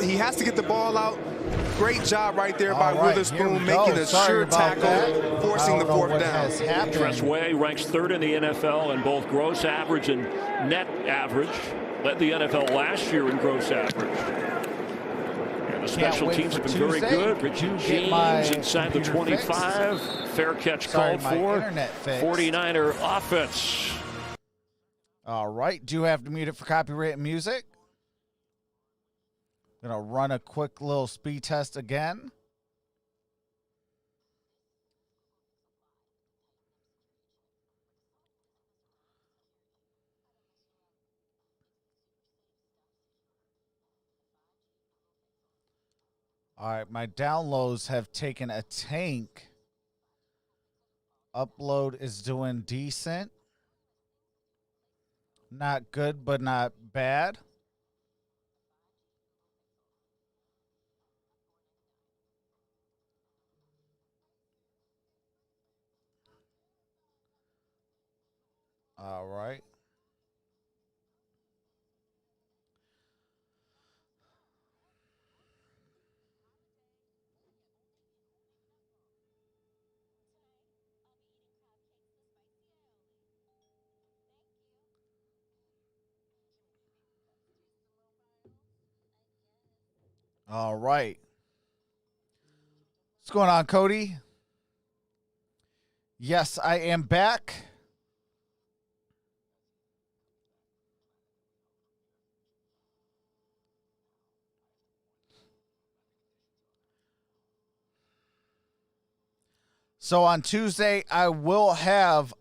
He has to get the ball out. Great job right there by Witherspoon, making a sure tackle, forcing the fourth down. Tressway ranks third in the NFL in both gross average and net average. Led the NFL last year in gross average. And the special teams have been very good. Richard James inside the 25. Fair catch called for. 49er offense. All right. Do have to mute it for copyright music. Gonna run a quick little speed test again. All right, my downloads have taken a tank. Upload is doing decent. Not good, but not bad. All right. All right. What's going on, Cody? Yes, I am back. So on Tuesday, I will have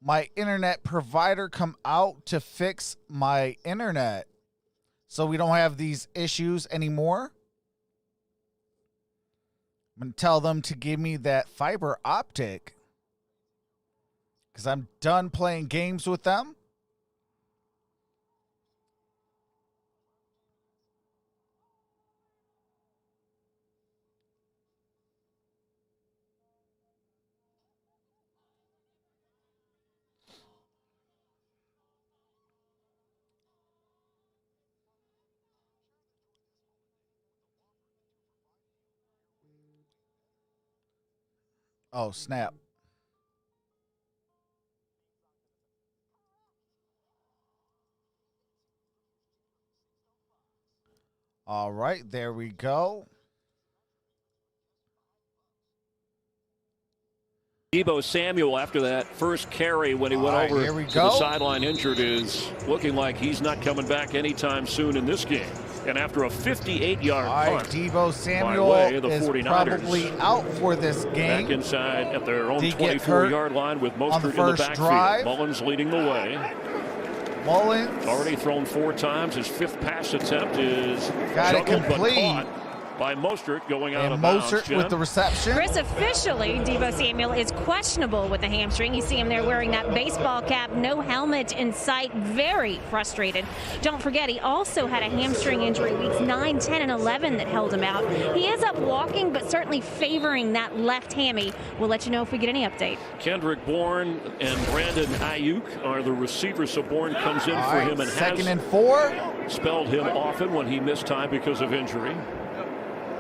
my internet provider come out to fix my internet so we don't have these issues anymore. I'm going to tell them to give me that fiber optic because I'm done playing games with them. Oh, snap. All right, there we go. Deebo Samuel, after that first carry when he went over to the sideline injured, is looking like he's not coming back anytime soon in this game. And after a 58-yard punt, Deebo Samuel is probably out for this game. Back inside at their own 24-yard line with Mostert in the backfield. Mullins leading the way. Mullins already thrown 4 times. His 5th pass attempt is got it complete. But caught by Mostert going out of bounds. Mostert with the reception. Chris, officially, Deebo Samuel is questionable with the hamstring. You see him there wearing that baseball cap, no helmet in sight, very frustrated. Don't forget, he also had a hamstring injury weeks 9, 10, and 11 that held him out. He is up walking, but certainly favoring that left hammy. We'll let you know if we get any update. Kendrick Bourne and Brandon Ayuk are the receivers, so Bourne comes in for him and second and 4. Spelled him often when he missed time because of injury.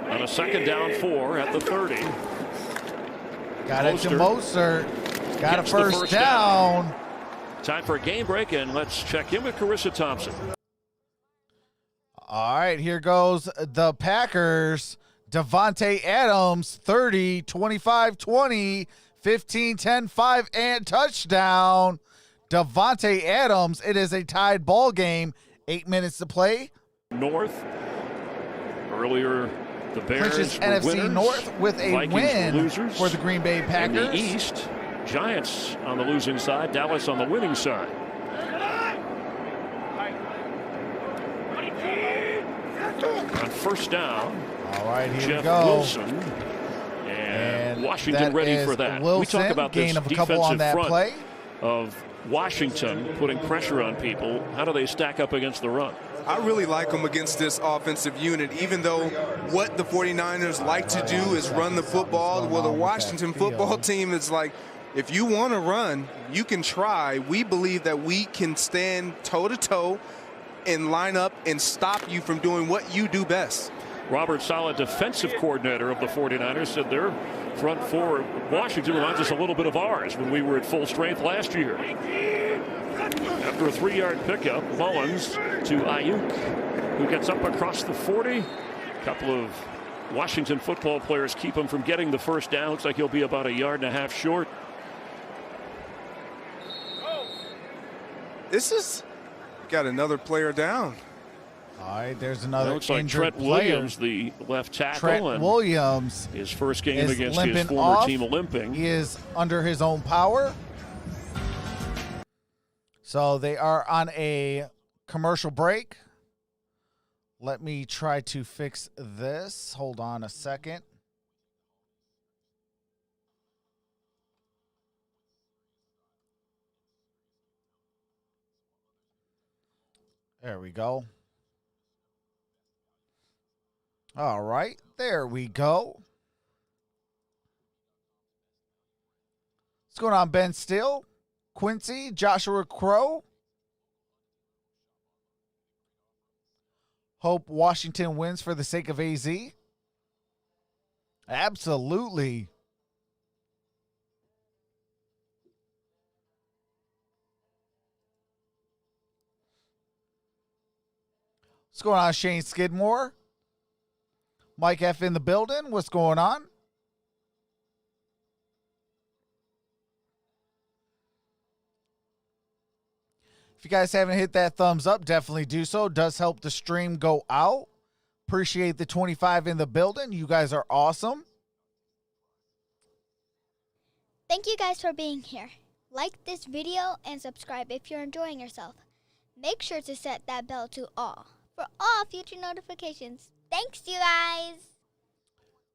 On a second down 4 at the 30. Got it to Mostert. Got a first down. Time for a game break, and let's check in with Carissa Thompson. All right, here goes the Packers. Davante Adams, 30, 25, 20, 15, 10, 5, and touchdown. Davante Adams, it is a tied ball game. 8 minutes to play. North. Earlier, the Bears NFC winners, North with a Vikings win for the Green Bay Packers. In the East, Giants on the losing side, Dallas on the winning side. On first down, all right, here Jeff we go. Wilson and Washington ready for that. Wilson, we talk about this gain of a couple on that front play. Of Washington putting pressure on people. How do they stack up against the run? I really like them against this offensive unit, even though what the 49ers like to do is run the football. Well, the Washington football team is like, if you want to run, you can try. We believe that we can stand toe-to-toe and line up and stop you from doing what you do best. Robert Saleh, defensive coordinator of the 49ers, said their front four Washington reminds us a little bit of ours when we were at full strength last year. After a 3-yard pickup, Mullins to Ayuk, who gets up across the 40. A couple of Washington football players keep him from getting the first down. Looks like he'll be about 1.5 yards short. This is got another player down. All right, there's another looks like injured Trent player. Williams, the left tackle. Trent and Williams his first game is against his limping former off. team limping. He is under his own power. So they are on a commercial break. Let me try to fix this. Hold on a second. There we go. All right, there we go. What's going on, Ben Still, Quincy, Joshua Crow? Hope Washington wins for the sake of AZ. Absolutely. What's going on, Shane Skidmore? Mike F in the building. What's going on? If you guys haven't hit that thumbs up, definitely do so. It does help the stream go out. Appreciate the 25 in the building. You guys are awesome. Thank you guys for being here. Like this video and subscribe if you're enjoying yourself. Make sure to set that bell to all for all future notifications. Thanks, you guys.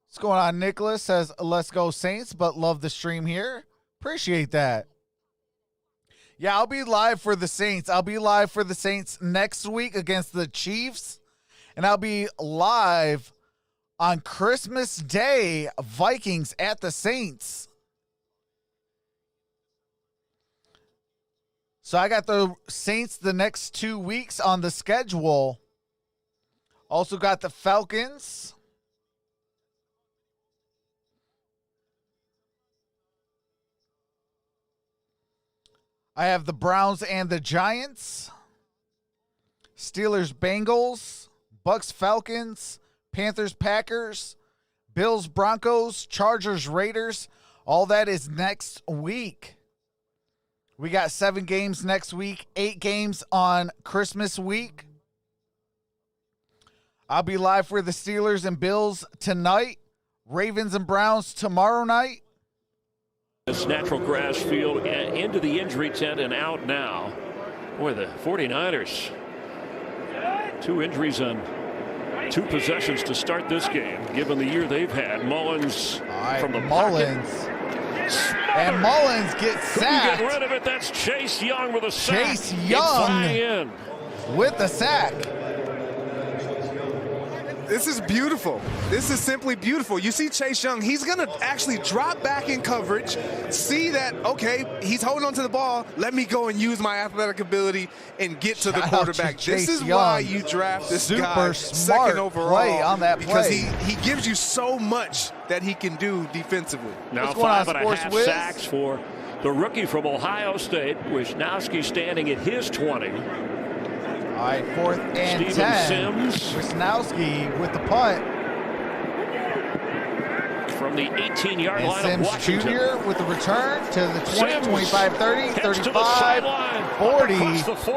What's going on? Nicholas says, let's go Saints, but love the stream here. Appreciate that. Yeah, I'll be live for the Saints. I'll be live for the Saints next week against the Chiefs. And I'll be live on Christmas Day, Vikings at the Saints. So I got the Saints the next 2 weeks on the schedule. Also got the Falcons. I have the Browns and the Giants. Steelers, Bengals. Bucks, Falcons. Panthers, Packers. Bills, Broncos. Chargers, Raiders. All that is next week. We got 7 games next week. 8 games on Christmas week. I'll be live for the Steelers and Bills tonight. Ravens and Browns tomorrow night. This natural grass field into the injury tent and out now. Boy, the 49ers. 2 injuries on 2 possessions to start this game, given the year they've had. Mullins from the Mullins. Pocket. And Mullins gets sacked. Couldn't get rid of it. That's Chase Young with a sack. Chase Young in with the sack. This is beautiful. This is simply beautiful. You see Chase Young, he's going to actually drop back in coverage, see that, okay, he's holding on to the ball. Let me go and use my athletic ability and get to the quarterback. This is why you draft this guy second overall. Play on that because play. he gives you so much that he can do defensively. Now 5.5 sacks for the rookie from Ohio State. Wisnowski standing at his 20. All right, 4th and 10. Sims. Wisnowski with the punt. From the 18-yard line Sims of Washington. Jr. with the return to the 20, Sims 25, 30, 35, 40.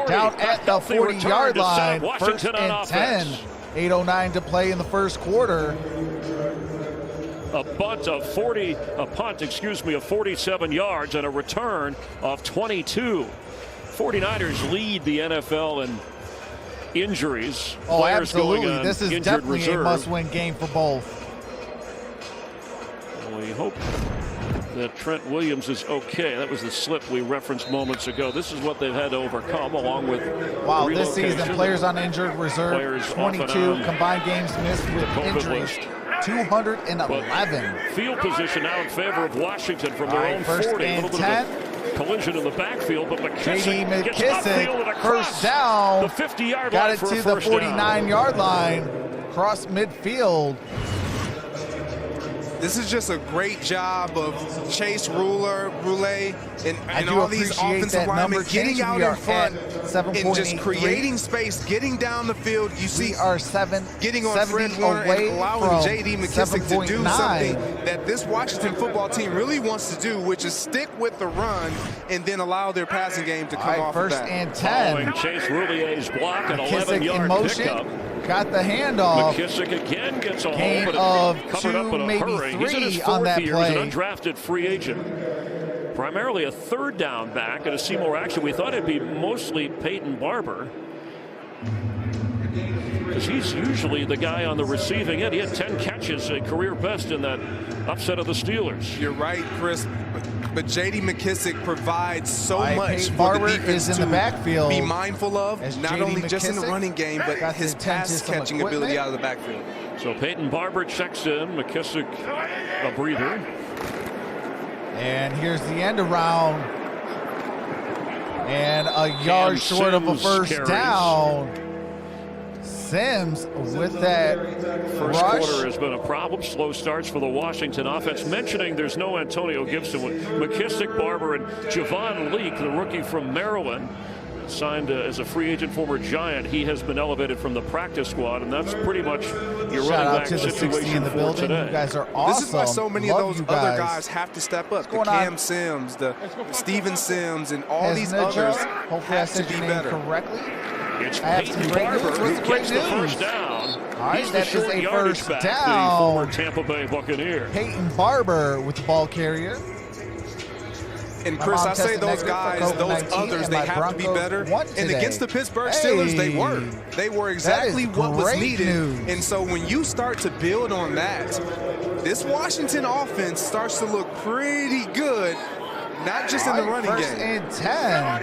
Down at the 40-yard line. 1st and 10. 8:09 to play in the first quarter. A punt of 47 yards and a return of 22. 49ers lead the NFL in injuries. Oh, Players absolutely. Going on This is injured definitely reserve. a must-win game for both. We hope that Trent Williams is okay. That was the slip we referenced moments ago. This is what they've had to overcome, along with this season, players on injured reserve, Players 22 combined games missed with injuries, 211. Field position now in favor of Washington from their own 1st 40. and A little bit 10. of collision in the backfield, but J.D. McKissick gets upfield and McKissick, across first down. the 50-yard Got line it for to a the first down. 49-yard line. Cross midfield. This is just a great job of Chase Roulette, and do all these appreciate offensive that linemen number getting change. out We in are front at and just 7.83. creating space, getting down the field. You see, We are getting on Fred Warner away and allowing from J.D. McKissick to do 7.9. something that this Washington football team really wants to do, which is stick with the run and then allow their passing game to come All right, off first of that. and Following 10. Chase Roulier's block, an McKissick in 11-yard motion. pickup. Got the handoff. McKissick again gets a Gain hold, of but covered up in a maybe hurry. He's in his 3 fourth on that year play. as an undrafted free agent. Primarily a third down back, and to see more action, we thought it'd be mostly Peyton Barber, because he's usually the guy on the receiving end. He had 10 catches, a career best in that upset of the Steelers. You're right, Chris. But J.D. McKissick provides so much Peyton for Barber the defense is in the to backfield be mindful of, as not J.D. only just in the McKissick running game, but got to his attend to pass some catching equipment. ability out of the backfield. So Peyton Barber checks in, McKissick a breather. And here's the end around. And a yard short of a Sims first carries. down. Sims with that First rush. quarter has been a problem. Slow starts for the Washington offense. Mentioning there's no Antonio Gibson with McKissick, Barber, and Javon Leake, the rookie from Maryland, signed as a free agent, former Giant. He has been elevated from the practice squad, and that's pretty much your Shout running out back to the 60 situation in the for building. today. You guys are awesome. This is why so many Love of those you other guys have to step up. The going on? Cam Sims, the Steven Sims, and all these Hesnija, others hopefully I have to said be your name better. correctly. It's I have some Peyton great news. Barber What's who great gets the news? first down. All right, He's that the short is a yardage first back, down. the former Tampa Bay Buccaneer. Peyton Barber with the ball carrier. And My Chris, mom I say tested those negative for guys, those COVID-19, others, and they my have to be Broncos better. won And today. against the Pittsburgh Steelers, they were. Hey, They were exactly that is what was great needed. news. And so when you start to build on that, this Washington offense starts to look pretty good, not just in the running First game. and 10.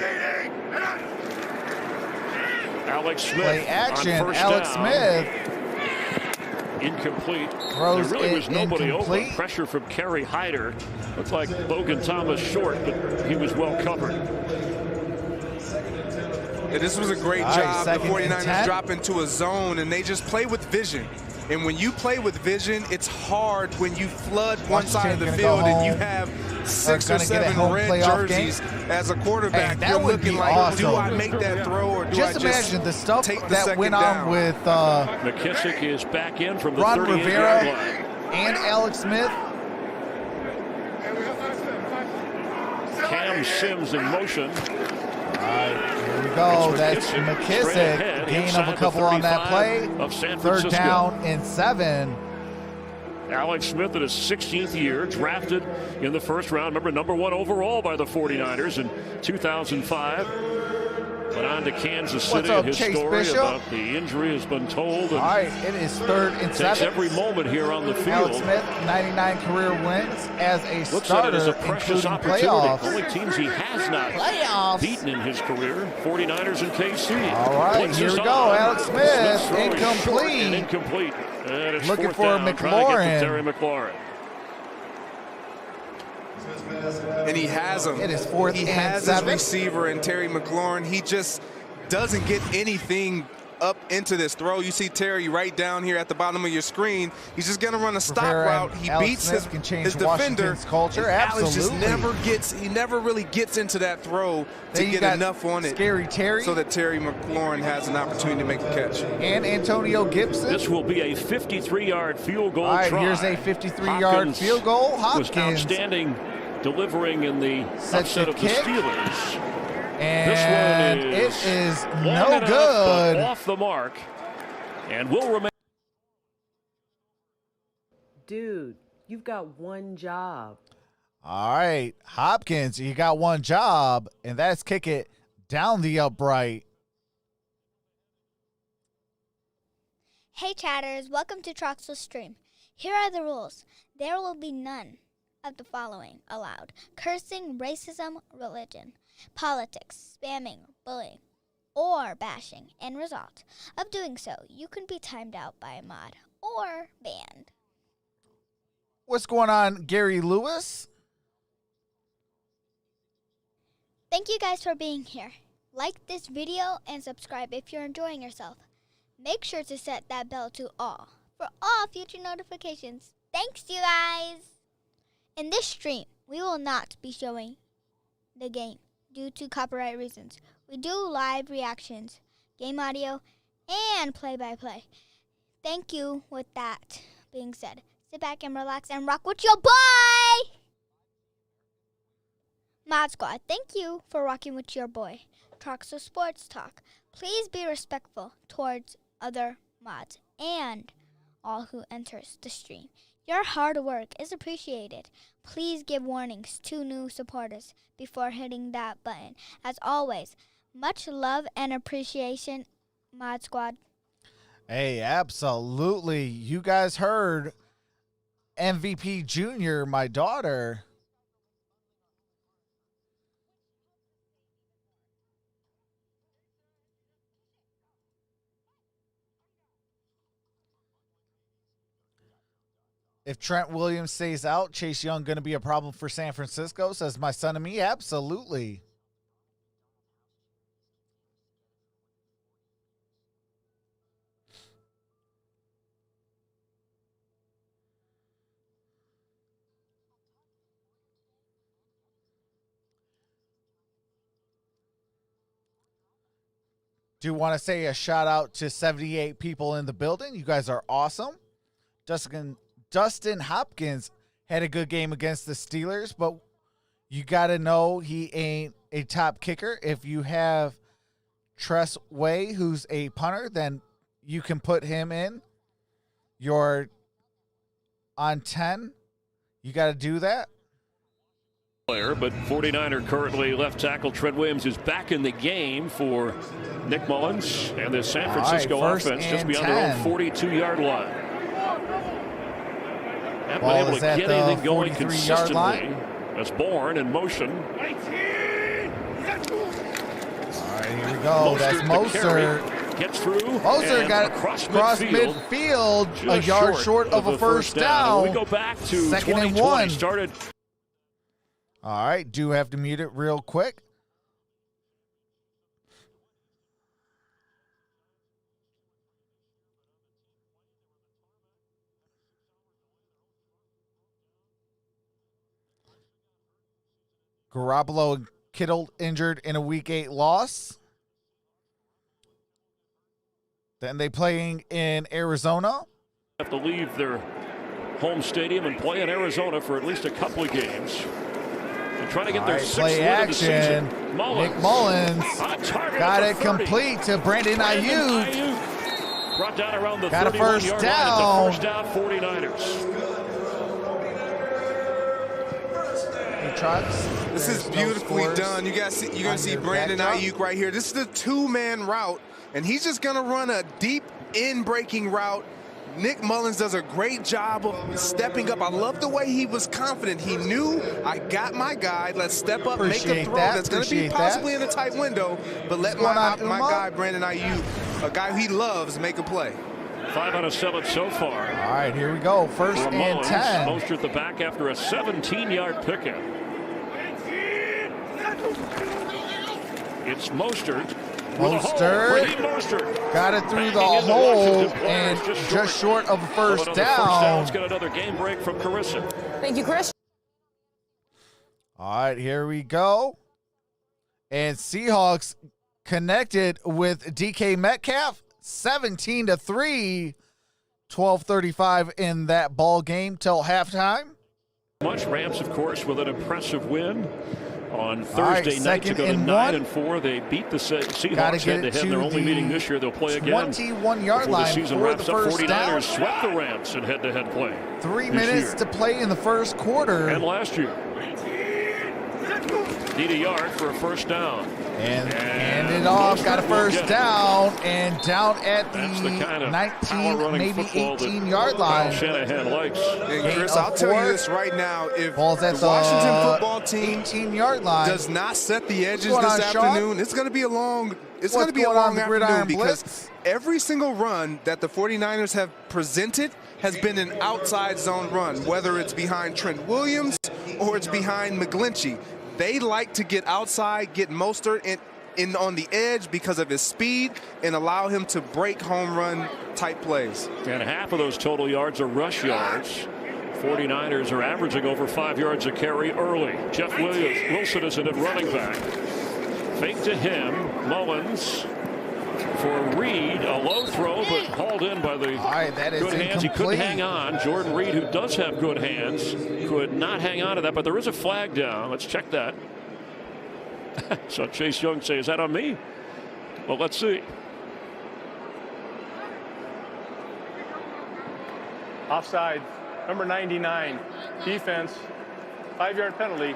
Alex Smith Play action. on first Alex down. Smith Incomplete. throws There really it was nobody incomplete. open. Pressure from Kerry Hyder. Looks like Logan Thomas short, but he was well covered. And this was a great All right, job. The second and 49ers 10. drop into a zone, and they just play with vision. And when you play with vision, it's hard when you flood one side of the gonna field go and you home. have 6 or Gonna get a 7 home red playoff jerseys game. as a quarterback. Hey, that You're would looking be like, awesome. do I make that throw or do Just I just imagine the stuff take the that second went down? on with McKissick is back in from the Ron 38-yard Rivera line. and Alex Smith. Cam Sims in motion. Here we go. It's That's straight McKissick. ahead, Gain of inside a the couple on that 35 play. of San Third Francisco. down and 7. Alex Smith in his 16th year, drafted in the first round. Remember, #1 overall by the 49ers in 2005. Went on to Kansas City. What's up, His Chase story Bishop? about the injury has been told. And All right, it is 3rd and takes 7. every moment here on the field. Alex Smith, 99 career wins as a Looks at it as starter, a precious including opportunity. playoffs. Only teams he has not Playoffs. beaten in his career, 49ers and KC. All right, Blitz here is we on. go. Alex Smith, Smith's throw is incomplete. short and incomplete. And it's Looking 4th for down, trying to get McLaurin. to Terry McLaurin. And he has him. It is 4th He and has 7. his receiver in Terry McLaurin. He just doesn't get anything up into this throw. You see Terry right down here at the bottom of your screen. He's just going to run a stop Rivera route. and He Alex beats Smith can change his defender. Washington's culture. And Alex just Absolutely. he never really gets into that throw Then to you get got enough on it Scary Terry so that Terry McLaurin has an opportunity to make the catch. and Antonio Gibson. This will be a 53-yard field goal All right, try. here's a 53-yard Hopkins field goal. was Hopkins outstanding, delivering in the Sets upset the of the kick. Steelers. and This one it is long no enough, but good. off the mark, and will remain. Dude, you've got one job. All right, Hopkins, you got one job, and that's kick it down the upright. Hey chatters, welcome to Troxel's stream. Here are the rules. There will be none of the following allowed: cursing, racism, religion, politics, spamming, bullying, or bashing. End result of doing so, you can be timed out by a mod or banned. What's going on, Gary Lewis? Thank you guys for being here. Like this video and subscribe if you're enjoying yourself. Make sure to set that bell to all for all future notifications. Thanks, you guys! In this stream, we will not be showing the game due to copyright reasons. We do live reactions, game audio, and play-by-play. Thank you. With that being said, sit back and relax and rock with your boy! Mod Squad, thank you for rocking with your boy. Talks of Sports Talk. Please be respectful towards other mods and all who enters the stream. Your hard work is appreciated. Please give warnings to new supporters before hitting that button. As always, much love and appreciation, Mod Squad. Hey, absolutely. You guys heard MVP Junior, my daughter. If Trent Williams stays out, Chase Young going to be a problem for San Francisco, says my son to me. Absolutely. Do want to say a shout out to 78 people in the building. You guys are awesome. Dustin Hopkins had a good game against the Steelers, but you got to know he ain't a top kicker. If you have Tress Way, who's a punter, then you can put him in. You're on 10. You got to do that. Player, but 49er currently left tackle Trent Williams is back in the game for Nick Mullins and the San Francisco offense just beyond their own 42-yard line. Haven't been able to get anything going consistently. As Bourne in motion. All right, here we go. That's Mostert. Gets through. Mostert got across midfield, a yard short of a first down. We go back to 2nd and 1. Started. All right, do have to mute it real quick. Garoppolo and Kittle injured in a Week 8 loss. Then they playing in Arizona. Have to leave their home stadium and play in Arizona for at least a couple of games. They're trying to get their 6th win of the season. Nick Mullins got it complete to Brandon Ayuk. Brought down around the got a first down. First down 49ers. This is beautifully done. You're gonna see Brandon Ayuk right here. This is the 2-man route, and he's just gonna run a deep in-breaking route. Nick Mullins does a great job of stepping up. I love the way he was confident. He knew, I got my guy. Let's step up, make a throw that's going to be possibly in a tight window, but let my guy, Brandon Ayuk, a guy he loves, make a play. 5 out of 7 so far. All right, here we go. First and 10. Mostert the back after a 17-yard pickup. It's Mostert. Mostert got it through the hole and just short of a first down. Let's get another game break from Carissa. Thank you, Chris. All right, here we go. And Seahawks connected with DK Metcalf, 17-3, 12:35 in that ball game till halftime. Rams, of course, with an impressive win on Thursday night to go to 9-4. They beat the Seahawks head-to-head. They're only meeting this year. They'll play again. 21-yard line the season for wraps the up. first 49ers down. swept the Rams in head-to-head play. 3 minutes to play in the first quarter. And last year. Need a yard for a first down. And it off, got a first down, and down at the 19, maybe 18-yard line. Shanahan likes. And Chris, I'll tell you this right now, if the Washington football team 18-yard line does not set the edges this afternoon, it's going to be a long afternoon because every single run that the 49ers have presented has been an outside zone run, whether it's behind Trent Williams or it's behind McGlinchey. They like to get outside, get Mostert in on the edge because of his speed and allow him to break home run type plays. And half of those total yards are rush yards. 49ers are averaging over 5 yards a carry early. Jeff Wilson is in at running back. Fake to him. Mullins for Reed. A low throw, but hauled in by the good hands. He couldn't hang on. Jordan Reed, who does have good hands, could not hang on to that, but there is a flag down. Let's check that. So Chase Young say, is that on me? Well, let's see. Offside, number 99, defense, 5-yard penalty,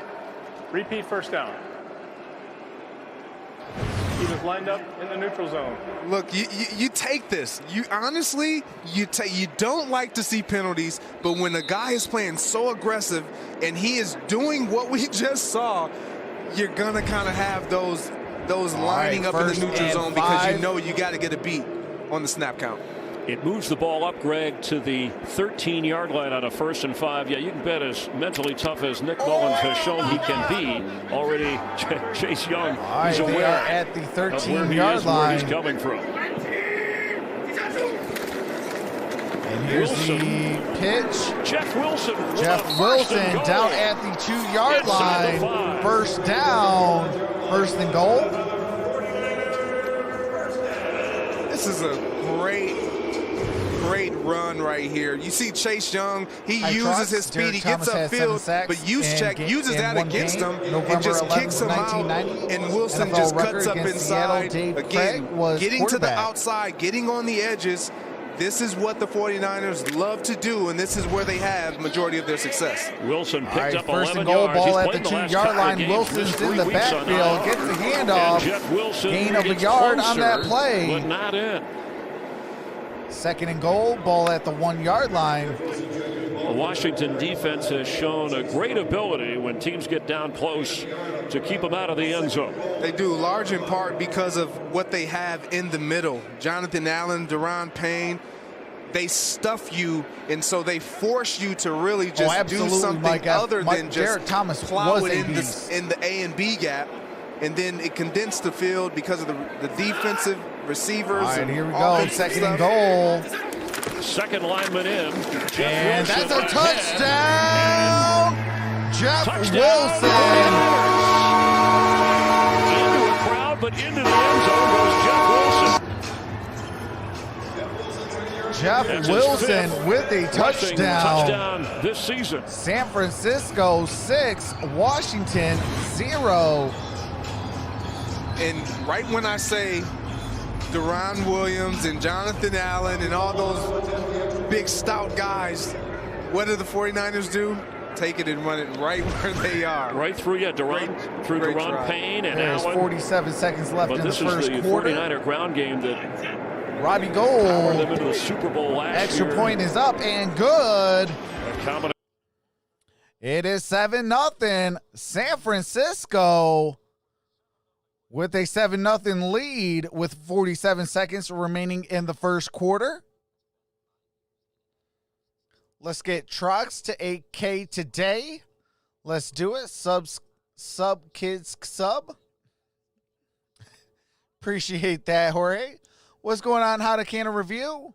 repeat first down. He was lined up in the neutral zone. Look, you take this. You honestly, you don't like to see penalties, but when a guy is playing so aggressive and he is doing what we just saw, you're gonna kind of have those lining up in the neutral zone because you know you got to get a beat on the snap count. It moves the ball up, Greg, to the 13-yard line on a 1st and 5. Yeah, you can bet as mentally tough as Nick Mullins has shown he can be. Already, Chase Young, he's aware at the 13-yard line. Where he's coming from. And here's the pitch. Jeff Wilson down at the 2-yard line. First down, 1st and goal. This is a great run right here. You see Chase Young, he uses his speed, he gets upfield, but Juszczyk uses that against him and just kicks him out, and Wilson just cuts up inside. Again, getting to the outside, getting on the edges. This is what the 49ers love to do, and this is where they have majority of their success. Wilson picked up 11 goal yards. Ball at the 2-yard line. Wilson's in the backfield, gets the handoff. Gain of a yard on that play. But not in. 2nd and goal, ball at the 1-yard line. The Washington defense has shown a great ability when teams get down close to keep them out of the end zone. They do, large in part because of what they have in the middle. Jonathan Allen, Derrn Payne, they stuff you, and so they force you to really just do something other than just plow it in the A and B gap. And then it condensed the field because of the defensive receivers. All right, here we go. 2nd and goal. Second lineman in. And that's a touchdown. Jeff Wilson. Into a crowd, but into the end zone goes Jeff Wilson. Jeff Wilson with a touchdown this season. San Francisco 6, Washington 0. And right when I say Deron Williams and Jonathan Allen and all those big stout guys, what do the 49ers do? Take it and run it right where they are. Right through, Derrn Payne and There's Allen. 47 seconds left in the first quarter. This is the 49er ground game that Robbie Gould. powered them into the Super Bowl last year. Extra point is up and good. It is 7-0. San Francisco with a 7-0 lead with 47 seconds remaining in the first quarter. Let's get trucks to 8K today. Let's do it. Sub kids sub. Appreciate that, Jorge. What's going on? How to can a review?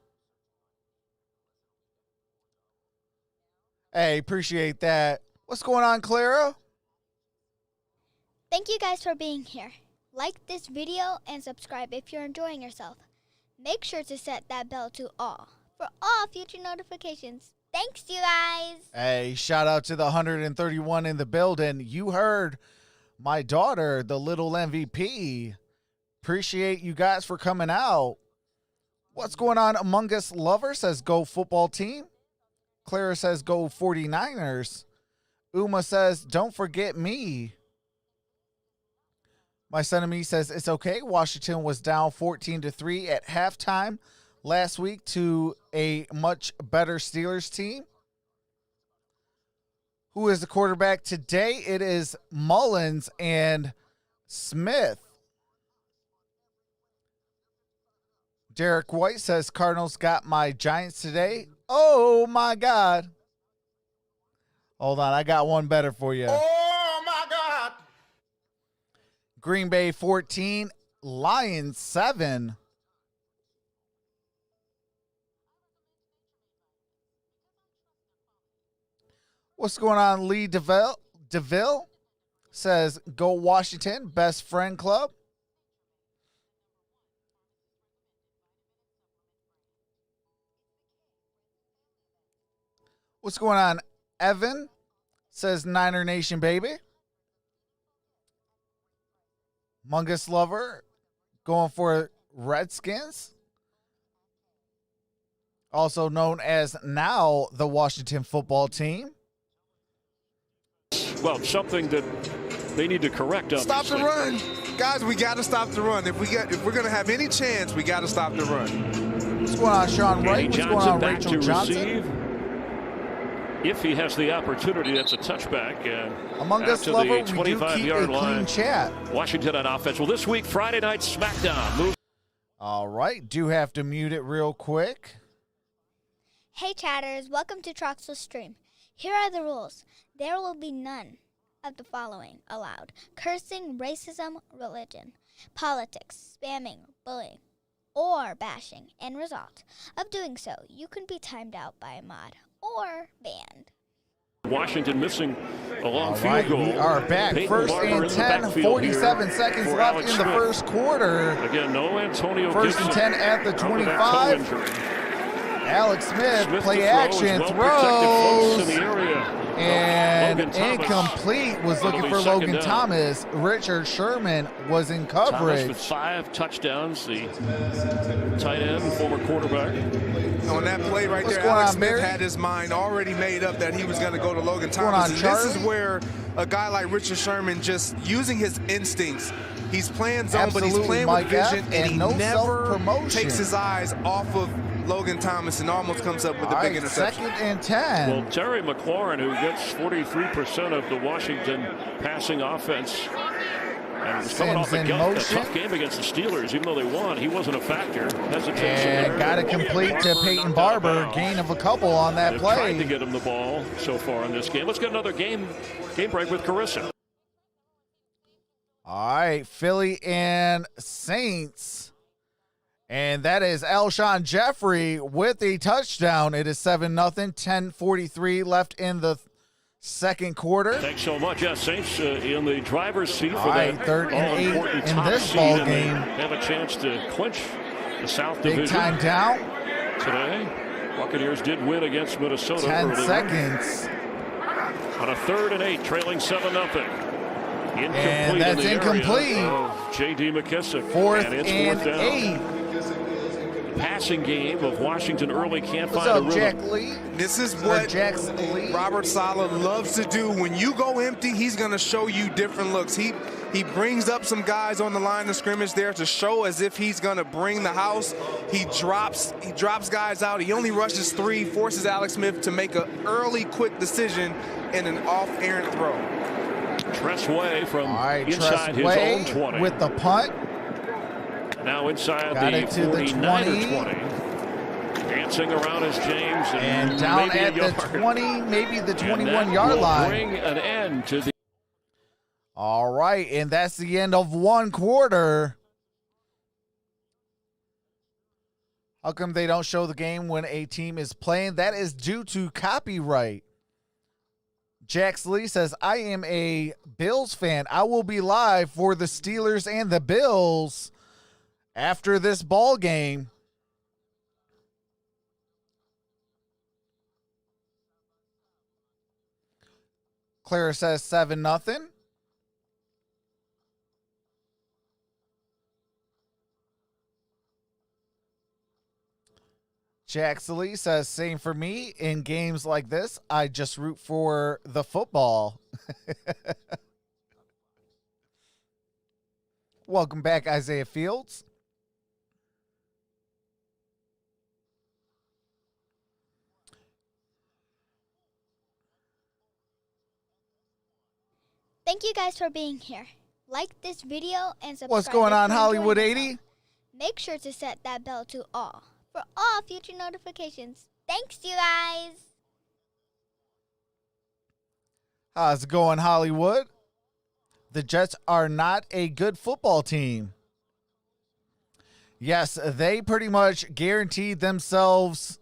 Hey, appreciate that. What's going on, Clara? Thank you guys for being here. Like this video and subscribe if you're enjoying yourself. Make sure to set that bell to all for all future notifications. Thanks, you guys. Hey, shout out to the 131 in the building. You heard my daughter, the little MVP. Appreciate you guys for coming out. What's going on? Among Us Lover says go football team. Clara says go 49ers. Uma says don't forget me. My son of me says it's okay. Washington was down 14-3 at halftime last week to a much better Steelers team. Who is the quarterback today? It is Mullins and Smith. Derek White says Cardinals got my Giants today. Oh, my God. Hold on. I got one better for you. Oh, my God. Green Bay 14, Lions 7. What's going on, Lee DeVille says, go Washington, best friend club. What's going on, Evan says, Niner Nation, baby. Mungus Lover going for Redskins, also known as now the Washington football team. Well, something that they need to correct. Stop the run. Guys, we got to stop the run. If we're going to have any chance, we got to stop the run. What's going on, Sean Wright? What's going on, back Rachel to Johnson? Receive. If he has the opportunity, that's a touchback. Among us, Lover, we do keep a clean line. chat. Washington on offense. Well, this week, Friday night SmackDown. All right, do have to mute it real quick. Hey chatters, welcome to Troxel's stream. Here are the rules. There will be none of the following allowed: cursing, racism, religion, politics, spamming, bullying, or bashing. End result of doing so, you can be timed out by a mod or banned. Washington missing a long All field right, goal. we are back. Peyton First Barber and in the 10, backfield 47 here seconds for left Alex in the Smith. first quarter. Again, no Antonio First and Gibson. 10 at the Out with that toe 25. injury. Alex Smith, play to action, throw, is well protected close throws, to the area. and Logan Thomas. incomplete. Was looking It'll for be second Logan down. Thomas. Richard Sherman was in Thomas coverage. with 5 touchdowns, the tight end, former quarterback. On that play right What's there, going Alex on, Smith Barry? had his mind already made up that he was going to go to Logan going Thomas. on, And Charlie? this is where a guy like Richard Sherman just using his instincts. He's playing zone, but he's Absolutely, playing Mike with vision, F., and he and no never self-promotion. takes his eyes off of Logan Thomas and almost comes up with All a big right, interception. second and 10. Well, Terry McLaurin, who gets 43% of the Washington passing offense, and was coming off Sends a in motion. tough game against the Steelers. Even though they won, he wasn't a factor. Hesitation And there. got it complete to Barber Peyton knocked Barber. out of bounds. Gain of a couple on that They've tried to play. get him the ball so far in this game. Let's get another game break with Carissa. All right, Philly and Saints. And that is Alshon Jeffrey with a touchdown. It is 7-0, 10:43 left in the second quarter. Thanks so much. Yeah, Saints in the driver's seat for All right, that 3rd and 8 all-important in top this seed, ball and they game. have a chance to clinch the South Big Division time down. today. Buccaneers did win against Minnesota 10 earlier. seconds. On a 3rd and 8, trailing 7-0. Incomplete And that's in the incomplete. area of J.D. McKissick. 4th and it's and 4th down. 8. Passing game of Washington early can't What's find up, a rhythm. Jack Lee? This is Or what Jackson Lee? Robert Saleh loves to do. When you go empty, he's going to show you different looks. He brings up some guys on the line of scrimmage there to show as if he's going to bring the house. He drops guys out. He only rushes 3, forces Alex Smith to make an early, quick decision in an off-errant throw. Tress Way from All right, inside his Way own 20. with the punt. Now inside Got the it to the 49er 20. 20. Dancing around as James. And down maybe a at the yard. 20, maybe the And that 21-yard will line. bring an end to the All right, and that's the end of one quarter. How come they don't show the game when a team is playing? That is due to copyright. Jax Lee says, I am a Bills fan. I will be live for the Steelers and the Bills after this ball game. Clara says 7-0. Jaxley says, same for me. In games like this, I just root for the football. Welcome back, Isaiah Fields. Thank you guys for being here. Like this video and subscribe. What's going if on, you're Hollywood enjoying 80? yourself. Make sure to set that bell to all for all future notifications. Thanks, you guys. How's it going, Hollywood? the Jets are not a good football team. Yes, they pretty much guaranteed themselves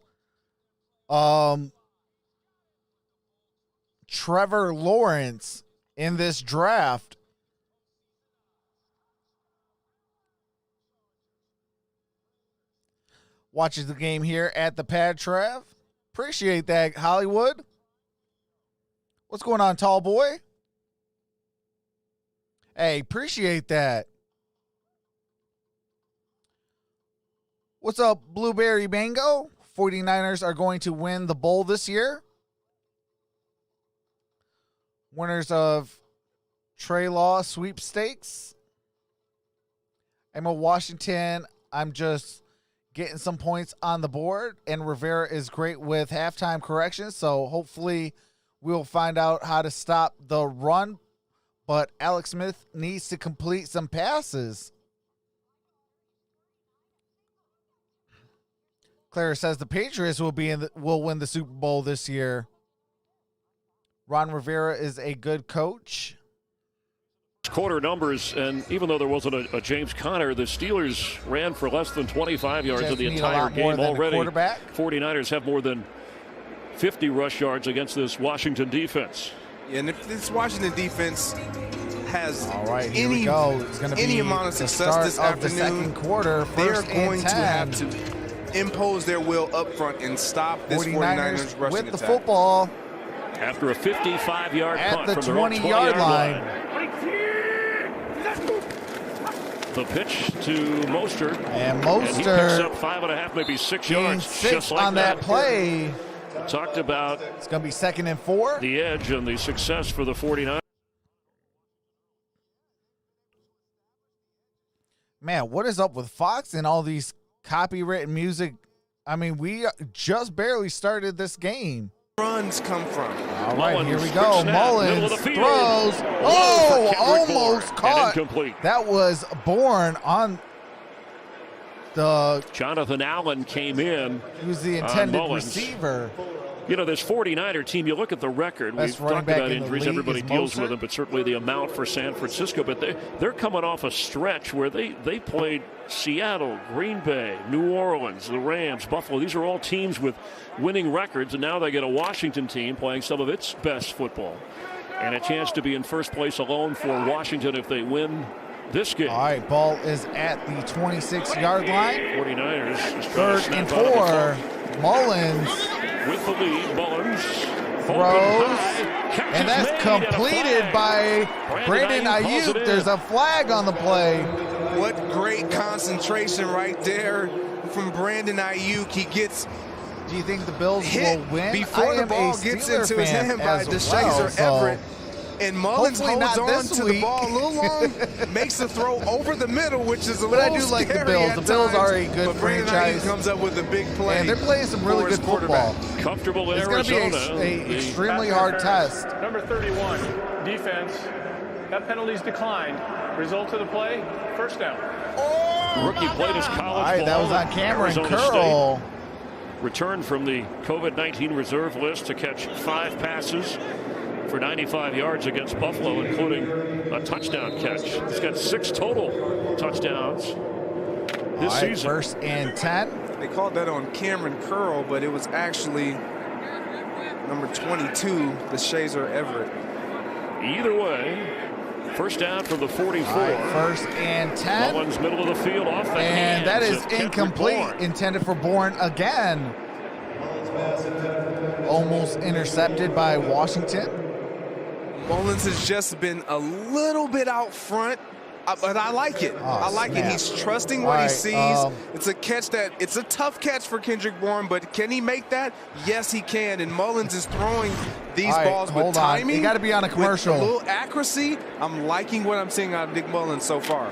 Trevor Lawrence in this draft. Watches the game here at the pad, Trev. Appreciate that, Hollywood. What's going on, tall boy? Hey, appreciate that. What's up, Blueberry Mango? 49ers are going to win the bowl this year. Winners of Trey Law sweepstakes. I'm a Washington. I'm just getting some points on the board, and Rivera is great with halftime corrections, so hopefully we'll find out how to stop the run, but Alex Smith needs to complete some passes. Clara says the Patriots will win the Super Bowl this year. Ron Rivera is a good coach. Quarter numbers, and even though there wasn't a James Conner, the Steelers ran for less than 25 yards in the entire game already. 49ers have more than 50 rush yards against this Washington defense. Yeah, and if this Washington defense has any amount of success this afternoon, the second quarter, they're going to have to impose their will up front and stop this 49ers rushing with attack. The football after a 55-yard punt at the from the 20-yard line. The pitch to Mostert. And Mostert. And he picks up 5.5, maybe 6 yards. 6 just like on that play. Talked about it's going to be 2nd and 4. The edge and the success for the 49ers. Man, what is up with Fox and all these copywritten music? I mean, we just barely started this game. Runs come from. All right, here we go. Mullins throws. Oh, almost caught. That was Bourne on the. Jonathan Allen came in. He was the intended receiver. You know, this 49er team, you look at the record. We've talked about injuries. Everybody deals with them, but certainly the amount for San Francisco. But they're coming off a stretch where they played Seattle, Green Bay, New Orleans, the Rams, Buffalo. These are all teams with winning records, and now they get a Washington team playing some of its best football. And a chance to be in first place alone for Washington if they win this game. All right, ball is at the 26-yard line. 49ers. 3rd and 4. Mullins. With the lead, Mullins throws, and that's completed by Brandon Ayuk. There's a flag on the play. What great concentration right there from Brandon Ayuk. He gets. Do you think the Bills hit will win? before the ball gets into his hand by DeShazer Everett? And Mullins holds on to the ball a little long, makes the throw over the middle, which is a little scary. But I do like the Bills. The Bills are a good franchise. Comes up with a big play. And they're playing some really good football. Comfortable in Arizona. It's going to be an extremely hard test. Number 31, defense. That penalty's declined. Result of the play, first down. Rookie played his college All right, ball. that was on Cameron Arizona Curl. State. Returned from the COVID-19 reserve list to catch 5 passes for 95 yards against Buffalo, including a touchdown catch. He's got 6 total touchdowns this season. 1st and 10. They called that on Cameron Curl, but it was actually number 22, DeShazer Everett. Either way, first down from the 44. Right, 1st and 10. Mullins, middle of the field, off the and that is hands incomplete. Intended for Bourne again. Almost intercepted by Washington. Mullins has just been a little bit out front, but I like it. I like it. He's trusting what he sees. It's a catch it's a tough catch for Kendrick Bourne, but can he make that? Yes, he can. And Mullins is throwing these balls with timing. You got to be on a commercial. With a little accuracy. I'm liking what I'm seeing out of Nick Mullins so far.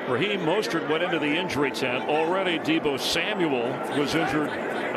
Raheem Mostert went into the injury tent. Already Deebo Samuel was injured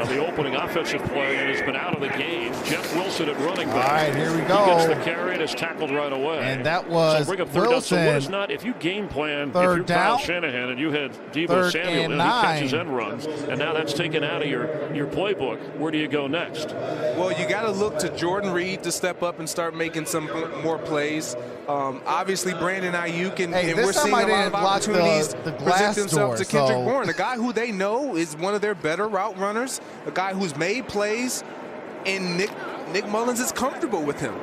the opening offensive play and has been out of the game. Jeff Wilson at running back. All right, here we go. He gets the carry and is tackled right away. And that was so bring up third Wilson. down. So what is not, if you game plan, Third if you're down. Kyle Shanahan and you had Deebo Third Samuel and he 9. catches and runs, and now that's taken out of your playbook, where do you go next? Well, you got to look to Jordan Reed to step up and start making some more plays. Obviously, Brandon Ayuk, and we're seeing a lot of opportunities present themselves to Kendrick Bourne, a guy who they know is one of their better route runners, a guy who's made plays, and Nick Mullins is comfortable with him.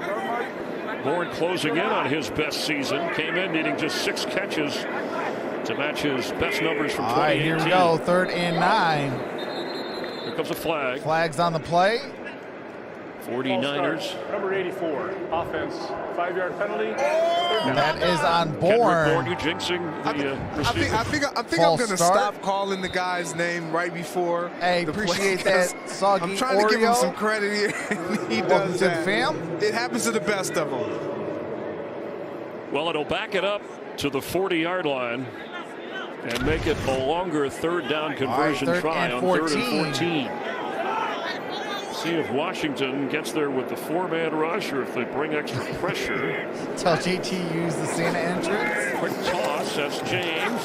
Bourne closing in on his best season. Came in needing just 6 catches to match his best numbers from 2018. All right, here we go. 3rd and 9. Here comes a flag. Flags on the play. 49ers. Number 84, offense, 5-yard penalty. That is on Bourne, Bourne. you jinxing the receiver. I think I'm False going to start. stop calling the guy's name right before. Hey, the appreciate play, that, Soggy I'm trying to give him Oreo. some credit here. And he Welcome does to the that. fam. It happens to the best of them. Well, it'll back it up to the 40-yard line and make it a longer 3rd down conversion third try and on 14. 3rd and 14. See if Washington gets there with the 4-man rush or if they bring extra pressure. Tell JT use the Santa entrance. Quick toss, that's James.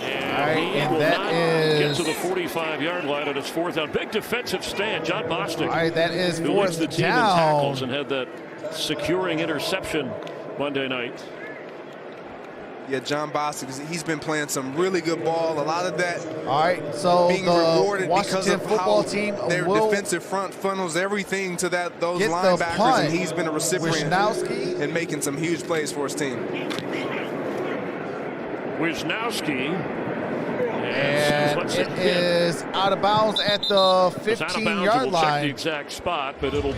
And he and will that not is- get to the 45-yard line, and it's 4th down. Big defensive stand. John Bostic, All right, that is who leads 4th the team in down. tackles and had that securing interception Monday night. Yeah, John Bostic, he's been playing some really good ball. A lot of that All right, so being the rewarded because Washington of football how team their will defensive front funnels everything to those get the linebackers, punt. and he's been a recipient Wisnowski. and making some huge plays for his team. Wisnowski. And let's it hit. is out of bounds at the It's out of bounds. 15-yard We'll check the line. exact spot, but it'll.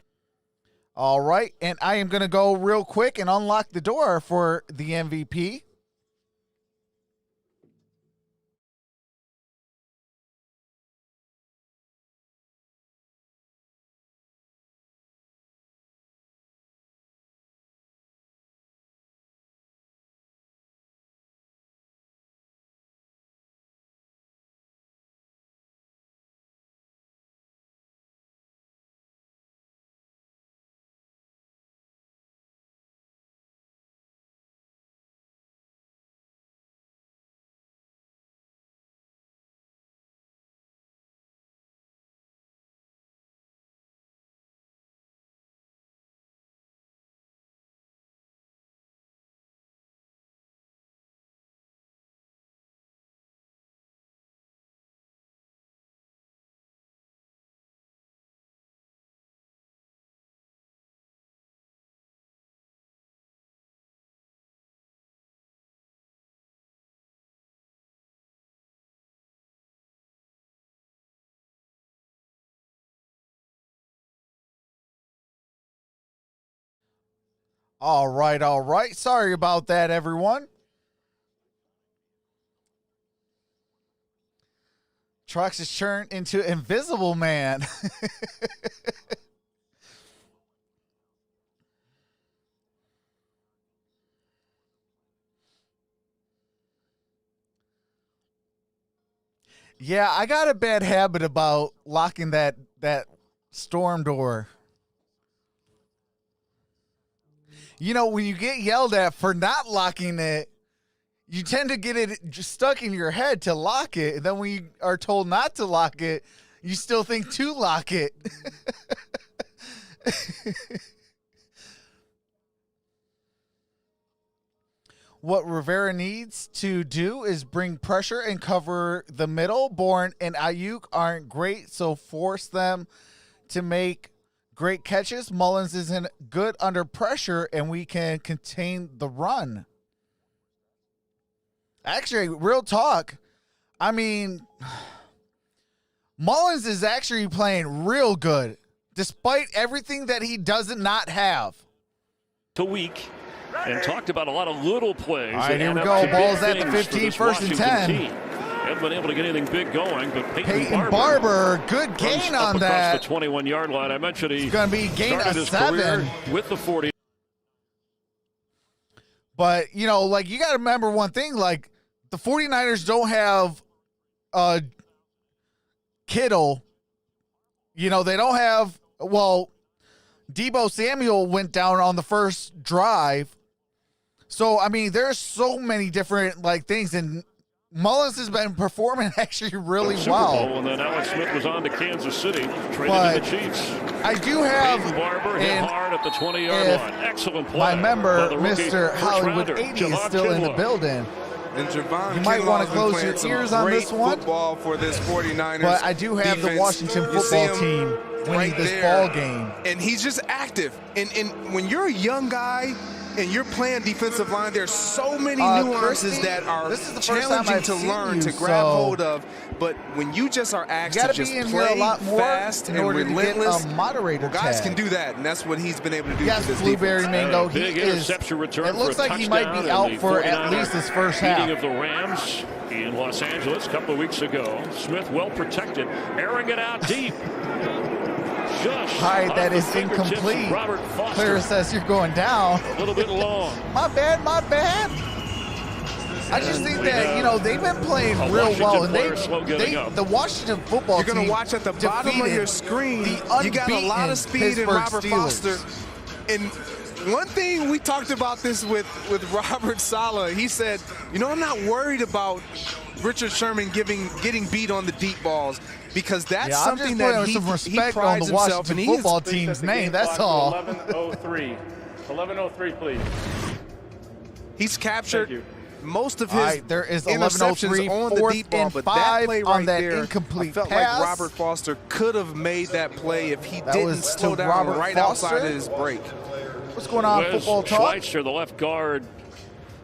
All right, and I am going to go real quick and unlock the door for the MVP. All right. Sorry about that, everyone. Trucks is turned into Invisible Man. Yeah, I got a bad habit about locking that storm door. You know, when you get yelled at for not locking it, you tend to get it just stuck in your head to lock it. And then when you are told not to lock it, you still think to lock it. What Rivera needs to do is bring pressure and cover the middle. Bourne and Ayuk aren't great, so force them to make great catches. Mullins isn't good under pressure, and we can contain the run. Actually, real talk, I mean, Mullins is actually playing real good, despite everything that he doesn't not have. To week. And talked about a lot of little plays. All right, here we that go. add up to Ball's big at the things for 15, this 1st and Washington 10. team. Haven't been able to get anything big going, but Peyton Barber, good gain runs on up that. across the 21-yard line. I mentioned he It's going to be gain started of his 7. career with the 40. But, you know, like, you got to remember one thing. Like, the 49ers don't have Kittle You know, they don't have, well, Deebo Samuel went down on the first drive. So, I mean, there's so many different, like, things, and Mullins has been performing actually really Super well. Bowl, and then Alex Smith was on to Kansas City, traded to the Chiefs. I do have Peyton Barber hit hard at the 20-yard line. Excellent play. My member, by the rookie Mr. Hollywood first-rounder, 80, is Javon still in the Kinlaw. building. And Javon You might want to close your ears on this one. Football for this 49ers. But I do have the defense. Washington You see football him team winning right this there. ball game. And he's just active. And when you're a young guy and you're playing defensive line, there's so many nuances Christy, that are this is the first time challenging I've to seen learn, you, to grab so hold of. But when you just are asked to just be in play here a lot more fast in and order to get relentless, a moderator guys tag. can do that, and that's what he's been able to do. Yes, for this Blueberry defense. Mango. He Big is. interception return It looks for a like he might be touchdown out in the for at 49er least his first beating half. of the Rams in Los Angeles a couple of weeks ago. Smith well protected, airing it out deep. Just Hi, off that the is fingertips of incomplete. Robert Foster. Clara says you're going down. A little bit long. My bad, my bad. I just think that, you know, they've been playing A real Washington well, and player slow getting up. the Washington football You're going team to watch at the bottom of defeated your screen. the You got a lot of speed in Pittsburgh Robert Steelers. Foster. And one thing we talked about this with Robert Saleh, he said, you know, I'm not worried about Richard Sherman getting beat on the deep balls, because that's Yeah, I'm just something putting that some he respect on prides the himself in. Washington He is football Please team's set the game name. That's clock to all. 11:03. 11:03, please. He's captured Thank you. most of All his right, there is interceptions 11:03, on the fourth deep ball, and but 5 that play right on that there, incomplete I felt pass. like Robert Foster could have made that play if he That didn't was slow to down Robert right Foster. outside of his break. What's going on, Wes football talk? Schweitzer, the left guard,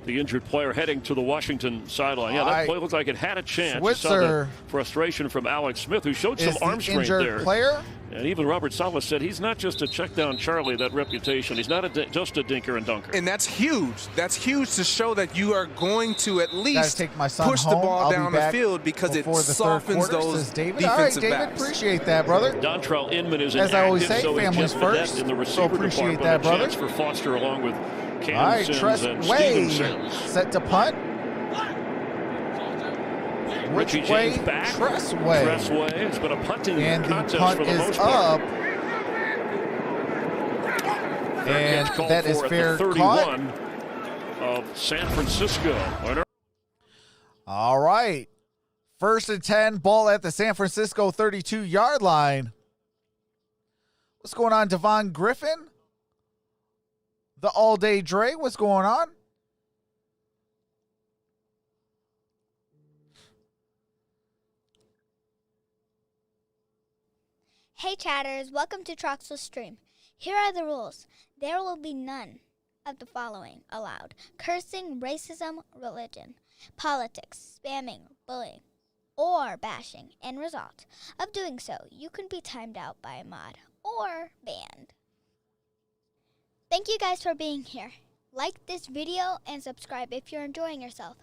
the injured player, heading to the Washington sideline. Yeah, that play looked like it had a chance. You saw the Switzer frustration from Alex Smith, who showed some is arm the strength injured there. player. And even Robert Saleh said he's not just a check down Charlie, that reputation. He's not just a dinker and dunker. And that's huge. That's huge to show that you are going to at least Take my son push the home. ball I'll down be the back field, because it before the softens third quarter, those says David. All right, defensive David, backs. appreciate that, brother. Dontrell Inman is As I always inactive, say, so he families just the first. net in the So receiver appreciate department. that, A brother. chance for Foster along with All right, Cannon Tress Sims and Wade Stevenson. set to punt. Richie Which way? James back. Tressway. Tressway. It's been a punting And the contest punt for the is most part. up. And Catch called that is for at fair the caught. 31 of San Francisco. All right. 1st and 10, ball at the San Francisco 32-yard line. What's going on, Devon Griffin? The all-day Dre, what's going on? Hey chatters, welcome to Troxel's stream. Here are the rules. There will be none of the following allowed: cursing, racism, religion, politics, spamming, bullying, or bashing. End result of doing so, you can be timed out by a mod or banned. Thank you guys for being here. Like this video and subscribe if you're enjoying yourself.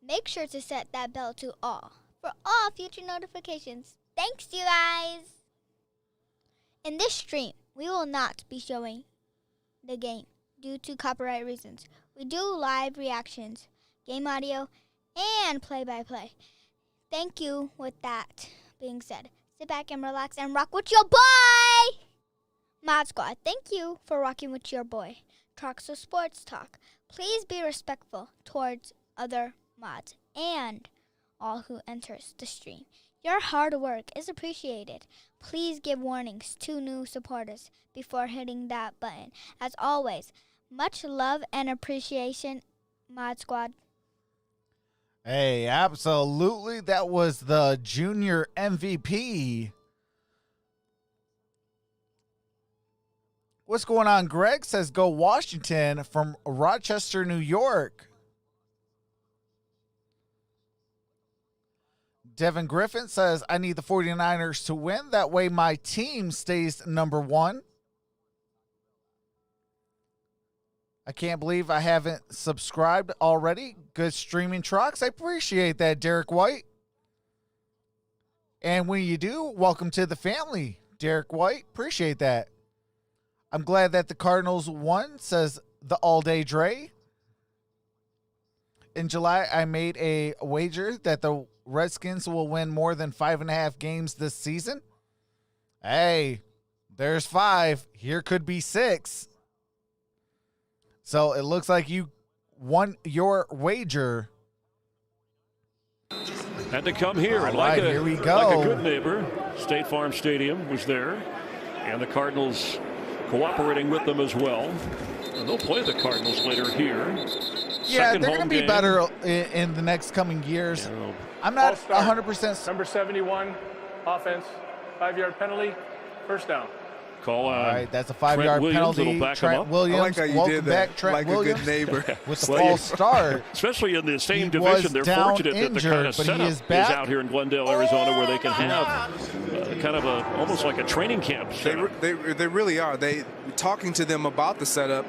Make sure to set that bell to all for all future notifications. Thanks, you guys! In this stream, we will not be showing the game due to copyright reasons. We do live reactions, game audio, and play-by-play. Thank you. With that being said, sit back and relax and rock with your boy! Mod Squad, thank you for rocking with your boy. Troxel Sports Talk. Please be respectful towards other mods and all who enters the stream. Your hard work is appreciated. Please give warnings to new supporters before hitting that button. As always, much love and appreciation, Mod Squad. Hey, absolutely. That was the junior MVP. What's going on? Greg says go Washington from Rochester, New York. Devin Griffin says, I need the 49ers to win. That way my team stays number one. I can't believe I haven't subscribed already. Good streaming trucks. I appreciate that, Derek White. And when you do, welcome to the family, Derek White. Appreciate that. I'm glad that the Cardinals won, says the all-day Dre. In July, I made a wager that the Redskins will win more than 5.5 games this season. Hey, there's 5. Here could be 6. So it looks like you won your wager. Had to come here. All And right, like here we a go. good neighbor, State Farm Stadium was there. And the Cardinals cooperating with them as well. And they'll play the Cardinals later here. Yeah, Second they're going home to be game. better in the next coming years. Yeah. I'm not All-star. 100%. Number 71, offense, 5-yard penalty, first down. Call on. All right, that's a Trent 5-yard Williams, penalty. it'll back him Trent up. Williams, I like how you welcome did back, that, Trent like Williams, a good neighbor. with the Well, false start. Especially in the same He division, was they're down fortunate that the kind injured, of but he setup is back. out here in Glendale, Arizona, where they can have kind of a almost like a training camp setup. They really are. They talking to them about the setup.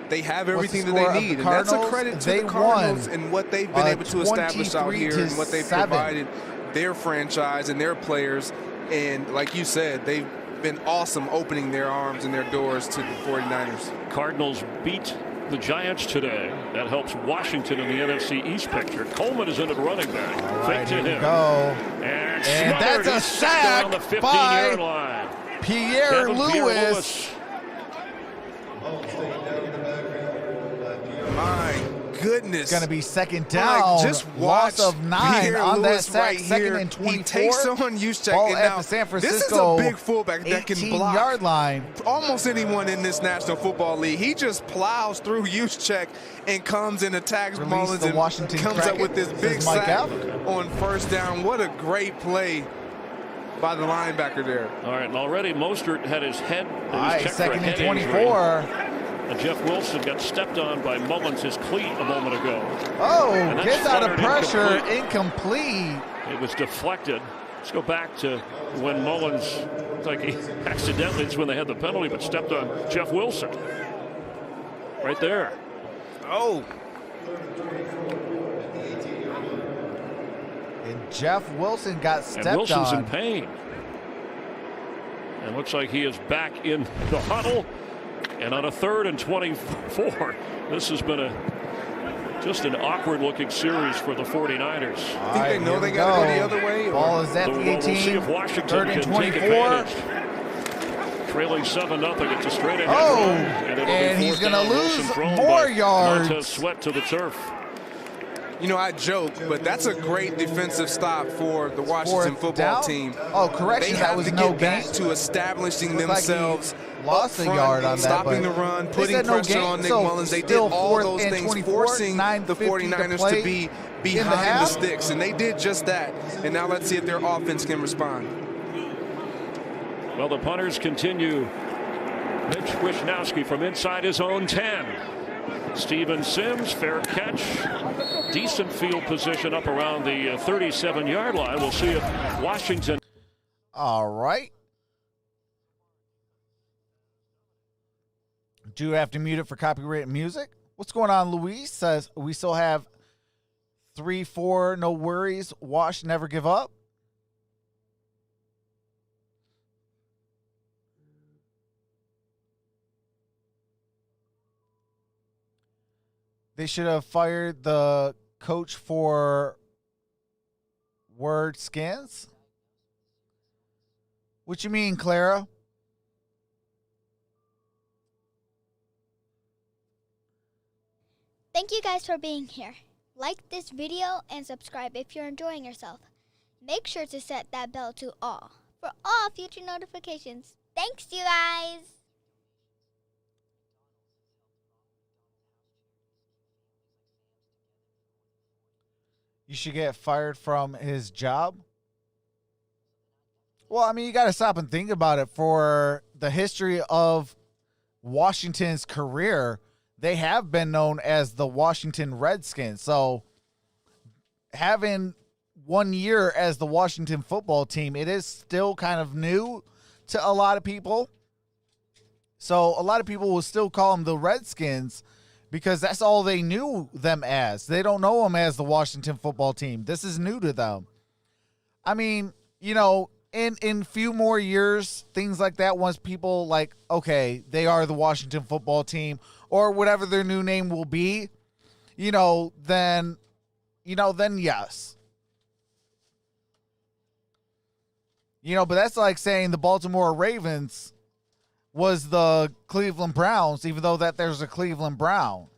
They have What's the everything that score they of need, the and that's a Cardinals? credit to They the Cardinals won, and what they've been able to establish out here and what they've 23-7. provided their franchise and their players. And like you said, they've been awesome opening their arms and their doors to the 49ers. Cardinals beat the Giants today. That helps Washington in the NFC East picture. Coleman is in at running back. All Fake right, to here we him. go. And that's a He's sack down the 15-yard by line. Pierre Lewis. My goodness. Going to be second down. Like, just watch Loss of 9 Pierre on that Lewis sack. right Second here. and 24. He takes on Juszczyk. Ball And at now, the San this is Francisco a big fullback that can block 18-yard line. almost anyone in this National Football League. He just plows through Juszczyk and comes and attacks Release Mullins the and Washington comes up Kraken, with this big says Mike sack Allen. on first down. What a great play by the linebacker there. All right, and already Mostert had his head. All right, checked for a second and head injury. 24. And Jeff Wilson got stepped on by Mullins, his cleat, a moment ago. Oh, And that's gets out of fluttered pressure. incomplete. Incomplete. It was deflected. Let's go back to when Mullins, it's like he accidentally, it's when they had the penalty, but stepped on Jeff Wilson. Right there. Oh, And Jeff Wilson got stepped And Wilson's on. in pain. And looks like he is back in the huddle. And on a 3rd and 24, this has been just an awkward looking series for the 49ers. All think they know they gotta go the other way, or- Ball is at the We'll see 18. if Washington 3rd and can take 24. advantage. Trailing 7-0. It's a straight ahead Oh, run, and, it'll be and he's 4th gonna down. lose Wilson thrown more by yards. Montez Sweat to the turf. you know, I joke, but that's a great defensive stop for the Washington Fourth football down? team. Oh, correction, They that have was to no get back gain. to establishing Looked like he themselves lost up a front, yard on that, stopping but the run, they putting said no pressure gain, on Nick so Mullins. They did still all 4th those and things, 24, forcing the 9:50 to 49ers play to be in the behind the half. sticks, and they did just that. And now let's see if their offense can respond. Well, the punters continue. Mitch Wishnowski from inside his own 10. Steven Sims, fair catch. Decent field position up around the 37-yard line. We'll see if Washington. All right. Do have to mute it for copyrighted music. What's going on, Luis? Says we still have 3-4, no worries. Wash, never give up. They should have fired the coach for Word Skins. What you mean, Clara? Thank you guys for being here. Like this video and subscribe if you're enjoying yourself. Make sure to set that bell to all for all future notifications. Thanks, you guys. You should get fired from his job? Well, I mean, you got to stop and think about it. For the history of Washington's career, they have been known as the Washington Redskins. So having 1 year as the Washington football team, it is still kind of new to a lot of people. So a lot of people will still call them the Redskins because that's all they knew them as. They don't know them as the Washington football team. This is new to them. I mean, you know, in few more years, things like that, once people like, okay, they are the Washington football team or whatever their new name will be, then yes. You know, but that's like saying the Baltimore Ravens was the Cleveland Browns, even though that there's a Cleveland Brown.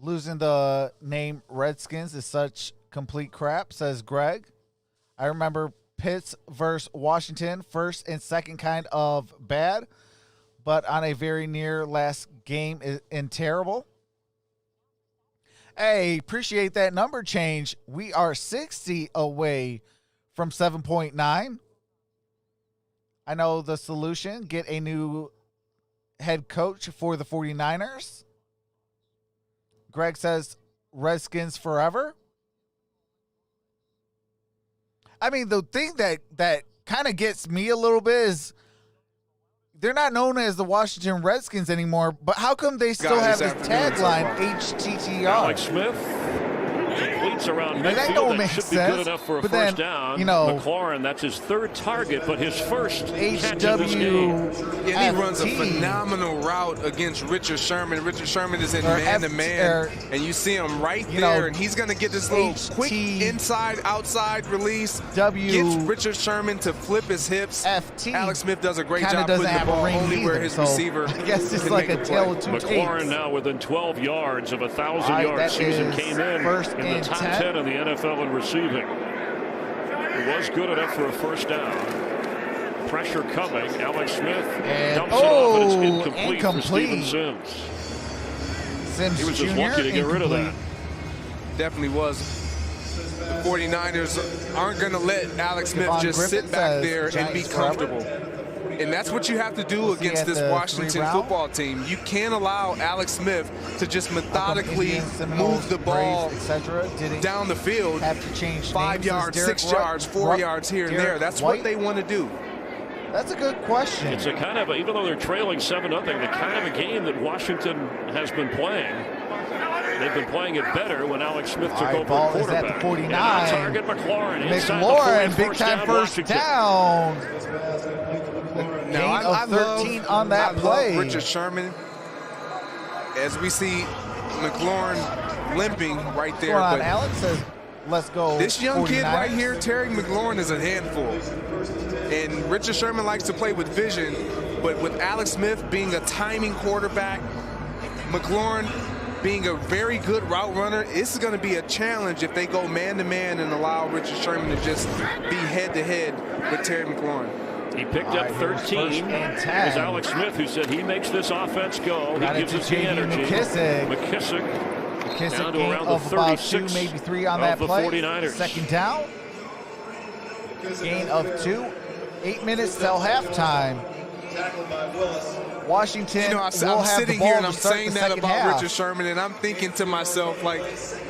Losing the name Redskins is such complete crap, says Greg. I remember Pitts versus Washington, first and second kind of bad, but on a very near last game and terrible. Hey, appreciate that number change. We are 60 away from 7.9. I know the solution. Get a new head coach for the 49ers. Greg says Redskins forever. I mean, the thing that kind of gets me a little bit is they're not known as the Washington Redskins anymore, but how come they still have this tagline, HTTR? Alex Smith completes around midfield. That don't make should be sense, good enough for a but first then, down. you know, McLaurin, that's his third target, but his first catch of this game. And he runs a phenomenal route against Richard Sherman. Richard Sherman is in man-to-man, and you see him right there, and he's going to get this little quick inside-outside release. Gets Richard Sherman to flip his hips. Alex Smith does a great job putting the ball only where his receiver I guess it's like a tale of two tapes. McLaurin now within 12 yards of a 1,000-yard season, came in the top 10 in the NFL in receiving. It was good enough for a first down. Pressure coming. Alex Smith dumps it off, and it's incomplete for Steven Sims. He was just lucky to get rid of that. Definitely was. The 49ers aren't going to let Alex Smith just sit back there and be comfortable. And that's what you have to do against this Washington football team. You can't allow Alex Smith to just methodically move the ball down the field, 5 yards, 6 yards, 4 yards here and there. That's what they want to do. That's a good question. It's a kind of, even though they're trailing 7-0, the kind of a game that Washington has been playing. They've been playing it better when Alex Smith took over ball quarterback. Is at the 49. Target McLaurin. McLaurin, big time first down. Now, I 13 on that play. Love Richard Sherman. As we see McLaurin limping right there. But Alex says, let's go. This young 49ers. kid right here, Terry McLaurin, is a handful. And Richard Sherman likes to play with vision, but with Alex Smith being a timing quarterback, McLaurin being a very good route runner, this is going to be a challenge if they go man-to-man and allow Richard Sherman to just be head-to-head with Terry McLaurin. He picked up 13. It was Alex Smith who said he makes this offense go. He gives us the energy. McKissick down to around the 36 maybe 3 on that the play. 49ers. Second down. Gain of 2. 8 minutes till halftime. Washington, you know, I'm sitting here and I'm saying that about Richard Sherman, and I'm thinking to myself, like,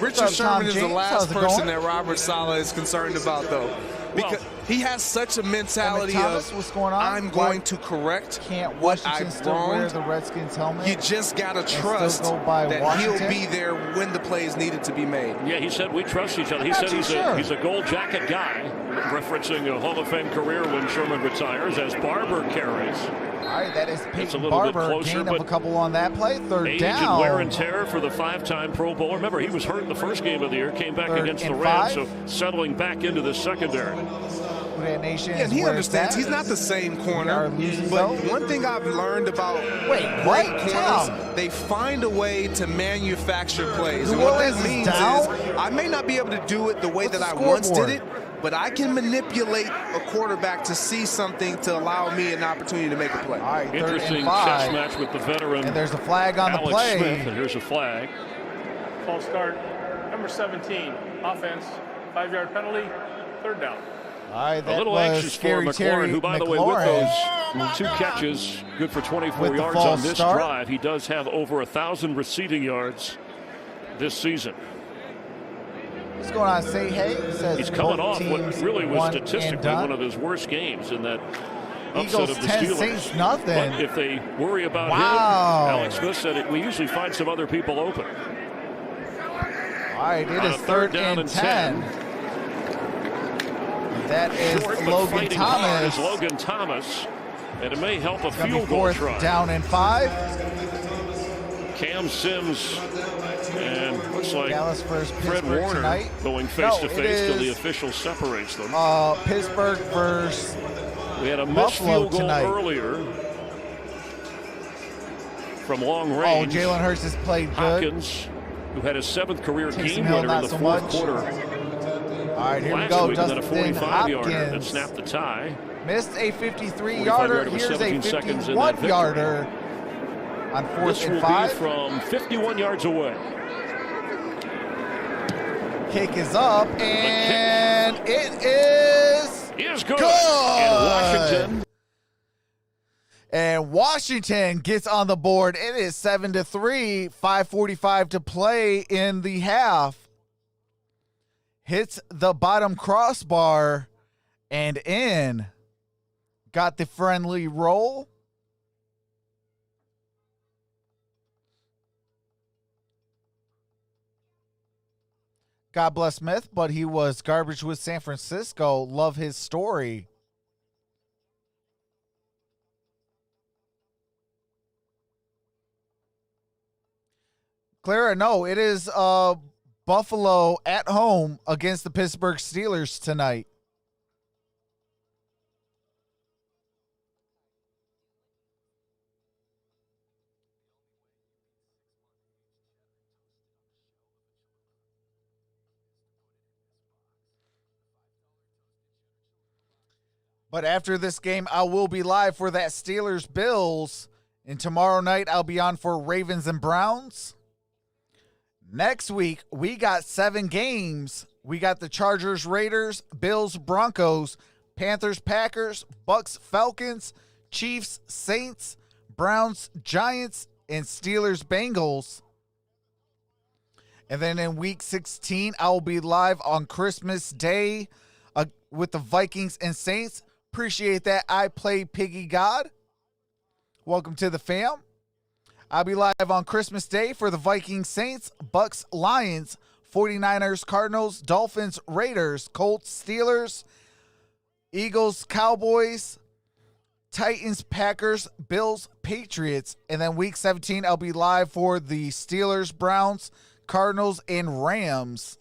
Richard Sherman is the last person that Robert Saleh is concerned about, though. Because he has such a mentality of, what's going on? I'm going to correct what I've wronged. The Redskins helmet. You just got to trust that he'll be there when the plays needed to be made. Yeah, he said we trust each other. He said he's a gold jacket guy, referencing a Hall of Fame career when Sherman retires, as Barber carries. All right, that is Peyton it's a little Barber, bit closer, gain of a couple on that play. Third down. And wear and tear for the 5-time Pro Bowler. Remember, he was hurt in the first game of the year, came back against the Rams, so settling back into the secondary. And he understands he's not the same corner. But one thing I've learned about great corners, they find a way to manufacture plays. And what that means is I may not be able to do it the way that I once did it, but I can manipulate a quarterback to see something to allow me an opportunity to make a play. All right, interesting chess match with the veteran. And there's a flag on Alex the play. Smith, and here's a flag. False start. Number 17, offense, 5-yard penalty, third down. All right, a little anxious for McLaurin, who, by the way, with those 2 catches, good for 24 yards on this drive, he does have over 1,000 receiving yards this season. What's going on? Say hey. Says he's coming off what really was statistically one of his worst games in that upset of the Steelers. Saints, nothing. But if they worry about him, Alex Smith said we usually find some other people open. All right, it is third down and 10. That is Logan Thomas. Is Logan Thomas, and it may help a field goal try. Down and 5. Cam Sims and looks like Dallas versus Fred Pittsburgh Warner tonight. going face-to-face till the is, official separates them. Pittsburgh versus We had a missed Buffalo field goal tonight. earlier from long Oh, range. Jalen Hurts has played good. Hopkins, who had his 7th career Taysom game Hill, winner in not the so fourth much. quarter All right, here we last go. week, and then a Justin 45-yarder that Hopkins snapped the tie. missed a 53-yarder. with Here's a 17 seconds in that victory. 51-yarder on This 4th will and 5. be from 51 yards away. Kick is up, and it is Good. And Washington gets on the board. It is 7-3, 5:45 to play in the half. Hits the bottom crossbar and in. Got the friendly roll. God bless Smith, but he was garbage with San Francisco. Love his story. Clara, no, it is Buffalo at home against the Pittsburgh Steelers tonight. But after this game, I will be live for that Steelers-Bills. And tomorrow night, I'll be on for Ravens and Browns. Next week, we got 7 games. We got the Chargers, Raiders, Bills, Broncos, Panthers, Packers, Bucks, Falcons, Chiefs, Saints, Browns, Giants, and Steelers, Bengals. And then in week 16, I will be live on Christmas Day with the Vikings and Saints. Appreciate that. I play Piggy God. Welcome to the fam. I'll be live on Christmas Day for the Vikings, Saints, Bucks, Lions, 49ers, Cardinals, Dolphins, Raiders, Colts, Steelers, Eagles, Cowboys, Titans, Packers, Bills, Patriots. And then week 17, I'll be live for the Steelers, Browns, Cardinals, and Rams.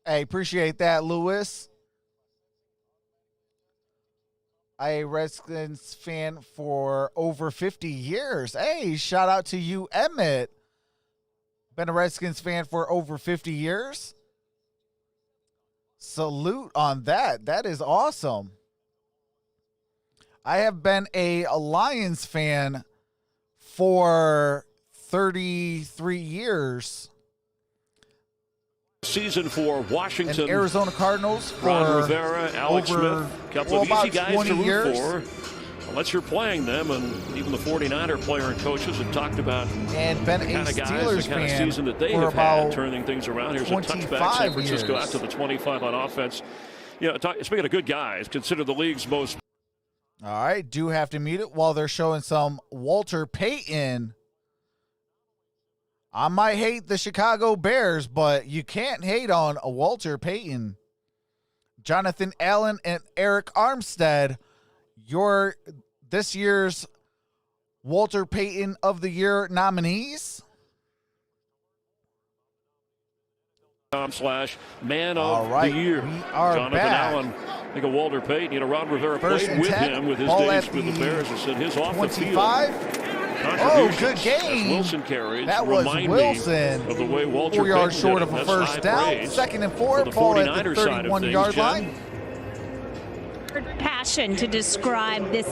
Hey, appreciate that, Lewis. A Redskins fan for over 50 years. Hey, shout out to you, Emmett. Been a Redskins fan for over 50 years. Salute on that. That is awesome. I have been a Lions fan for 33 years. Season for Washington. And Arizona Cardinals for Ron Rivera, Alex Smith, a couple of easy guys to root years. for. Unless you're playing them, and even the 49er player and coaches have talked about and been the kind of guys, Steelers the kind of fan season that they for have had, about turning things around. Here's a touchback. San Francisco years. out to the 25 on offense. You know, speaking of good guys, considered the league's most. All right, do have to mute it while they're showing some Walter Payton. I might hate the Chicago Bears, but you can't hate on a Walter Payton. Jonathan Allen and Eric Armstead, your this year's Walter Payton of the Year nominees. /man of right, the year. we are Jonathan back. Allen, I think of Walter Payton. You know, Ron Rivera First played and with 10, him with his ball days at with the Bears and said his off the field 25. Oh, good contributions game. as Wilson carries That was remind Wilson. me of the way Walter 4 yards Payton short did of it. a That's first high down. praise 2nd and for 4. the Ball at 49er the side of 31-yard things, line. Jen. Passion to describe this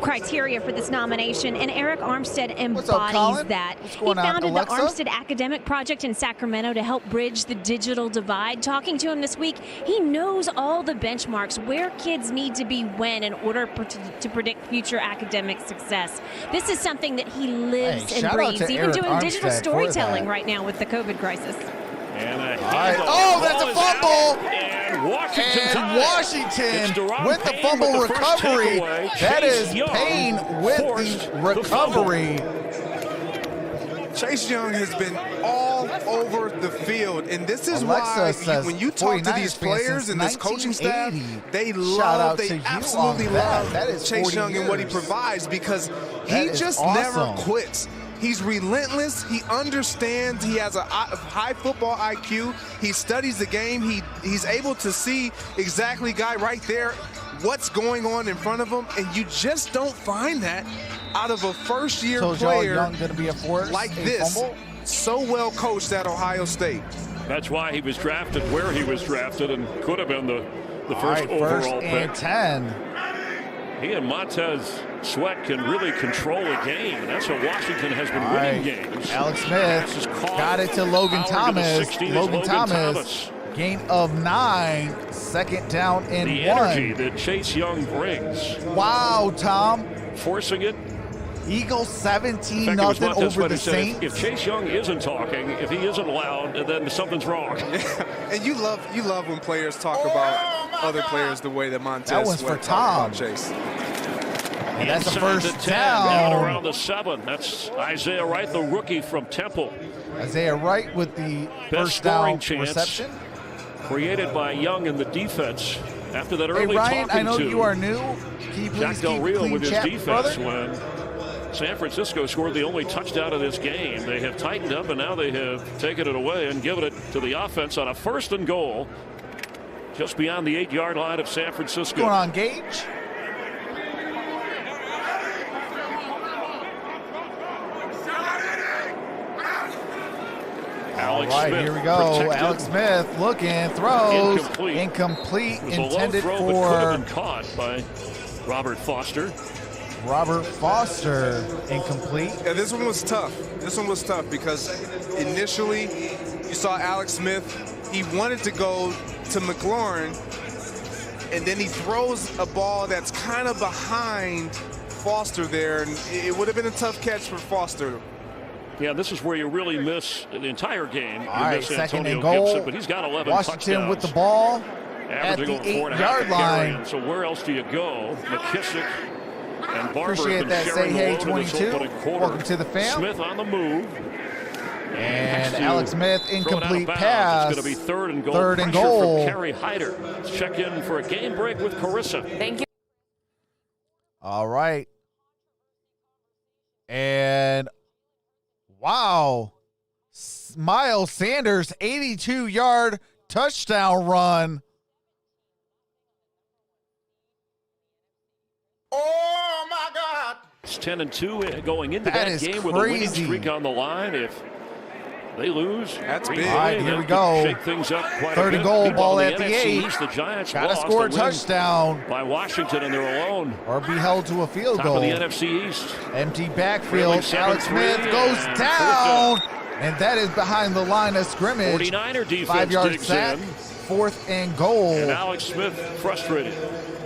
criteria for this nomination, and Eric Armstead What's up, embodies Colin? that. What's He going on, founded Alexa? the Armstead Academic Project in Sacramento to help bridge the digital divide. Talking to him this week, he knows all the benchmarks where kids need to be when in order to predict future academic success. This is something that he lives Hey, and shout out breathes, to even Eric doing digital Armstead for storytelling that. right now with the COVID crisis. And a right. handoff. Oh, that's a Ball is fumble. out, and Washington's And high. Washington It's Derrn with the Payne fumble with the first recovery. takeaway. That Chase is Young Payne with forced the the fumble. recovery. Chase Young has been all over the field. And this is Alexa why when you talk to these players and this coaching staff, they absolutely love Chase Young and what he provides, because he just never quits. He's relentless. He understands. He has a high football IQ. He studies the game. He's able to see exactly, guy, right there, what's going on in front of him. And you just don't find that out of a first-year player like this. So well coached at Ohio State. That's why he was drafted where he was drafted and could have been the first overall pick. And 10. He and Montez Sweat can really control a game, and that's what Washington has been winning games. Alex Smith got it to Logan Thomas. Logan Thomas, gain of 9, second down and 1. The energy that Chase Young brings. Wow, Tom. Forcing it. Eagles 17-0 over the Saints. If Chase Young isn't talking, if he isn't loud, then something's wrong. And you love when players talk about other players the way that Montez Sweat talks about Chase. And that's the first down. Around the 7. That's Isaiah Wright, the rookie from Temple. Isaiah Wright with the first down reception. Created by Young in the defense after that early Ryan, talking I know to you are new. Can you please Jack Del keep Rio clean with his chat, defense brother? when San Francisco scored the only touchdown of this game. They have tightened up, and now they have taken it away and given it to the offense on a 1st and goal just beyond the 8-yard line of San Francisco. What's going on, Gage? Alex All right, Smith here we go. protected. Alex Smith looking, throws. Incomplete. It was Intended a low throw, for but could have been caught by Robert Foster. Robert Foster, incomplete. Yeah, this one was tough. This one was tough because initially you saw Alex Smith. He wanted to go to McLaurin, and then he throws a ball that's kind of behind Foster there, and it would have been a tough catch for Foster. Yeah, this is where you really miss the entire game. You All right, miss second Antonio and goal. Gibson, but he's got 11 Washington touchdowns. with the ball at Averaging the over 4.5 8-yard line. carry. So where else do you go? McKissick and Barber Appreciate have been that. Say sharing the hey, load in this 22. opening quarter. Welcome to the fam. Smith on the move. And Alex Smith, incomplete pass. pass. It's going to be 3rd and goal. Third and Pressure goal. from Kerry Hyder. Let's check in for a game break with Carissa. Thank you. All right. And wow. Miles Sanders, 82-yard touchdown run. Oh, my God. It's 10-2 going into That that is game with a winning crazy. streak on the line. If they lose, That's Green big. Bay, All right, here that we could go. Shake things up quite 3rd a bit. and goal, Meanwhile, ball the at the NFC 8. East, the Giants Gotta lost score a win touchdown by Washington, and they're alone. or be held to a field Top goal. of the NFC East. Empty backfield. Trailing Alex 7-3, Smith goes and down. And that is behind the line of scrimmage. 49er defense 5-yard digs sack. in. 4th and goal. And Alex Smith frustrated.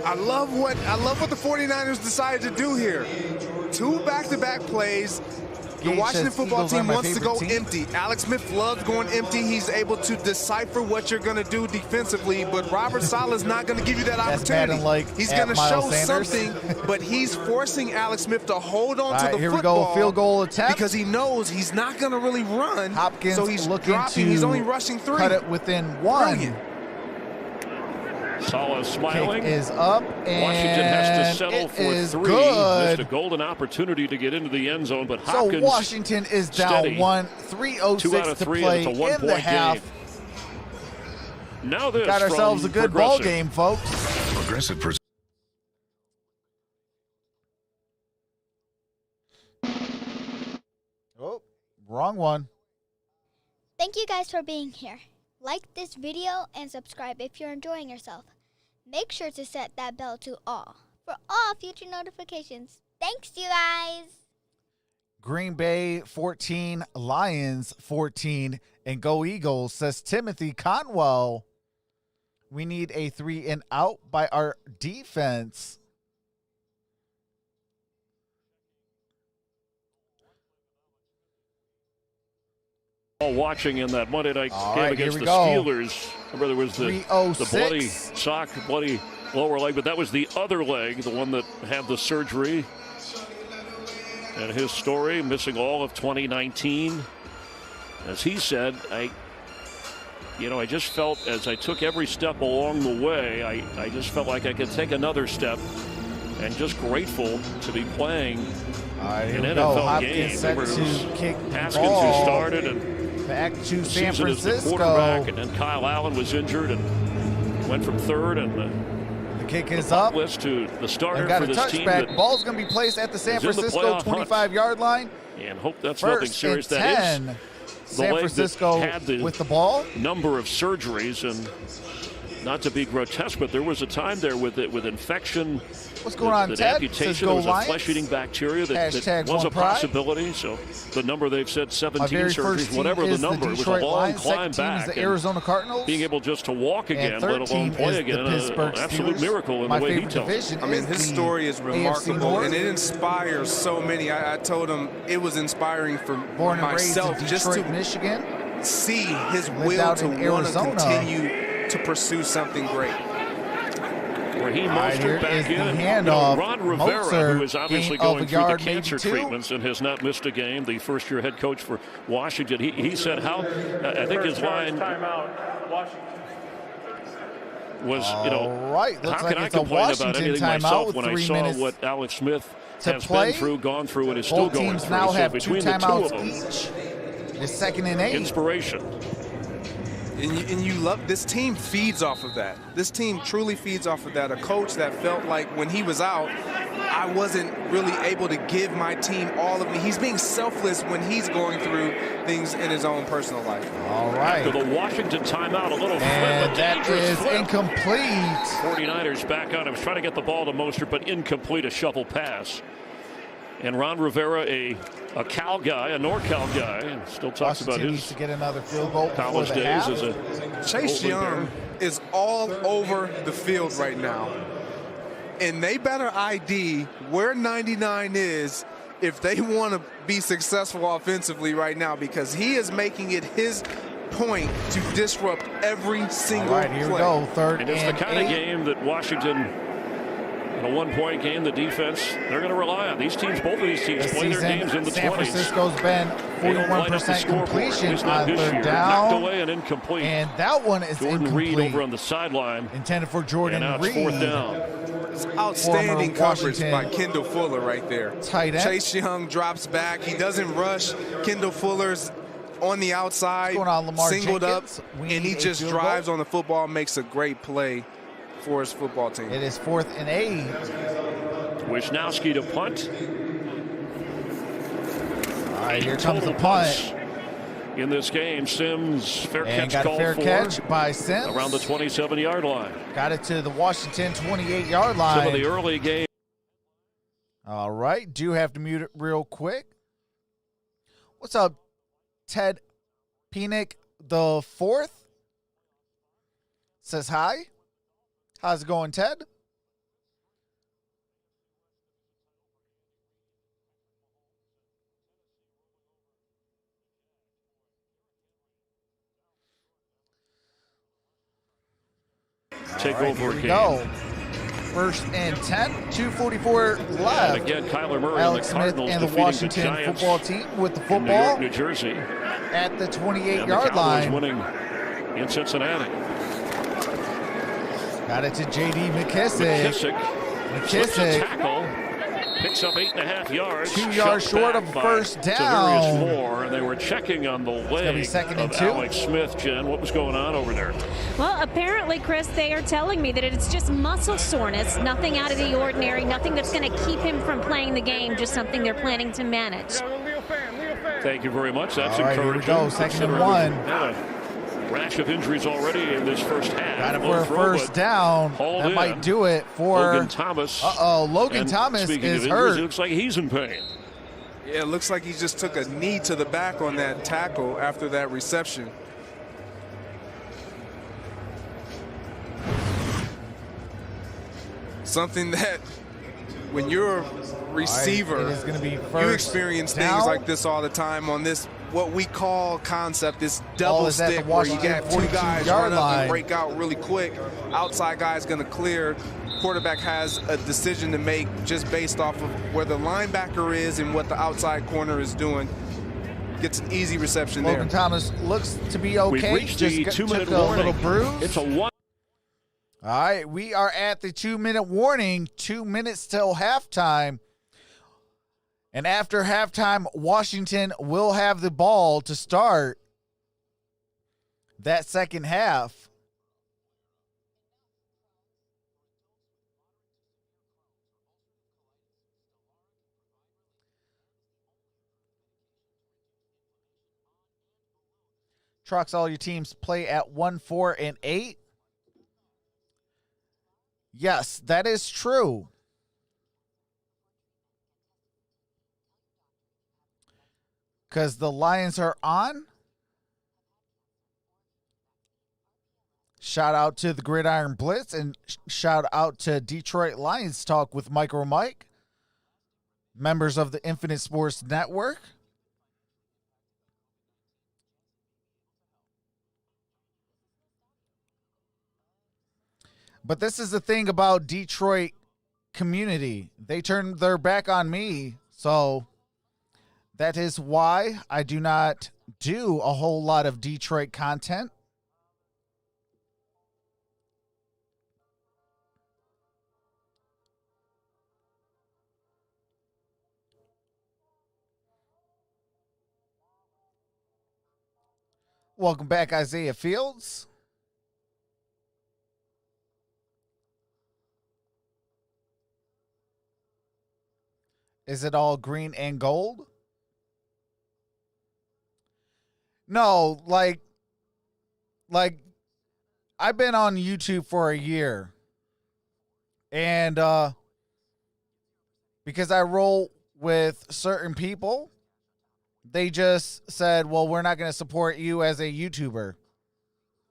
I love what the 49ers decided to do here. 2 back-to-back plays. The Gage Washington says football Eagles are team my wants to go favorite team. empty. Alex Smith loves going empty. He's able to decipher what you're going to do defensively, but Robert Saleh's not going to give you that That's opportunity. Madden like He's at going to Miles show Sanders. something, but he's forcing Alex Smith to hold on All to right, the here we football. go. Field goal attempt. Because he knows he's not going to really run. Hopkins so he's looking dropping. to He's only rushing 3. cut it within 1. Brilliant. Saleh smiling. Kick is up, and Washington has to settle it for is 3. good. Missed a golden opportunity to get into the end zone, but So Hopkins Washington is down steady. 1. 2 3:06 out of to 3, play and it's a in the 1-point half. game. Now this Got ourselves from a good ball Progressive. game, folks. Progressive presents. Oh, wrong one. Thank you guys for being here. Like this video and subscribe if you're enjoying yourself. Make sure to set that bell to all for all future notifications. Thanks, you guys. Green Bay 14, Lions 14, and go Eagles, says Timothy Conwell. We need a 3 and out by our defense. All watching in that Monday night All game right, against here the we go. Steelers. Remember, there was the 3:06. bloody sock, bloody lower leg, but that was the other leg, the one that had the surgery. And his story, missing all of 2019. as he said, I just felt as I took every step along the way, I just felt like I could take another step, and just grateful to be playing an NFL game. Set to kick Haskins ball. who started and Back to San season as the Francisco. quarterback, and then Kyle Allen was injured and went from third, and The kick is up. list to the starter And got for a this team. touchback. That Ball's going to be placed at the San is in the Francisco playoff hunt. 25-yard line. And hope that's nothing First serious. and That 10. is San leg that Francisco had the with the ball. number of surgeries, and not to be grotesque, but there was a time there with infection. What's going on, that Ted? amputation, Says there go was a Lions. flesh-eating bacteria that Hashtag was a one pride. possibility. So the number they've said, 17 My very first surgeries, team whatever the is number, the it was a Detroit long Lions. climb Second team back. is the and Arizona Cardinals. being able just to walk again, And let third alone team play is again, the Pittsburgh an absolute Steelers. miracle in My the way he favorite tells it. division I mean, is his the story is AFC remarkable, North. and it inspires so many. I told him it was inspiring for Born and raised in myself Detroit, just to Michigan. see his Lived will out to in want to Arizona. continue to pursue something great. Raheem Right, here Mostert back is the in. handoff. Ron Rivera, Mostert, who is obviously gain of going a through the yard, cancer maybe two. treatments and has not missed a game, the first-year head coach for Washington. He said how, I think his line Timeout, Washington. was, All right, looks how like can I it's a complain about Washington anything timeout myself with when I 3 saw minutes what Alex Smith to has play. been through, gone through, and is still Both going teams through. now So have 2 between the two timeouts of them, each. It's 2nd and 8. inspiration. And you love this team feeds off of that. This team truly feeds off of that. A coach that felt like when he was out, I wasn't really able to give my team all of me. He's being selfless when he's going through things in his own personal life. All right. After the Washington timeout, a little flip, And a that dangerous is flip. incomplete. 49ers back on him, was trying to get the ball to Mostert, but incomplete, a shovel pass. And Ron Rivera, a Cal guy, a NorCal guy, and still talks Washington about needs his to get another field goal before college the days half. as a Chase Oakland Young Bear. is all over the field right now. And they better ID where 99 is if they want to be successful offensively right now, because he is making it his point to disrupt every single All right, here we play. go. 3rd And it's the and kind 8. of game that Washington, in a one-point game, the defense, they're going to rely on. These teams, both of these teams This play their season, games in the San 20s. Francisco's been They don't light up the 41% scoreboard, at completion least not on this 3rd year. Knocked down. away and incomplete. And that one is Jordan Reed incomplete. over on the sideline. Intended for Jordan And now it's Reed. 4th down. Outstanding Former coverage Washington by Kendall Fuller right there. Tight end. Chase Young drops back. He doesn't rush. Kendall Fuller's on the outside, What's going on, Lamar singled Jenkins? up, We and he need a just field drives goal. on the football, makes a great play for his football team. It is 4th and 8. Wisnowski to punt. All right, here comes the Total punt. punts in this game. Sims, fair And catch got a called fair for catch by Sims. around the 27-yard line. Got it to the Washington 28-yard line. Some of the early game. All right, do have to mute it real quick. What's up, Ted Penick the 4th? Says hi. How's it going, Ted? Take All right, over here we again. go. 1st and 10, 2:44 left. And again, Kyler Murray Alex and the Smith Cardinals and the defeating Washington the Giants football team with the in New York, football New Jersey. at the And the 28-yard Cowboys line. winning in Cincinnati. Got it to J.D. McKissick. Slips a tackle, picks up 8.5 yards. 2 yards shoved short back of by first Tavarius down. Moore, and they were checking on the leg be 2nd and of 2. Alex Smith. Jen, what was going on over there? Well, apparently, Chris, they are telling me that it's just muscle soreness, nothing out of the ordinary, nothing that's going to keep him from playing the game, just something they're planning to manage. Thank you very much. That's All right, here we encouraging. go. 2nd and Considering 1. we've had a rash of injuries already in this first half. Got it No for a throw, first but down. hauled That in. might do it for Logan Thomas. Logan And Thomas speaking is of injuries, hurt. it looks like he's in pain. Yeah, it looks like he just took a knee to the back on that tackle after that reception. Something that when you're a receiver, it is gonna be you first experience down. things like this all the time on this, what we call concept, this Ball double is at the stick where you Washington got two guys 42-yard run up line. and break out really quick. Outside guy's going to clear. Quarterback has a decision to make just based off of where the linebacker is and what the outside corner is doing. gets an easy reception Logan there. Thomas looks to be okay. We've reached the Just 2-minute took a warning. little bruise. It's a one. All right, we are at the 2-minute warning. 2 minutes till halftime. And after halftime, Washington will have the ball to start that second half. Trucks, all your teams play at 1, 4, and 8. Yes, that is true. Because the Lions are on. Shout out to the Gridiron Blitz and shout out to Detroit Lions Talk with MicroMike, members of the Infinite Sports Network. But this is the thing about Detroit community. They turned their back on me, so that is why I do not do a whole lot of Detroit content. Welcome back, Isaiah Fields. Is it all green and gold? No, like I've been on YouTube for a year. And because I roll with certain people, they just said, well, we're not going to support you as a YouTuber.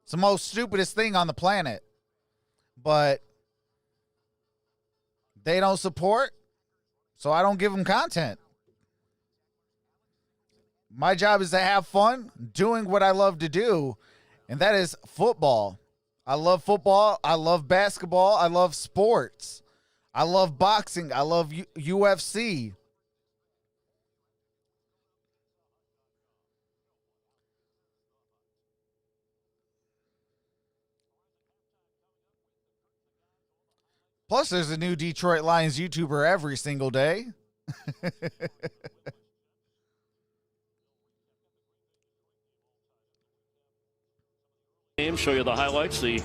It's the most stupidest thing on the planet. But they don't support, so I don't give them content. My job is to have fun doing what I love to do, and that is football. I love football. I love basketball. I love sports. I love boxing. I love UFC. Plus, there's a new Detroit Lions YouTuber every single day. Show you the highlights, the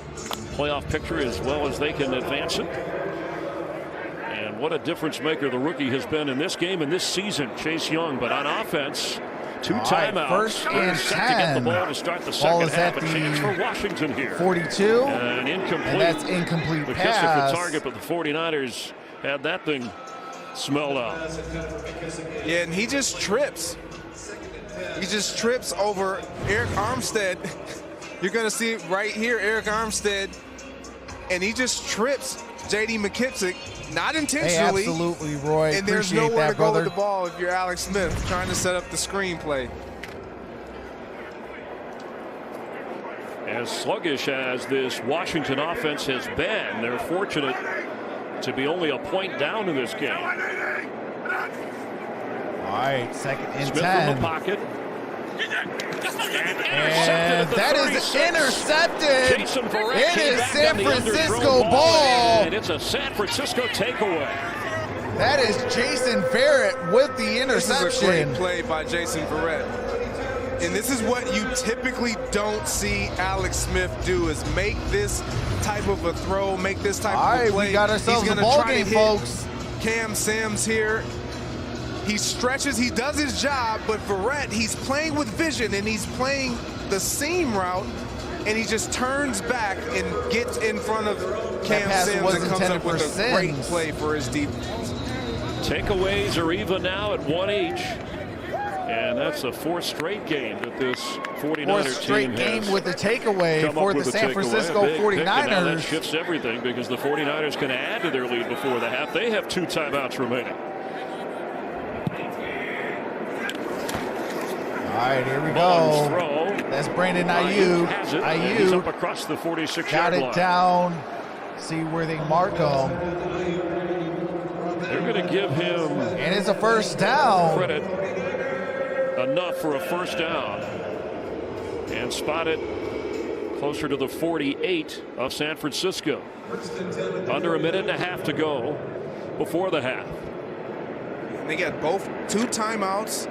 playoff picture as well as they can advance it. And what a difference maker the rookie has been in this game and this season, Chase Young. But on offense, two timeouts. First and set 10. to get the ball to start the second half. A chance for Washington here. 42. And incomplete. And that's incomplete McKissick pass. the target, but the 49ers had that thing smelled out. Yeah, and he just trips. He just trips over Eric Armstead. You're going to see it right here, Eric Armstead. And he just trips J.D. McKissick, not intentionally. Hey, absolutely, Roy. And there's Appreciate nowhere that, to go brother. with the ball if you're Alex Smith trying to set up the screenplay. As sluggish as this Washington offense has been, they're fortunate to be only a point down in this game. All right, second and Smith 10. in the pocket. And that is intercepted. Jason Barrett It came is back San on the Francisco underthrown ball. And it's a San Francisco takeaway. That is Jason Barrett with the This is a interception. great play by Jason Barrett. And this is what you typically don't see Alex Smith do, is make this type of a throw, make this type All of right, a play. we got ourselves He's a gonna ball try to game, hit folks. Cam Sims here. He stretches, he does his job, but Barrett, he's playing with vision and he's playing the seam route, and he just turns back and gets in front of Cam pass Sims was and comes intended up with for a great Sims. play for his defense. Takeaways are even now at one each. And that's a fourth straight game that this 49er Fourth straight team game has with a takeaway come for up the with a San takeaway. Francisco A big pick, and now that 49ers. shifts everything because the 49ers can add to their lead before the half. They have 2 timeouts remaining. All right, here we Mullins go. throw. That's Brandon Ayuk has it, and he's up Ayuk across the 46-yard got line. it down. See where they mark him. They're going to give him And it's a first down. credit enough for a first down. And spotted closer to the 48 of San Francisco. Under a minute and a half to go before the half. They got both 2 timeouts.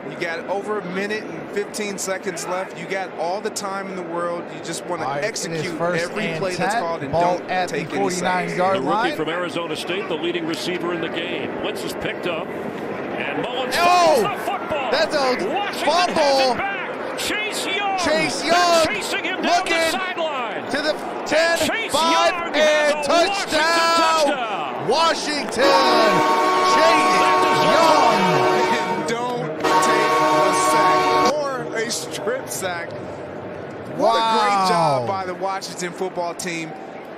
You got over a minute and 15 seconds left. You got all the time in the world. You just want to execute every play that's called and don't take any sacks. The rookie from Arizona State, the leading receiver in the game. Blitz is picked up. And Mullins fumbles the football. That's a Washington fumble. Chase Young. Chase Young chasing him down the sideline. To the 10, 5, and touchdown. Washington. Chase Young. A strip sack. What a great job by the Washington football team.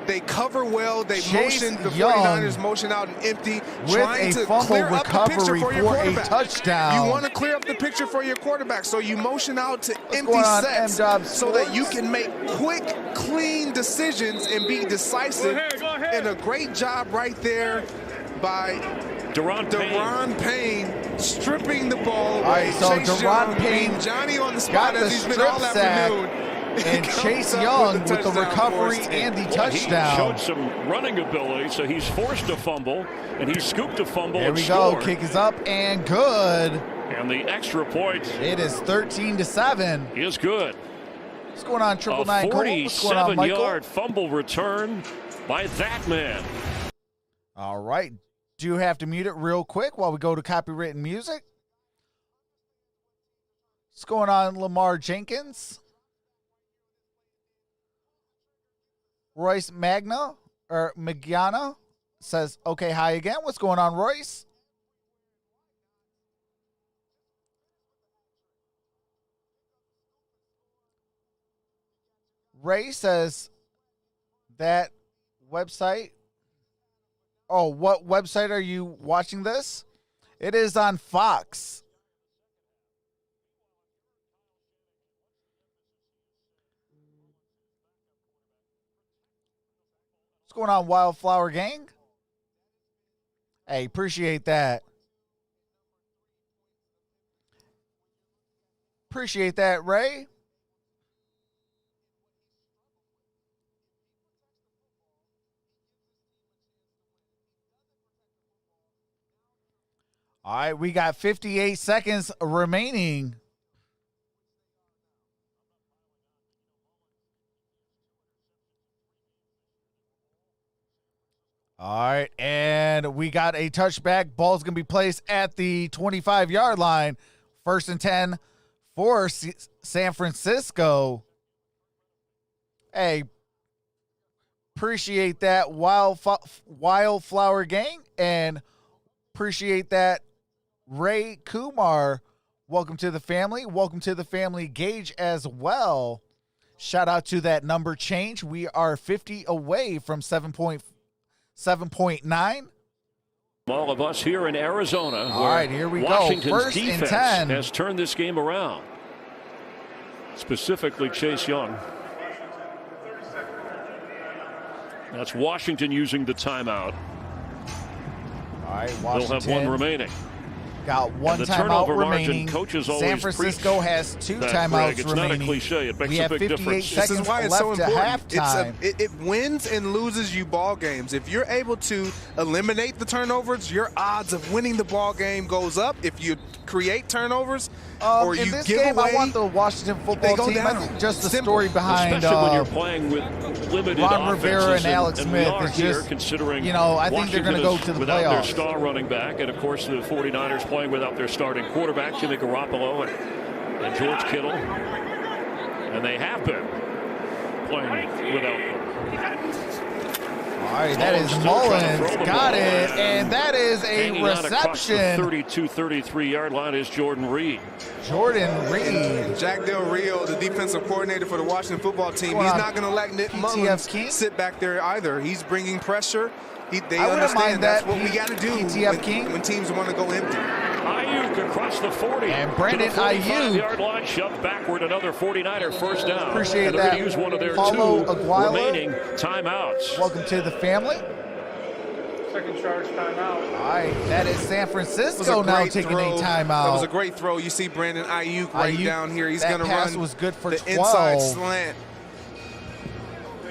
They cover well. They motion the 49ers motion out and empty, trying to clear up the picture for your quarterback. Touchdown. You want to clear up the picture for your quarterback, so you motion out to empty sets so that you can make quick, clean decisions and be decisive. Go ahead. And a great job right there by Derrn Payne stripping the ball away. All right, so Derrn Payne Johnny on the spot as he's been all afternoon. And Chase Young with the recovery and the touchdown. He showed some running ability, so he's forced a fumble, and he scooped a fumble. There we go. Kick is up and good. And the extra point. It is 13-7. Is good. What's going on, 999? What's going on, Michael? 47-yard fumble return by that man. All right. Do have to mute it real quick while we go to copywritten music. What's going on, Lamar Jenkins? Royce Magna says, okay, hi again. What's going on, Royce? Ray says that website. Oh, what website are you watching this? It is on Fox. What's going on, Wildflower Gang? Hey, appreciate that. Appreciate that, Ray. All right, we got 58 seconds remaining. All right, and we got a touchback. Ball's going to be placed at the 25-yard line. 1st and 10 for San Francisco. Hey, appreciate that, Wildflower Gang, and appreciate that, Ray Kumar. Welcome to the family. Welcome to the family, Gage, as well. Shout out to that number change. We are 50 away from 7.9. All of us here in Arizona. All right, here we Washington's go. 1st and 10 has turned this game around. Specifically, Chase Young. That's Washington using the timeout. All right, Washington. They'll have one remaining. Got one timeout remaining. San Francisco has 2 timeouts it's remaining. Not a cliche. It makes we have a big 58 difference. seconds This is why it's left so to important. halftime. It wins and loses you ball games. If you're able to eliminate the turnovers, your odds of winning the ball game goes up. If you create turnovers or you in this give game, away, I want the Washington football team. down. I think just the Simple. story behind Especially when you're playing with limited Ron Rivera offenses and Alex Smith is is just, considering I think they're going to go to the without playoffs. Their star running back, and of course the 49ers playing without their starting quarterback, Jimmy Garoppolo and George Kittle. And they have been playing without them. All right, that is Mullins. Got it. And that is a reception. The 32-33-yard line is Jordan Reed. Jack Del Rio, the defensive coordinator for the Washington football team, he's not going to let Nick Mullins sit back there either. He's bringing pressure. They understand that's what we got to do when teams want to go empty. Ayuk across the 40. And Brandon Ayuk. 45-yard line shoved backward, another 49er first down. Appreciate and that. Use one of their Paulo 2 Aguilar. remaining timeouts. Welcome to the family. Second charge timeout. All right, that is San Francisco now taking a timeout. That was a great throw. You see Brandon Ayuk right down here. He's going to run was good for the 12. inside slant.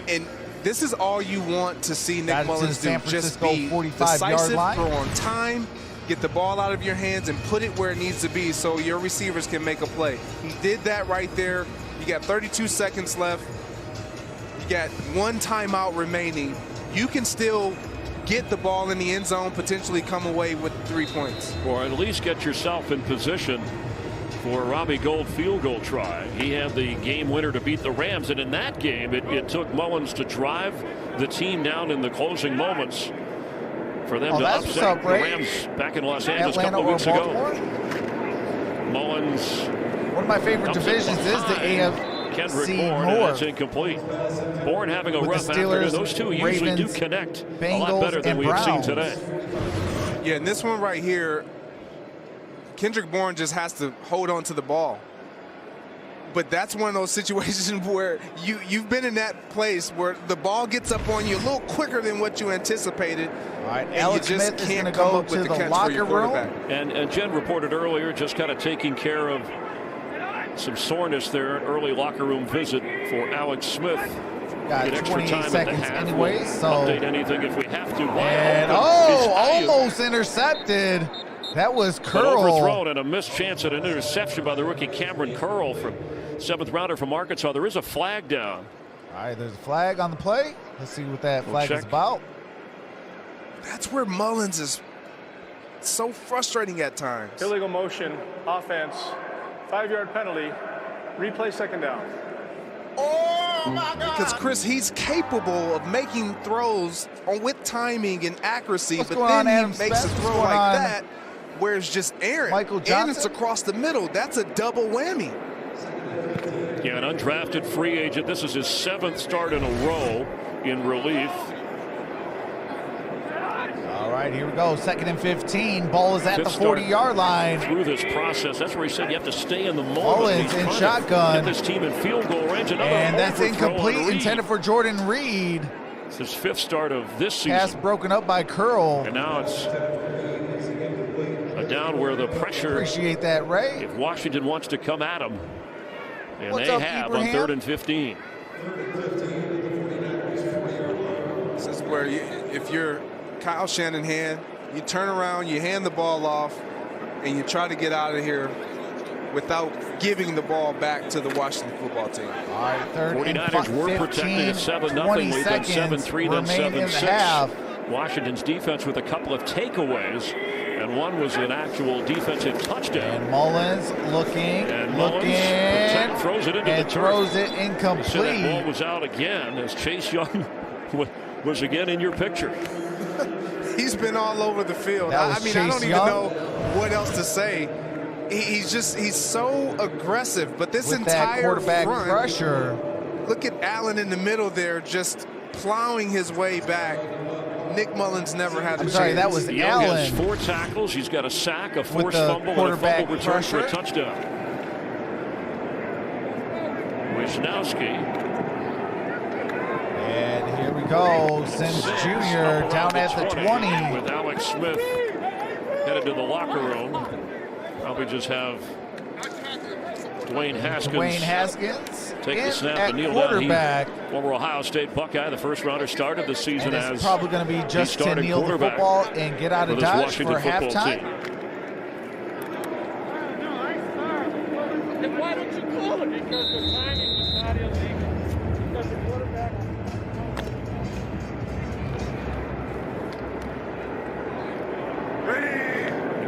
And this is all you want to see Nick Mullins do. Just be decisive, throw on time, get the ball out of your hands, and put it where it needs to be so your receivers can make a play. He did that right there. You got 32 seconds left. You got 1 timeout remaining. You can still get the ball in the end zone, potentially come away with 3 points. Or at least get yourself in position for a Robbie Gould field goal try. He had the game winner to beat the Rams, and in that game it took Mullins to drive the team down in the closing moments for them to upset the Rams back in Los Angeles a couple of weeks ago. Mullins. One of my favorite divisions is the AFC Kendrick Bourne, and that's incomplete. Bourne having a rough afternoon. Those two usually do connect a lot better than we've seen today. Yeah, and this one right here, Kendrick Bourne just has to hold on to the ball. But that's one of those situations where you've been in that place where the ball gets up on you a little quicker than what you anticipated. All right, and Alex you just Smith can't is come go up with to the the catch locker for your room. quarterback. And Jen reported earlier, just kind of taking care of some soreness there, an early locker room visit for Alex Smith. Got get extra 28 time seconds at the half. anyway, We'll so update anything if we have to. And almost intercepted. That was Curl. Overthrown and a missed chance at an interception by the rookie Cameron Curl from 7th rounder from Arkansas. There is a flag down. All right, there's a flag on the play. Let's see what that flag is about. That's where Mullins is so frustrating at times. Illegal motion, offense, 5-yard penalty, replay second down. Oh my God! Because Chris, he's capable of making throws with timing and accuracy, but then he makes a throw like that where it's just errant. Michael Johnson? And it's across the middle. That's a double whammy. Yeah, an undrafted free agent. This is his 7th start in a row in relief. All right, here we go. 2nd and 15. Ball is at the 40-yard line. Through this process, that's where he said you have to stay in the moment. Mullins in shotgun. Get this team in field goal range. And that's incomplete, intended for Jordan Reed. It's his 5th start of this season. Pass broken up by Curl. And now it's a down where the pressure. Appreciate that, Ray. If Washington wants to come at him. And What's they up, have Ibrahim? on 3rd and 15. This is where if you're Kyle Shanahan, you turn around, you hand the ball off, and you try to get out of here without giving the ball back to the Washington football team. All right, 49ers were protecting at 7-0. We've done 7-3, then 7-6. Washington's defense with a couple of takeaways, and one was an actual defensive touchdown. And Mullins looking, throws it into and the throws turf. it incomplete. So that ball was out again as Chase Young was again in your picture. He's been all over the field. I mean, I don't even know what else to say. He's so aggressive, but this with entire that quarterback front, pressure. Look at Allen in the middle there, just plowing his way back. Nick Mullins never had a chance. Sorry, that was Young Allen. has 4 tackles. He's got a sack, a forced fumble, and a fumble return for a touchdown. Wisnowski. And here we go. Sims Jr. down at the 20. With Alex Smith headed to the locker room. Probably just have Dwayne Haskins take the snap at and kneel quarterback. down. Former Ohio State Buckeye, the 1st rounder, started the season and as probably going to be just to kneel the football and get out of Dodge for halftime. And why don't you call it? Because the timing was not illegal. Because the quarterback.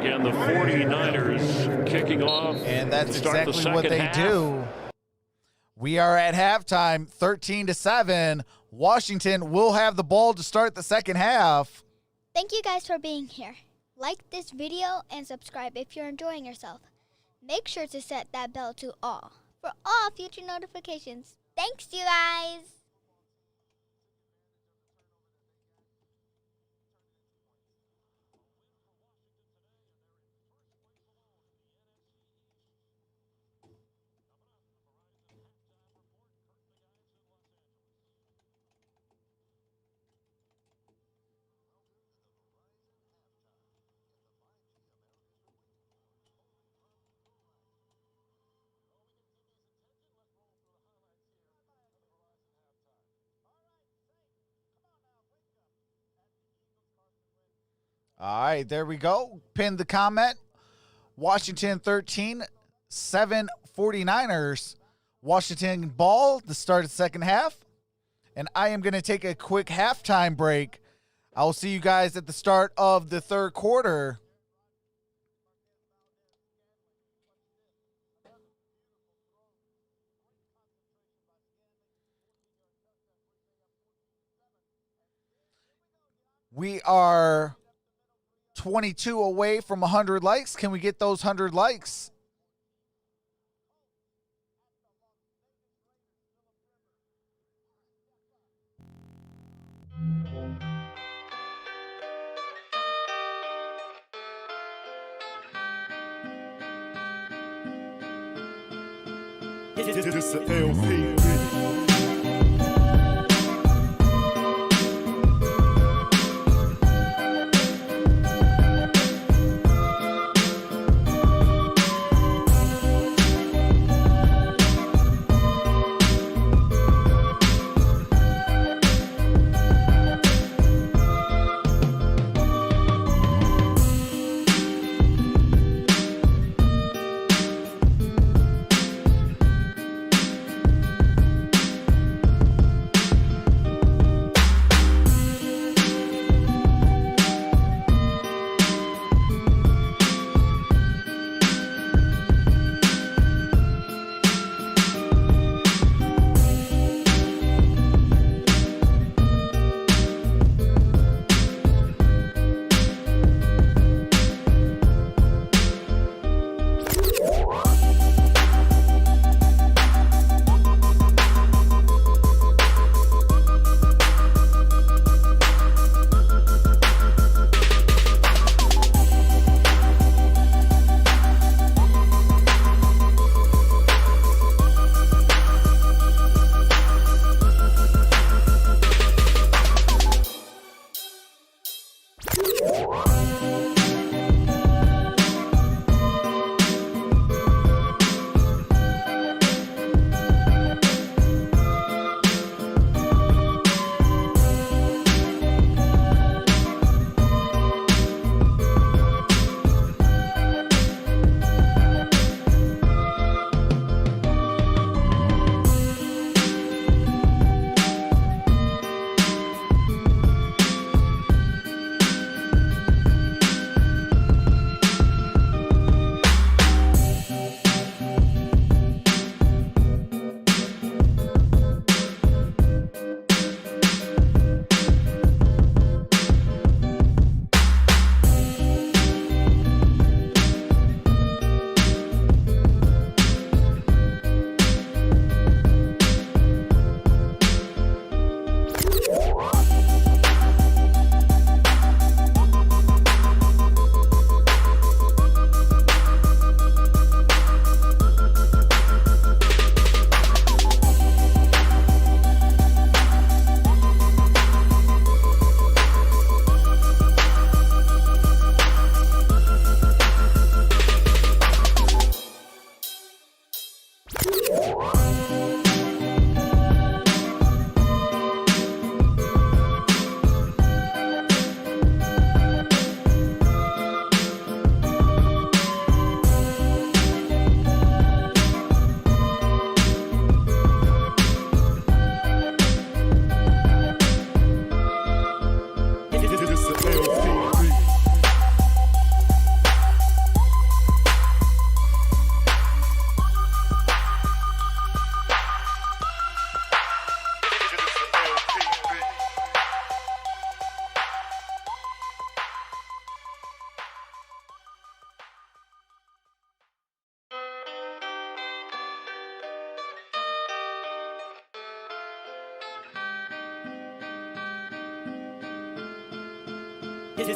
Again, the 49ers kicking off. And that's to start exactly what they do. We are at halftime, 13-7. Washington will have the ball to start the second half. Thank you guys for being here. Like this video and subscribe if you're enjoying yourself. Make sure to set that bell to all for all future notifications. Thanks, you guys. All right, there we go. Pin the comment. Washington 13, 7 49ers. Washington ball, the start of the second half. And I am going to take a quick halftime break. I will see you guys at the start of the third quarter. We are 22 away from 100 likes. Can we get those 100 likes? It's the LP.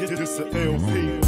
It's the LP.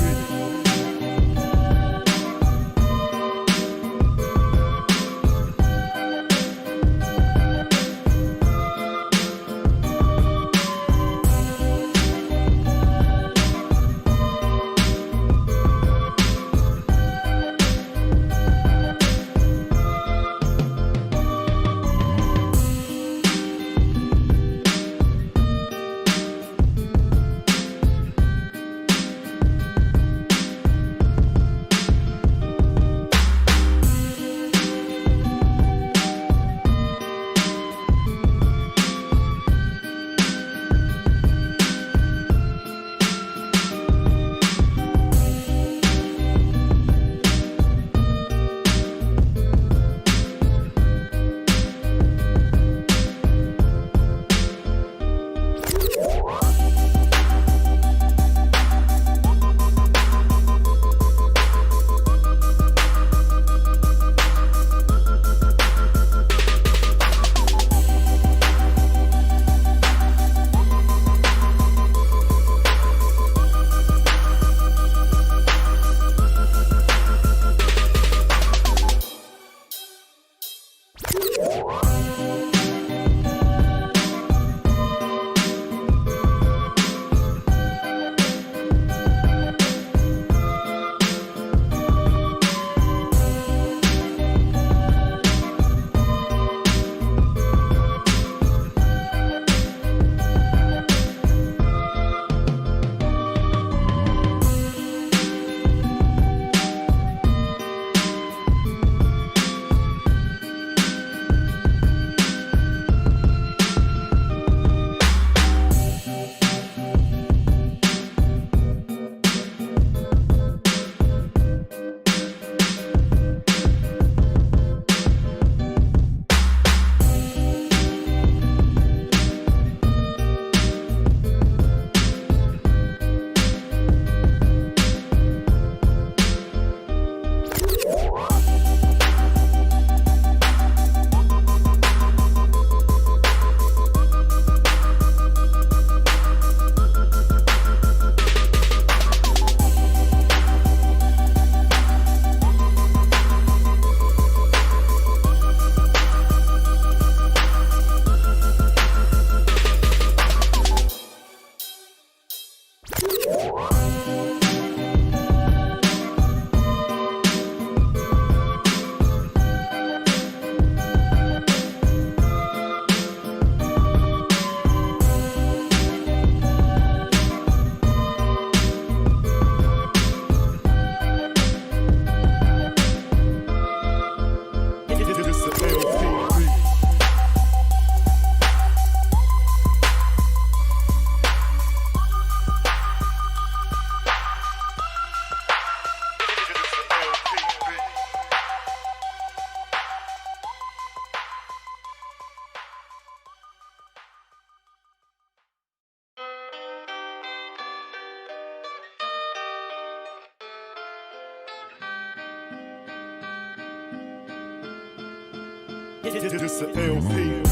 This the LP.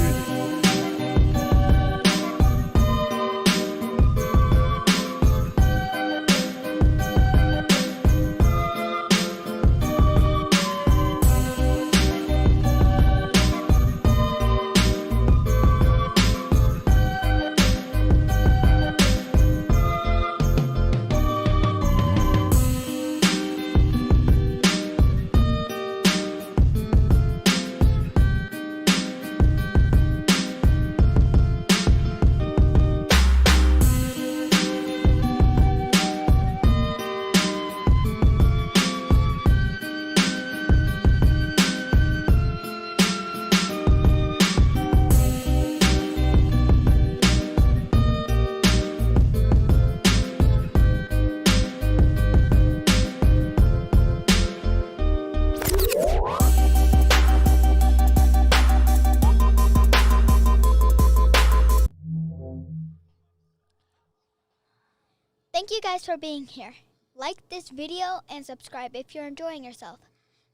Thank you guys for being here. Like this video and subscribe if you're enjoying yourself.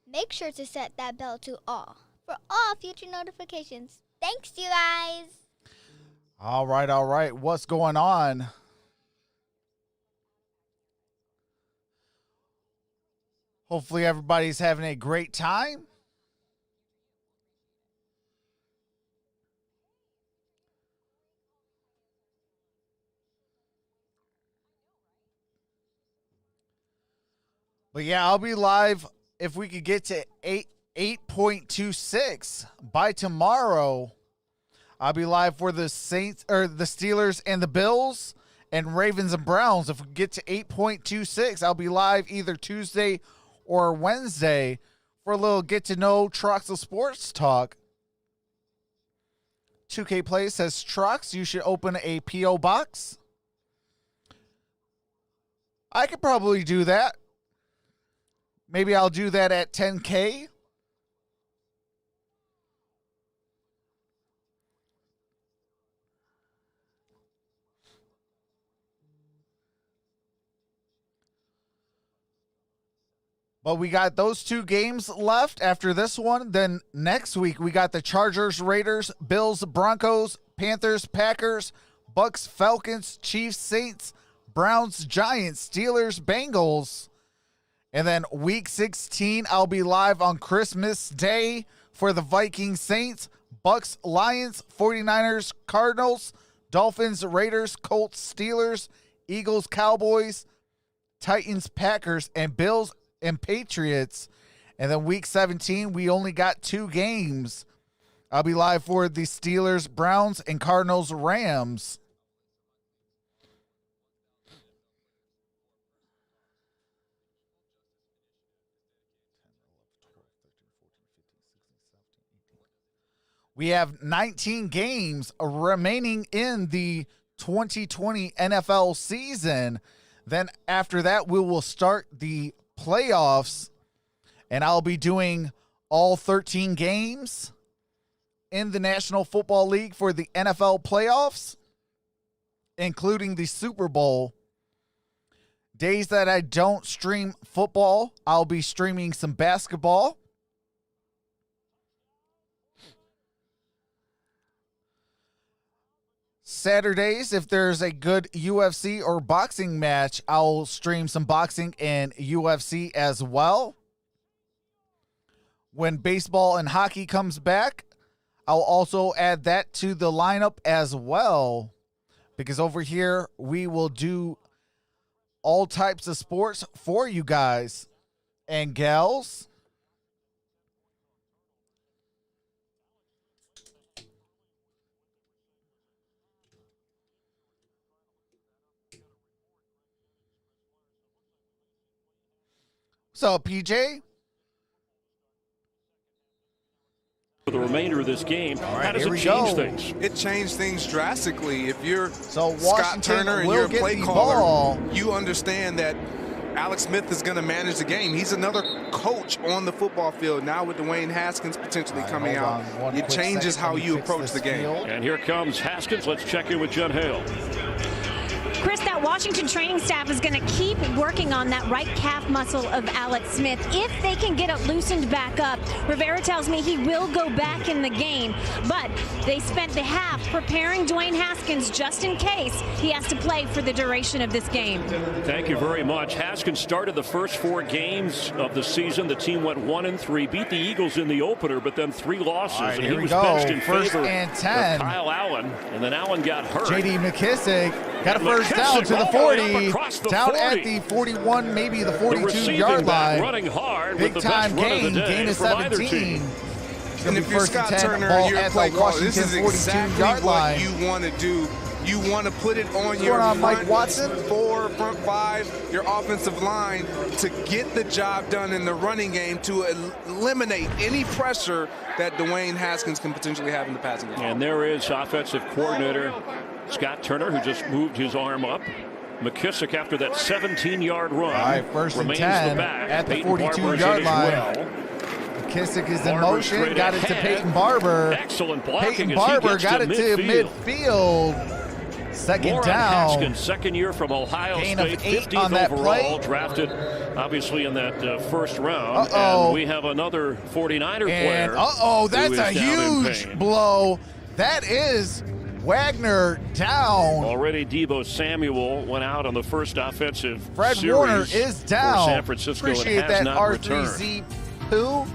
Make sure to set that bell to all for all future notifications. Thanks, you guys. All right. What's going on? Hopefully everybody's having a great time. But yeah, I'll be live if we could get to 8.26 by tomorrow. I'll be live for the Saints or the Steelers and the Bills and Ravens and Browns. If we get to 8.26, I'll be live either Tuesday or Wednesday for a little get to know Troxel Sports Talk. 2K Play says, Trox, you should open a P.O. box. I could probably do that. Maybe I'll do that at 10K. But we got those two games left after this one. Then next week, we got the Chargers, Raiders, Bills, Broncos, Panthers, Packers, Bucks, Falcons, Chiefs, Saints, Browns, Giants, Steelers, Bengals. And then week 16, I'll be live on Christmas Day for the Vikings, Saints, Bucks, Lions, 49ers, Cardinals, Dolphins, Raiders, Colts, Steelers, Eagles, Cowboys, Titans, Packers, and Bills and Patriots. And then week 17, we only got 2 games. I'll be live for the Steelers, Browns, and Cardinals, Rams. We have 19 games remaining in the 2020 NFL season. Then after that, we will start the playoffs, and I'll be doing all 13 games in the National Football League for the NFL playoffs, including the Super Bowl. Days that I don't stream football, I'll be streaming some basketball. Saturdays, if there's a good UFC or boxing match, I'll stream some boxing and UFC as well. When baseball and hockey comes back, I'll also add that to the lineup as well. Because over here, we will do all types of sports for you guys and gals. So, PJ? For the remainder of this game, how does it change things? It changed things drastically. If you're Scott Scott Turner and you're a play caller, you understand that Alex Smith is going to manage the game. He's another coach on the football field. Now with Dwayne Haskins potentially coming out, it changes how you approach the game. And here comes Haskins. Let's check in with Jen Hale. Chris, that that Washington training staff is going to keep working on that right calf muscle of Alex Smith. If they can get it loosened back up, Rivera tells me he will go back in the game. But they spent the half preparing Dwayne Haskins just in case he has to play for the duration of this game. Thank you very much. Haskins started the first 4 games of the season. The team went 1-3, beat the Eagles in the opener, but then 3 losses. Right, and here he we was go. benched in First favor and 10. of Kyle Allen, and then Allen got hurt. J.D. McKissick got a And first down to the McKissick all the way 40, up across the down 40. at the 41, maybe the The 42-yard receiving back line. running hard Big with the time best run of the gain, day gain of from either 17. team. It's And going to if be you're first and Scott 10, Turner, ball you're a at play the caller, this Washington is exactly 42-yard what line. you want to do. You want to put it on your going on, front Mike Watson? 4, front 5, your offensive line to get the job done in the running game to eliminate any pressure that Dwayne Haskins can potentially have in the passing game. And there is offensive coordinator Scott Turner, who just moved his arm up. McKissick, after that 17-yard run, All right, first and remains 10 the back. at the Peyton Barber is in 42-yard as line. well. McKissick is in Barber motion, straight got it to ahead. Peyton Barber. Excellent blocking Peyton as Barber he gets got to it to midfield. Second Warren down. Haskins, second year from Ohio Gain of State, 8 15th on that overall, play. drafted obviously in that first round. Uh-oh. And we have another 49er And player. that's who a is down in huge pain. blow. That is Wagner down. Already Deebo Samuel went out on the first offensive Fred series Warner is down. for San Francisco Appreciate and has that, not returned. R3Z Poo.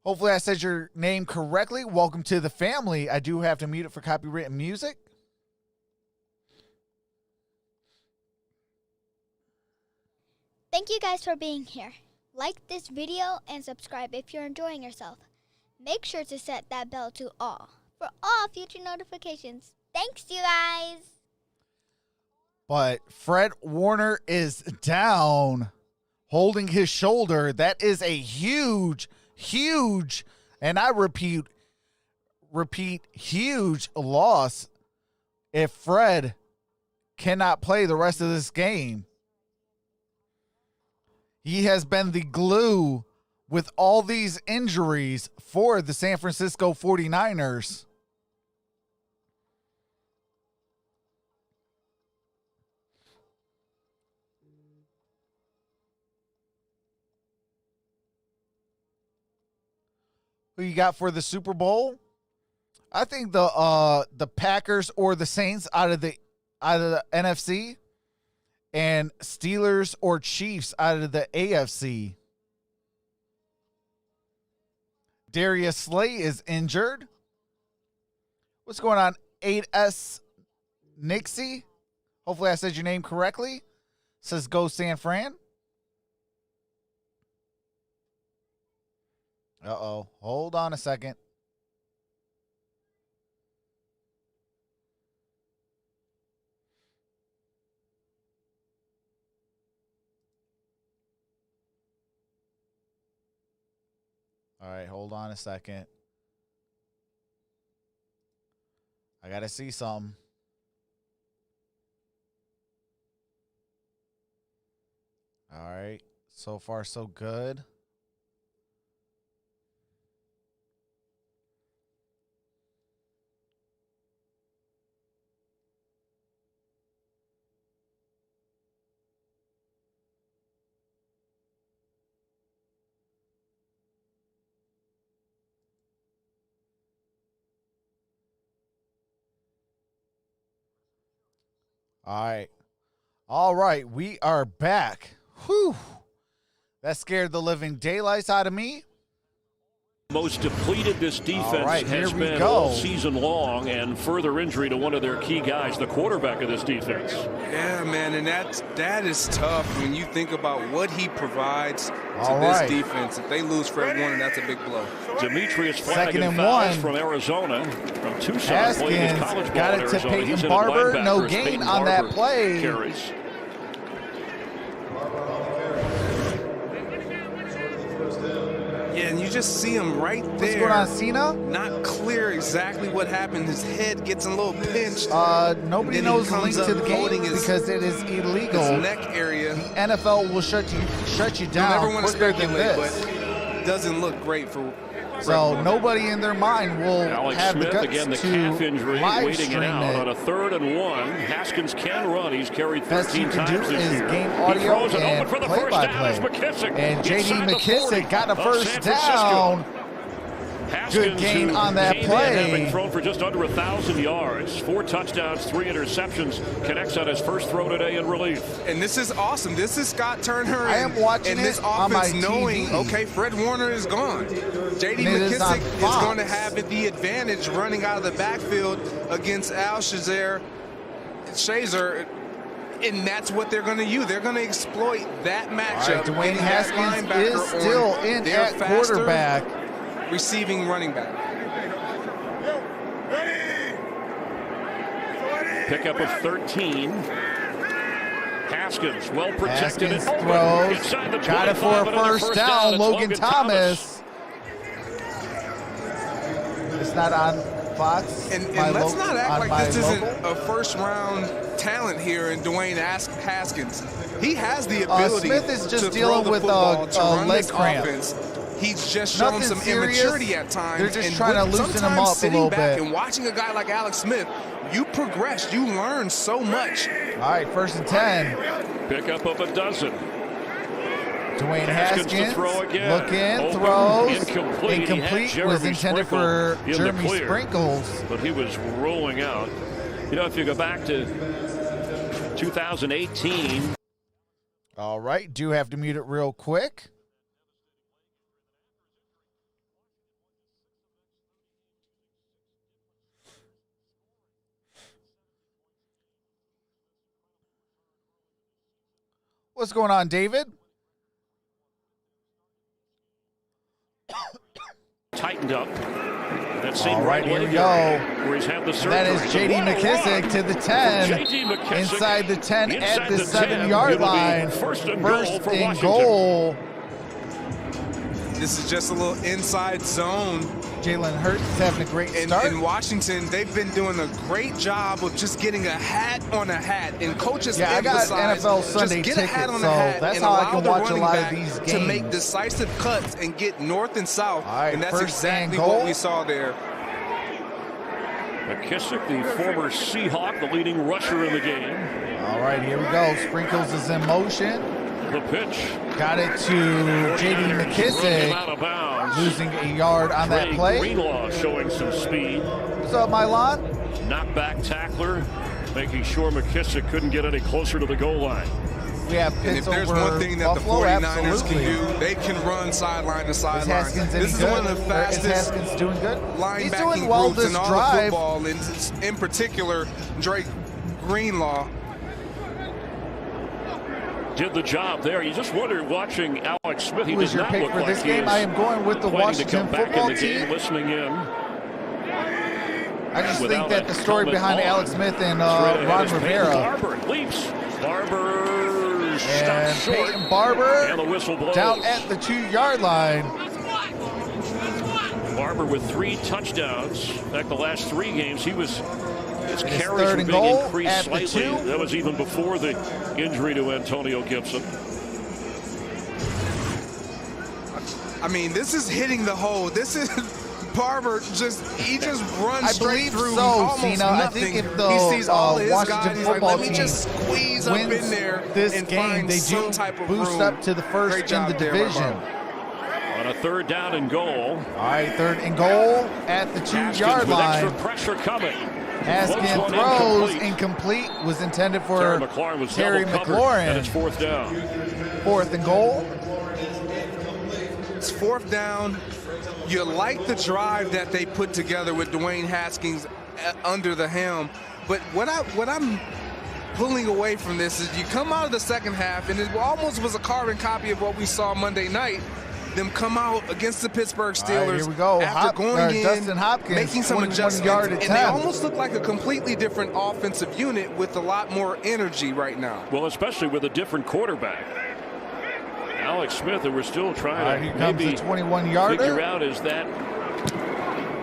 Hopefully I said your name correctly. Welcome to the family. I do have to mute it for copyrighted music. Thank you guys for being here. Like this video and subscribe if you're enjoying yourself. Make sure to set that bell to all for all future notifications. Thanks, you guys. But Fred Warner is down, holding his shoulder. That is a huge, and I repeat, huge loss if Fred cannot play the rest of this game. He has been the glue with all these injuries for the San Francisco 49ers. Who you got for the Super Bowl? I think the Packers or the Saints out of the NFC, and Steelers or Chiefs out of the AFC. Darius Slay is injured. What's going on, 8S Nixie? Hopefully I said your name correctly. Says go San Fran. Uh-oh. Hold on a second. All right, hold on a second. I got to see something. All right. So far, so good. All right. We are back. Whew. That scared the living daylights out of me. Most depleted this defense has been all season long, and further injury to one of their key guys, the quarterback of this defense. Yeah, man, and that is tough when you think about what he provides to this defense. If they lose Fred Warner, that's a big blow. Demetrius Second and Flanagan one from Arizona, from Tucson. Haskins got it to Peyton Barber. No gain on that play. Carries. Yeah, and you just see him right there. What's going on, Cena? Not clear exactly what happened. His head gets a little pinched. Nobody knows the link to the game because it is illegal. His neck area. The NFL will shut you down Never want to quicker than speculate, this. but it doesn't look great for So nobody in their mind will Alex have Smith, the guts again, the to calf injury, live waiting stream it out on it. a 3rd and 1. Haskins can run. He's carried Best 13 you can times do this is year. game He audio throws it and open for the first down. It's play-by-play. McKissick. And J.D. Inside the 40 McKissick got a of first San Francisco. down. Haskins, Good gain who on that came play. in having thrown for just under 1,000 yards, 4 touchdowns, 3 interceptions, connects on his first throw today in relief. And this is awesome. This is Scott Turner. I am watching and this it on offense my knowing, TV. okay, Fred Warner is gone. J.D. And it is on McKissick is Fox. going to have the advantage running out of the backfield against Shazer, and that's what they're going to use. They're going to exploit that matchup. All right, Dwayne getting that Haskins linebacker is on still in their at faster quarterback. receiving running back. Pickup of 13. Haskins, well protected. Haskins and throws. inside the Got it for 25 a and another first down. It's Logan Thomas. It's not on Fox. And let's not act like this local. isn't a first-round talent here in Dwayne Haskins. He has the ability Smith is just to dealing throw the with football, a to run leg this cramp. offense. He's just shown Nothing some serious. immaturity at times. They're just and trying to with- loosen him sometimes up a sitting little back bit. and watching a guy like Alex Smith, you progress, you learn so much. All right, 1st and 10. Pickup of a dozen. Dwayne Haskins to Haskins, throw again. look in, Open, throws. incomplete. He had Was Jeremy intended Sprinkle for in the Jeremy clear, Sprinkles. but he was rolling out. You know, if you go back to 2018. All right, do have to mute it real quick. What's going on, David? Tightened up. That same All right, here we go. where he's had the surgery. That is J.D. McKissick to the 10. J.D. McKissick Inside the 10 inside at the the 7-yard 10. It'll be line. first and goal for and Washington. goal. This is just a little inside zone. Jalen Hurts is having a great start. In Washington, they've been doing a great job of just getting a hat on a hat. And coaches I got emphasize NFL Sunday just get a hat tickets, on so a hat that's and how I allow can the watch a running lot of back these to make games. decisive cuts and get north and south. All right, and that's first and exactly goal. what we saw there. McKissick, the former Seahawk, the leading rusher in the game. All right, here we go. Sprinkles is in motion. The pitch. Got it to J.D. Running him out McKissick, of bounds. losing a yard on that Trey play. Greenlaw showing some speed. What's up, Mylon? Knockback tackler, making sure McKissick couldn't get any closer to the goal line. We have And Pitts if there's over one thing that Buffalo, the 49ers absolutely. can do, they can run sideline to Is sideline. Haskins any This is good? one of the Is fastest Haskins doing good? He's linebacking doing well groups this in all drive. of football, in particular, Drake Greenlaw. Did the job there. You just wonder, watching Alex Smith, he Who is does your not pick look for like this he game? is I am going with the planning to Washington come back in football the game, team. listening in. I just Without think that the a story helmet behind on. Alex Smith and Straight ahead Ron is Peyton Rivera Barber leaps. Barber stops and short. Peyton Barber And the whistle blows. down at the 2-yard line. Barber with 3 touchdowns. In fact, the last 3 games, his It is carries 3rd were and being goal increased at the slightly. 2. That was even before the injury to Antonio Gibson. I mean, this is hitting the hole. This is Barber he just runs I straight believe through so, almost Cena. I nothing. think if the he sees all his Washington guys, he's like, football let me team just squeeze up wins in there this and game, find they some do type of boost room. up to the first Great in job the there by division. On Barber. a 3rd down and goal. All right, 3rd and goal at the 2-yard with line. extra pressure coming. Haskins One throws incomplete. incomplete. Was intended for Terry McLaurin was Terry double covered, McLaurin. and it's 4th down. 4th and goal. It's 4th down. You like the drive that they put together with Dwayne Haskins under the helm, but what I'm pulling away from this is you come out of the second half, and it almost was a carbon copy of what we saw Monday night. Them come out against the Pittsburgh Steelers. All right, here we go. After going in, Dustin Hopkins, making some 21 adjustments, yard and they attempt. almost look like a completely different offensive unit with a lot more energy right now. Well, especially with a different quarterback. Alex Smith, and we're still trying Here to comes maybe the 21-yarder. figure out, is that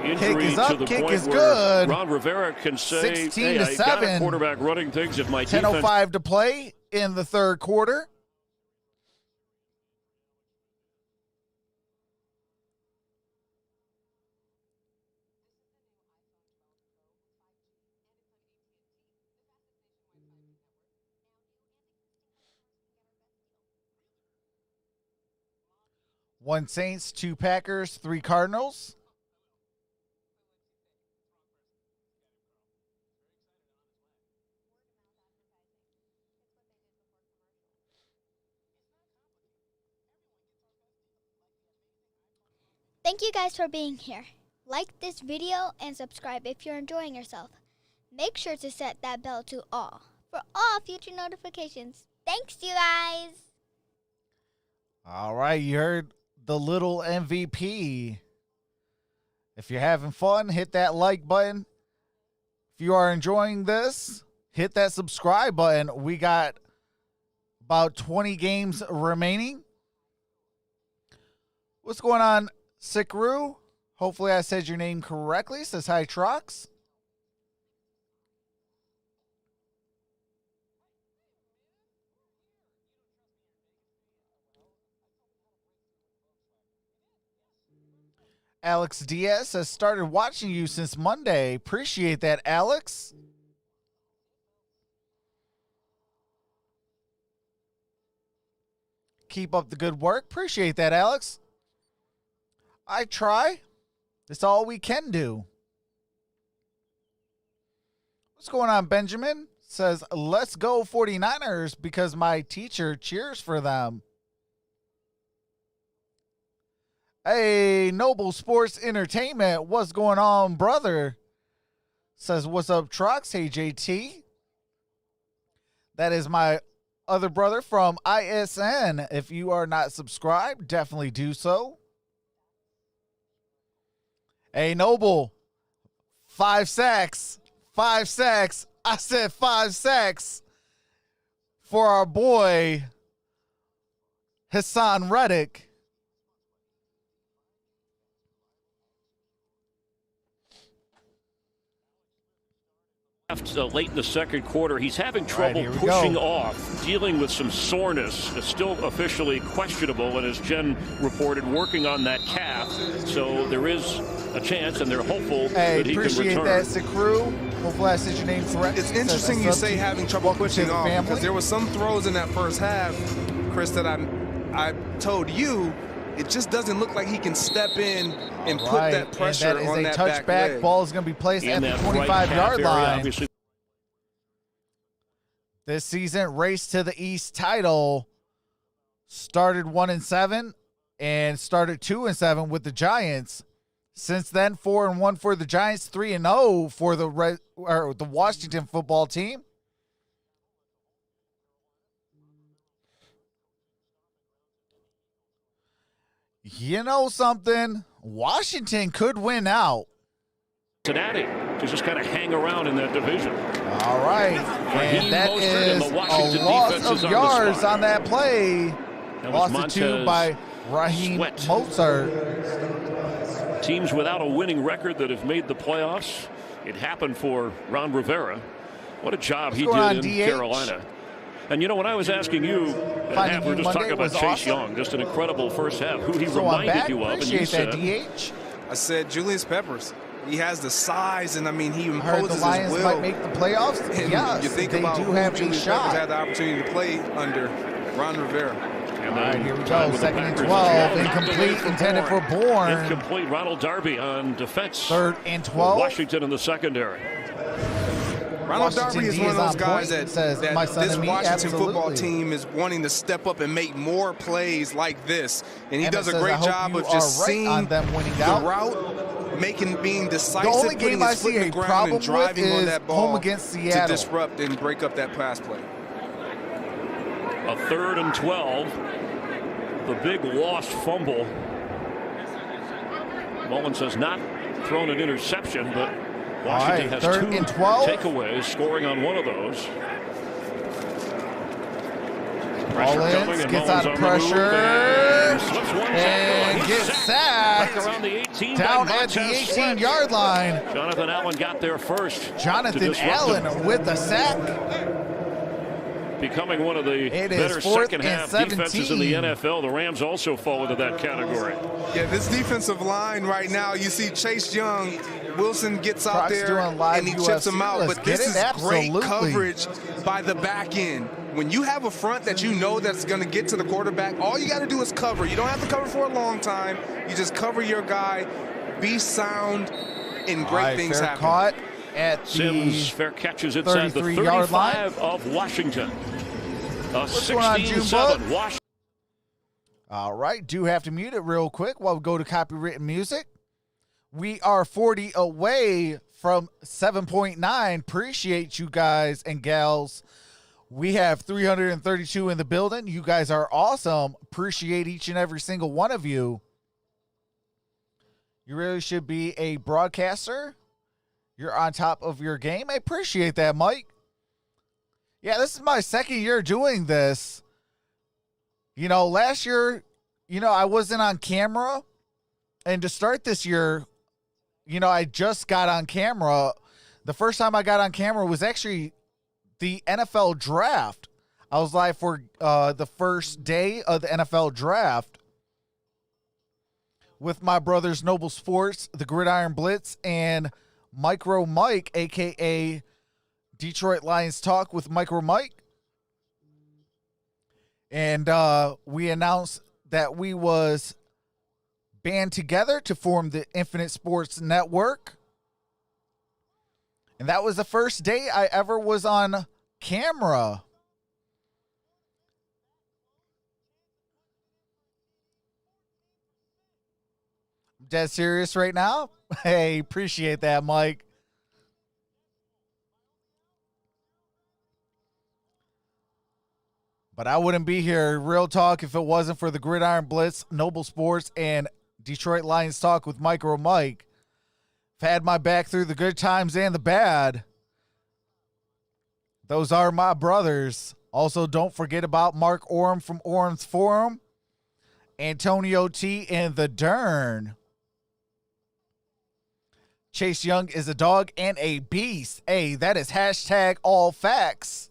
injury Kick is up, to the kick point is where good. Ron Rivera can say, 16 hey, to I got a 7. quarterback running things if my defense. 10:05 to play in the 3rd quarter. 1 Saints, 2 Packers, 3 Cardinals. Thank you guys for being here. Like this video and subscribe if you're enjoying yourself. Make sure to set that bell to all for all future notifications. Thanks, you guys. All right, you heard the little MVP. If you're having fun, hit that like button. If you are enjoying this, hit that subscribe button. We got about 20 games remaining. What's going on, Sikru? Hopefully I said your name correctly. Says hi, Trox. Alex Diaz has started watching you since Monday. Appreciate that, Alex. Keep up the good work. Appreciate that, Alex. I try. That's all we can do. What's going on, Benjamin? Says, let's go 49ers because my teacher cheers for them. Hey, Noble Sports Entertainment, what's going on, brother? Says, what's up, Trucks? Hey, JT. That is my other brother from ISN. If you are not subscribed, definitely do so. Hey, Noble, 5 sacks. 5 sacks. I said 5 sacks for our boy, Hassan Reddick. Late in the second quarter, he's having trouble pushing off, dealing with some soreness. It's still officially questionable, and as Jen reported, working on that calf. So there is a chance, and they're hopeful that he can return. Appreciate that, Sikru. Hopefully I said your name correct. It's interesting you say having trouble pushing off, because there were some throws in that first half, Chris, that I told you, it just doesn't look like he can step in and put that pressure on that back leg. Touchback. Ball is going to be placed at the 25-yard line. Obviously. This season, race to the East title started 1-7 and started 2-7 with the Giants. Since then, 4-1 for the Giants, 3-0 for the Washington football team. You know something? Washington could win out. Cincinnati to just kind of hang around in that division. All right. And that is a loss of yards on that play. Lost to 2 by Raheem Mozart. Teams without a winning record that have made the playoffs. It happened for Ron Rivera. What a job he did in Carolina. And you know, when I was asking you at half, we were just talking about Chase Young, just an incredible first half, who he reminded you of. And you said, DH. I said Julius Peppers. He has the size, and I mean, he imposes his will. The Lions might make the playoffs. And you think about who Julius Peppers had the opportunity to play under Ron Rivera. All right, here we go. 2nd and 12. Incomplete, intended for Bourne. Incomplete. Ronald Darby on defense. 3rd and 12. Washington in the secondary. Ronald Darby is one of those guys that this Washington football team is wanting to step up and make more plays like this. And he does a great job of just seeing the route, being decisive, putting his foot in the ground and driving on that ball to disrupt and break up that pass play. A 3rd and 12. The big lost fumble. Mullins has not thrown an interception, but Washington has 2 takeaways, scoring on one of those. Mullins gets out of pressure and gets sacked down at the 18-yard line. Jonathan Allen got there first. Jonathan Allen with the sack. Becoming one of the better second-half defenses in the NFL. The Rams also fall into that category. Yeah, this defensive line right now, you see Chase Young, Wilson gets out there and he chips him out. But this is great coverage by the back end. when you have a front that you know that's going to get to the quarterback, all you got to do is cover. You don't have to cover for a long time. You just cover your guy, be sound, and great things happen. Caught at the Sims fair catches inside the 35 of Washington. A 16-7 Washington. All right, do have to mute it real quick while we go to copywritten music. We are 40 away from 7.9. Appreciate you guys and gals. We have 332 in the building. You guys are awesome. Appreciate each and every single one of you. You really should be a broadcaster. You're on top of your game. I appreciate that, Mike. Yeah, this is my second year doing this. You know, last year, you know, I wasn't on camera. And to start this year, you know, I just got on camera. The first time I got on camera was actually the NFL draft. I was live for the first day of the NFL draft with my brothers Noble Sports, the Gridiron Blitz, and MicroMike, a.k.a. Detroit Lions Talk with MicroMike. And we announced that we was band together to form the Infinite Sports Network. And that was the first day I ever was on camera. Dead serious right now? Hey, appreciate that, Mike. But I wouldn't be here, real talk, if it wasn't for the Gridiron Blitz, Noble Sports, and Detroit Lions Talk with MicroMike. I've had my back through the good times and the bad. Those are my brothers. Also, don't forget about Mark Orum from Orum's Forum, Antonio T. and the Derrn. Chase Young is a dog and a beast. Hey, that is hashtag all facts.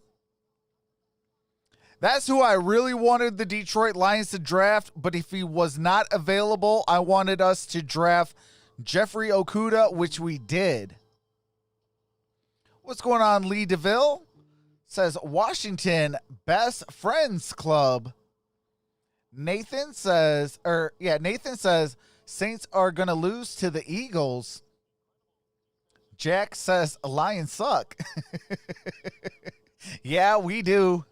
That's who I really wanted the Detroit Lions to draft, but if he was not available, I wanted us to draft Jeffrey Okudah, which we did. What's going on, Lee DeVille? Says Washington Best Friends Club. Nathan says Saints are going to lose to the Eagles. Jack says Lions suck. Yeah, we do.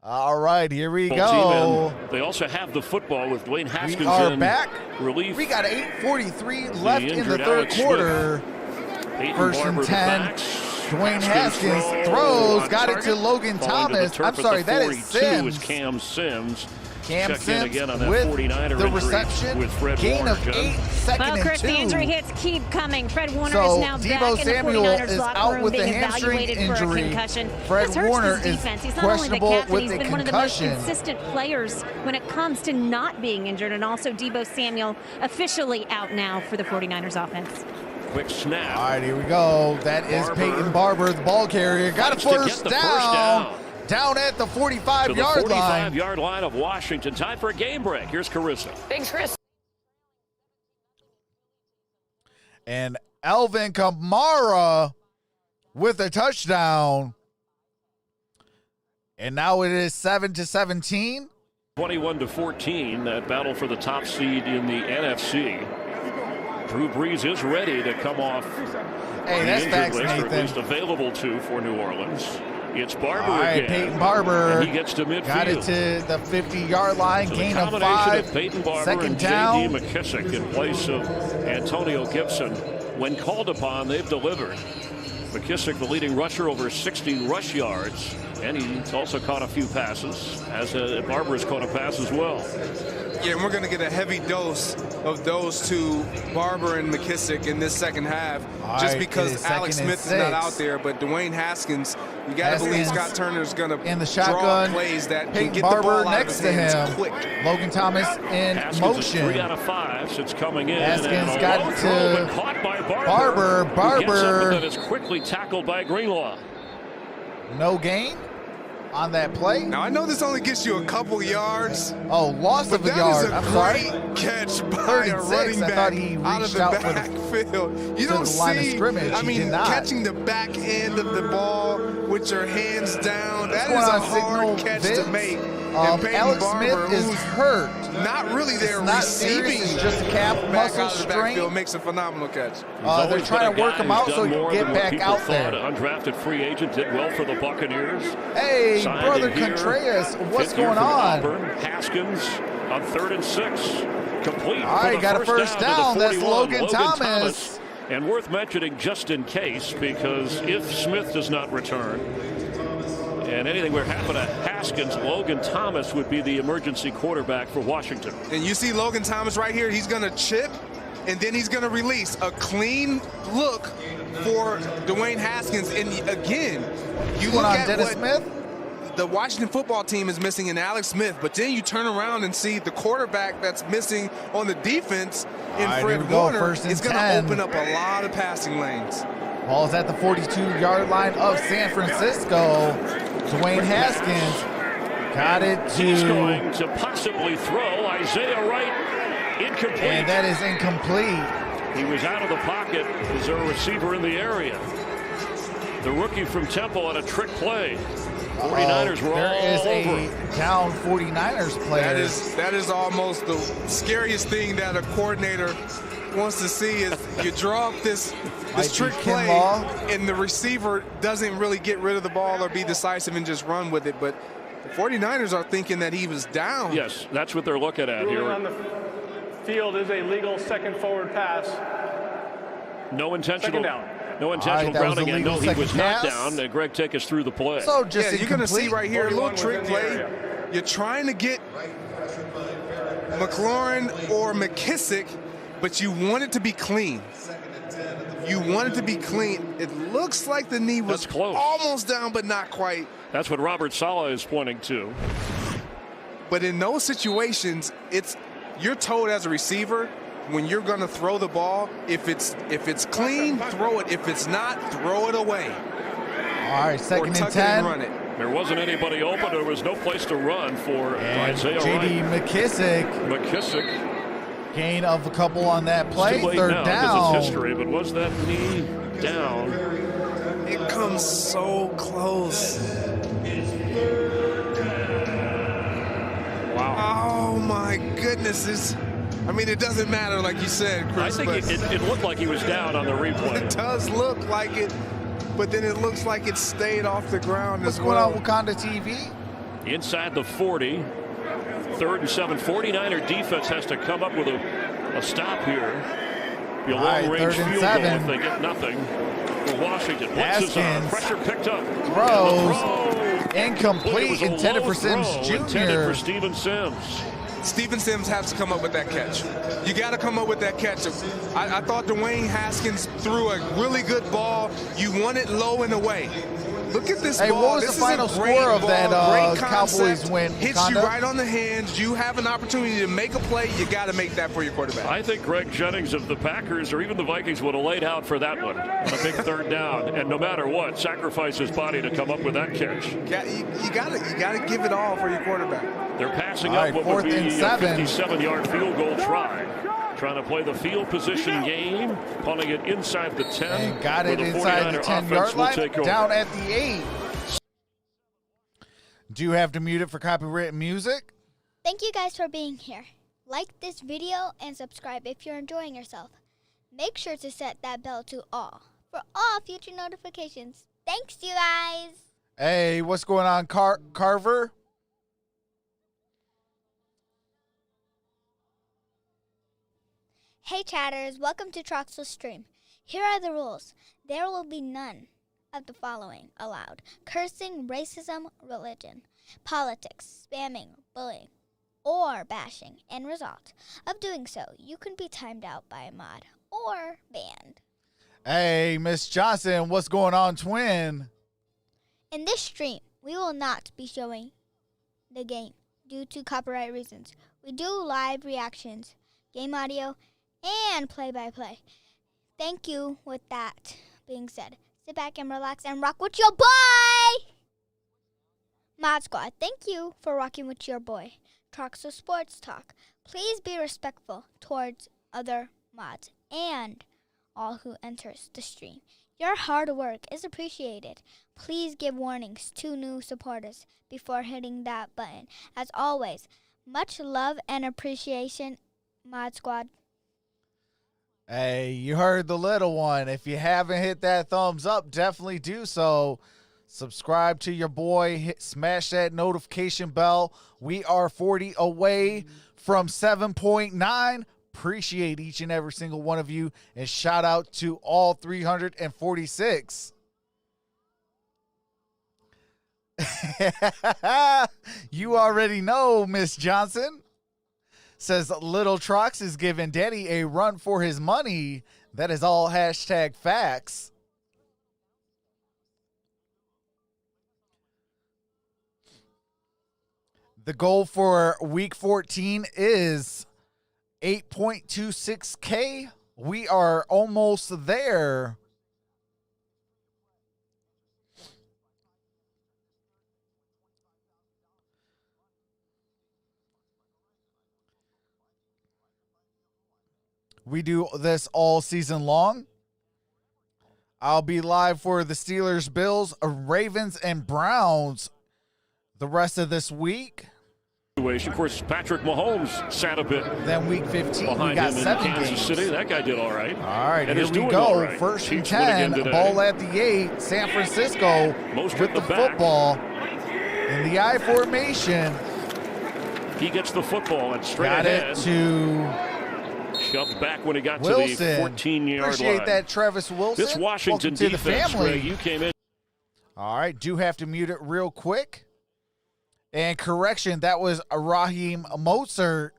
All right, here we go. They also have the football with Dwayne Haskins. We are in back. Relief. We got 8:43 left in the third quarter. First and 10. Dwayne Haskins throws. Got it to Logan Thomas. I'm sorry, that is Sims. Cam Sims. Cam Check Sims in again on that with 49er the reception. with Fred Gain Warner, of 8, second well, Chris, and 2. the injury hits keep coming. Fred Warner So, is now Deebo back Samuel in the 49ers is locker out room with being a hamstring evaluated for a injury. concussion. Fred This hurts Warner this is defense. He's not only the questionable captain, with he's a been one of the most concussion. consistent players when it comes to not being injured. And also Deebo Samuel officially out now for the 49ers offense. Quick snap. All right, here we go. That is Peyton Barber, the ball carrier. Got a first down. Down at the 45-yard line. 45-yard line of Washington. Time for a game break. Here's Carissa. Thanks, Chris. And Alvin Kamara with a touchdown. And now it is 7-17. 21-14. That battle for the top seed in the NFC. Drew Brees is ready to come off Hey, that's facts, list, or at Nathan. least available to for New Orleans. It's Barber All right, again. Peyton Barber. And he gets to midfield. Got it to the 50-yard line. So Gain the of combination 5. of Peyton Barber Second and down. J.D. McKissick in place of Antonio Gibson. When called upon, they've delivered. McKissick, the leading rusher, over 60 rush yards. And he's also caught a few passes, as Barber's caught a pass as well. Yeah, and we're going to get a heavy dose of those two, Barber and McKissick, in this second half, just because Alex Smith is not out there. But Dwayne Haskins, you got to believe Scott Turner is going to in the draw shotgun. plays that Peyton can get Barber the ball out next of his to hands him. quick. Logan Thomas in Haskins motion. Is 3 out of 5 since coming in. Haskins got it to caught by Barber. Barber. Who gets up and then is quickly tackled by Greenlaw. No gain. on that play. Now, I know this only gets you a couple yards. Oh, loss of a yard. That is a great catch by a running back out of the backfield. You don't see, I mean, catching the back end of the ball with your hands down, that is a hard catch to make. Alex Smith is hurt. Not really there receiving. It's just a calf muscle strain. Makes a phenomenal catch. They're trying to work him out so he can get back out there. Undrafted free agent did well for the Buccaneers. Hey, brother Contreras, what's going on? Haskins on 3rd and 6. Complete. All right, got a first down. That's Logan Thomas. And worth mentioning just in case, because if Smith does not return, and anything would happen to Haskins, Logan Thomas would be the emergency quarterback for Washington. And you see Logan Thomas right here. He's going to chip, and then he's going to release a clean look for Dwayne Haskins. And again, you look at Dennis Smith? The Washington football team is missing in Alex Smith, but then you turn around and see the quarterback that's missing on the defense in Fred Warner is going to open up a lot of passing lanes. Ball's at the 42-yard line of San Francisco. Dwayne Haskins got it to... He's going to possibly throw Isaiah Wright incomplete. And that is incomplete. He was out of the pocket. Is there a receiver in the area? The rookie from Temple on a trick play. 49ers were all over. There is a down 49ers player. That is almost the scariest thing that a coordinator wants to see is you draw up this trick play and the receiver doesn't really get rid of the ball or be decisive and just run with it. But the 49ers are thinking that he was down. Yes, that's what they're looking at here. On the field is a legal second forward pass. No intentional. Second down. No intentional grounding, and no, he was not down. And Greg, take us through the play. So just you're going to see right here a little trick play. You're trying to get McLaurin or McKissick, but you want it to be clean. You want it to be clean. It looks like the knee was almost down, but not quite. That's what Robert Saleh is pointing to. But in those situations, you're told as a receiver, when you're going to throw the ball, if it's clean, throw it. If it's not, throw it away. All right, second and 10. And run it. There wasn't anybody open. There was no place to run for Isaiah J.D. Wright. McKissick. Gain of a couple on that play. Third down. It's history, but was that knee down? It comes so close. Wow. Oh, my goodness. I mean, it doesn't matter, like you said, Chris. I think it looked like he was down on the replay. It does look like it, but then it looks like it stayed off the ground as What's well. going on Wakanda TV? Inside the 40, 3rd and 7. 49er defense has to come up with a stop here. Be a long-range field goal if they get nothing for Washington. Blitz is on. Pressure picked up. Throws. Incomplete. Intended for Sims Jr. Intended for Steven Sims. Steven Sims has to come up with that catch. You got to come up with that catch. I thought Dwayne Haskins threw a really good ball. You want it low and away. Look at this ball. What was this the final score of that Cowboys win? Hits you right on the hands. You have an opportunity to make a play. You got to make that for your quarterback. I think Greg Jennings of the Packers or even the Vikings would have laid out for that one. A big third down. And no matter what, sacrifice his body to come up with that catch. You got to give it all for your quarterback. They're passing up what would be a 57-yard field goal try. Trying to play the field position game, pulling it inside the 10. And got it inside the 10-yard line, down at the 8. Do you have to mute it for copyright music? Thank you guys for being here. Like this video and subscribe if you're enjoying yourself. Make sure to set that bell to all for all future notifications. Thanks, you guys. Hey, what's going on, Carver? Hey chatters, welcome to Troxel's stream. Here are the rules. There will be none of the following allowed: cursing, racism, religion, politics, spamming, bullying, or bashing. End result of doing so, you can be timed out by a mod or banned. Hey, Miss Johnson, what's going on, twin? In this stream, we will not be showing the game due to copyright reasons. We do live reactions, game audio, and play-by-play. Thank you. With that being said, sit back and relax and rock with your boy. Mod Squad, thank you for rocking with your boy. Troxel Sports Talk. Please be respectful towards other mods and all who enters the stream. Your hard work is appreciated. Please give warnings to new supporters before hitting that button. As always, much love and appreciation, Mod Squad. Hey, you heard the little one. If you haven't hit that thumbs up, definitely do so. Subscribe to your boy. Smash that notification bell. We are 40 away from 7.9. Appreciate each and every single one of you. And shout out to all 346. You already know, Miss Johnson. Says Little Trox is giving Daddy a run for his money. That is all hashtag facts. The goal for week 14 is 8.26K. We are almost there. We do this all season long. I'll be live for the Steelers, Bills, Ravens, and Browns the rest of this week. Of course, Patrick Mahomes sat a bit. Then week 15, behind we got him 7 in Kansas games. City. That guy did all right. All right, and here we doing go. all right. First and Chiefs win again 10, today. ball at the 8. San Francisco Most with at the the back. football in the I formation. He gets the football and straight Got ahead. it to Shoved back when he got Wilson. to the 14-yard line. Appreciate that, Travis Wilson. This Washington Welcome to the defense, family. Greg, you came in. All right, do have to mute it real quick. And correction, that was Raheem Mostert.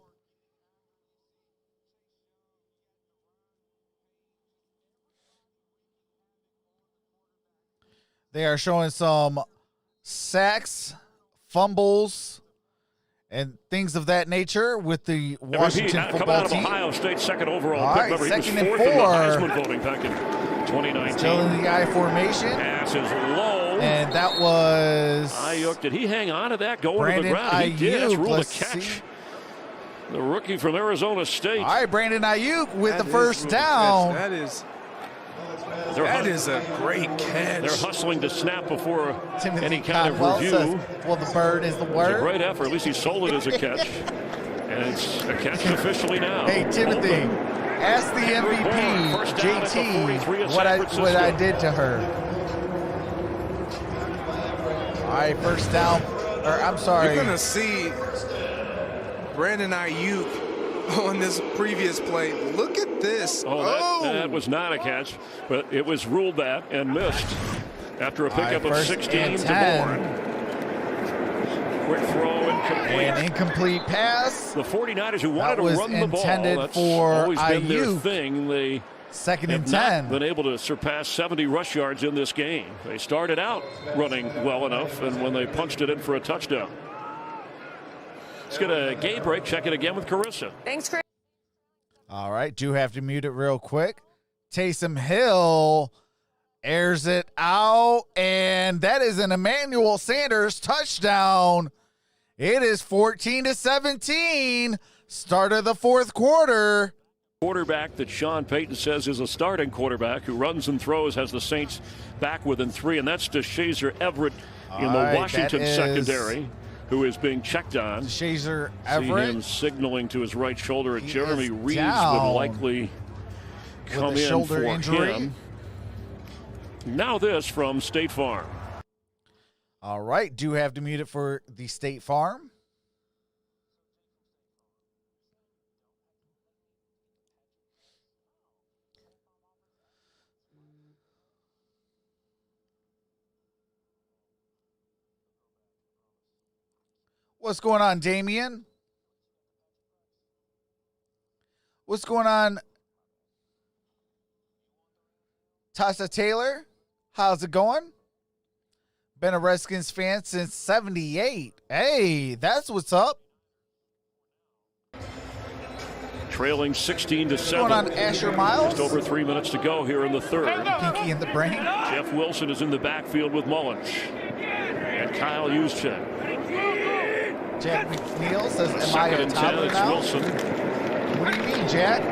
They are showing some sacks, fumbles, and things of that nature with the Washington coming football out of team. Ohio State, second overall All pick. right, Remember, he was second and fourth in the 4. Heisman voting back in 2019. Still in the I formation. Pass is low. And that was Ayuk, did he hang on to that going Brandon to the ground? He did. That's Ayuk. ruled a Let's catch. see. The rookie from Arizona State. All right, Brandon Ayuk with That the is first really down. catch. That is a great catch. They're hustling to snap before Timothy any kind Cotwell of review. says, well, the bird is the It's a word. great effort. At least he sold it as a catch. And it's a catch officially now. Hey, Timothy, ask the MVP, First down at the 43 of JT, what San I Francisco. did to her. All right, first down. Or I'm sorry. You're going to see Brandon Ayuk on this previous play. Look at this. That was not a catch, but it was ruled that and missed after a pickup of 16 to Bourne. Quick throw, incomplete. An incomplete pass. The 49ers who wanted That to was run the ball. intended That's for always been their Ayuk. thing. They Second have and not 10. been able to surpass 70 rush yards in this game. They started out running well enough, and when they punched it in for a touchdown. Let's get a game break. Check it again with Carissa. Thanks, Chris. All right, do have to mute it real quick. Taysom Hill airs it out, and that is an Emmanuel Sanders touchdown. It is 14-17. Start of the fourth quarter. Quarterback that Sean Payton says is a starting quarterback who runs and throws, has the Saints back within 3, and that's DeShazer Everett in All the right, Washington that is secondary, who is being checked on. DeShazer See Everett. him signaling to his right shoulder, and Jeremy is Reeves down would likely come a in shoulder for injury. him. Now this from State Farm. All right, do have to mute it for the State Farm. What's going on, Damien? What's going on, Tasha Taylor? How's it going? Been a Redskins fan since '78. Hey, that's what's up. Trailing 16-7. What's going on, Asher Miles? Just over 3 minutes to go here in the third. Pinky in the brain. Jeff Wilson is in the backfield with Mullins. And Kyle Juszczyk. Jack McNeil says, am I Second a and 10, toddler it's now? Wilson. What do you mean, Jack?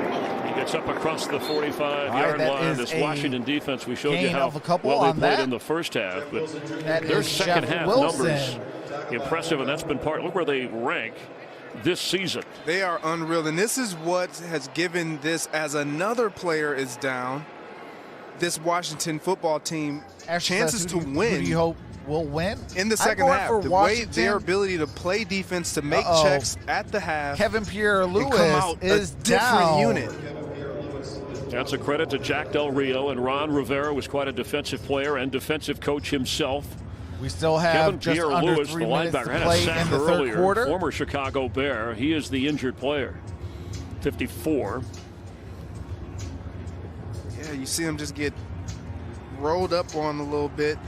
He gets up across the 45-yard line. This Washington defense, we showed you how well they played in the first half. But their second half numbers, impressive, and that's been part. Look where they rank this season. They are unreal, and this is what has given this, as another player is down, this Washington football team chances to win. Who do you hope will win? In the second half, the way their ability to play defense, to make checks at the half. Kevin Pierre-Louis is down. Unit. That's a credit to Jack Del Rio, and Ron Rivera was quite a defensive player and defensive coach himself. We still have just under 3 minutes to play in the third quarter. Former Chicago Bear. He is the injured player. 54. Yeah, you see him just get rolled up on a little bit.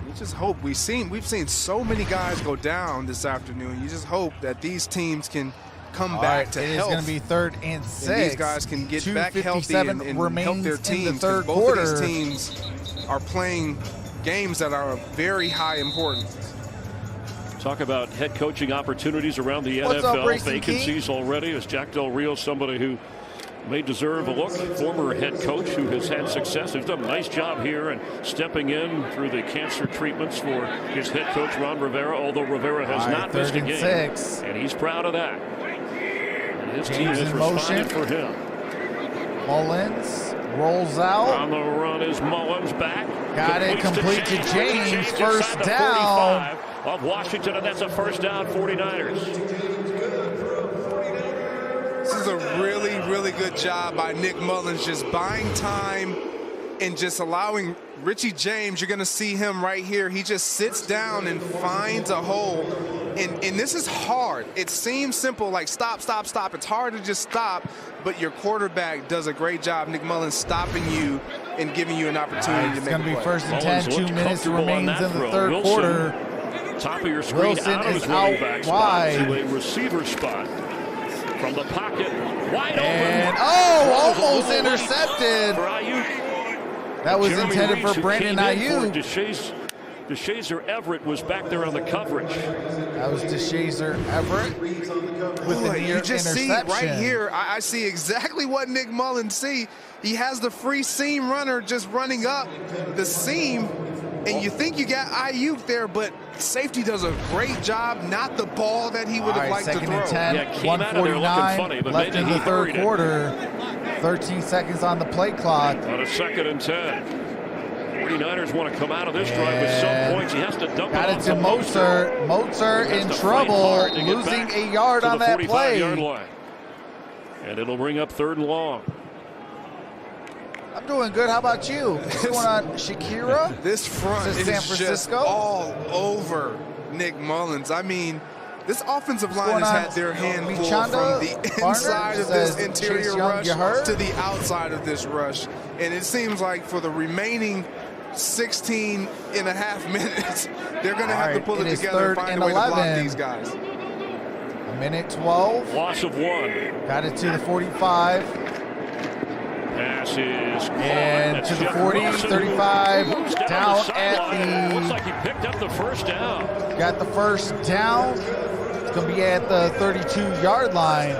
You just hope we've seen so many guys go down this afternoon. You just hope that these teams can come back to health. It is going to be 3rd and 6. And these guys can get back healthy and help their teams. In the third both quarter. of these teams are playing games that are of very high importance. Talk about head coaching opportunities around the NFL. Vacancies already. As Jack Del Rio, somebody who may deserve a look. Former head coach who has had success. He's done a nice job here and stepping in through the cancer treatments for his head coach, Ron Rivera, although Rivera has not missed a game. 6. And he's proud of that. And his team James has in responded motion for him. Mullins rolls out. On the run is Mullins back. Got it complete to James. First down. Of Washington, and that's a first down, 49ers. This is a really, really good job by Nick Mullins, just buying time and just allowing Richie James. You're going to see him right here. He just sits down and finds a hole. And this is hard. It seems simple, like stop, stop, stop. It's hard to just stop, but your quarterback does a great job, Nick Mullins, stopping you and giving you an opportunity to make a play. It's going to be 1st and 10, 2 minutes remains in the third quarter. Top of your screen, Wilson out of is his running back out spot wide. to a receiver spot. From the pocket, wide and open. almost intercepted. For Ayuk. That was Jeremy intended Reese, for Brandon who came in Ayuk. for DeShazer Everett was back there on the coverage. That was DeShazer Everett with the near you just interception. see right here, I see exactly what Nick Mullins see. He has the free seam runner just running up the seam, and you think you got Ayuk there, but safety does a great job. Not the ball that he would have liked to throw. 2nd and 10, Yeah, came out of there looking 149 funny, but left maybe in the he third hurried it. quarter. 13 seconds on the play clock. On a 2nd and 10. 49ers want to come out of this drive with some points. He has to dump Got it it to Mozart. Mozart in trouble, losing a yard on that play. Line. And it'll bring up 3rd and long. I'm doing good. How about you? What's going on, Shakira? This front is is San just Francisco? all over Nick Mullins. I mean, this offensive line has had their hand full from the inside of this interior rush to the outside of this rush. And it seems like for the remaining 16 and a half minutes, they're going to have to pull it together and find a way to block these guys. A minute 12. Loss of 1. Got it to the 45. Pass is and to the 40, 35, down at the... Looks like he picked up the first down. Got the first down. It's going to be at the 32-yard line.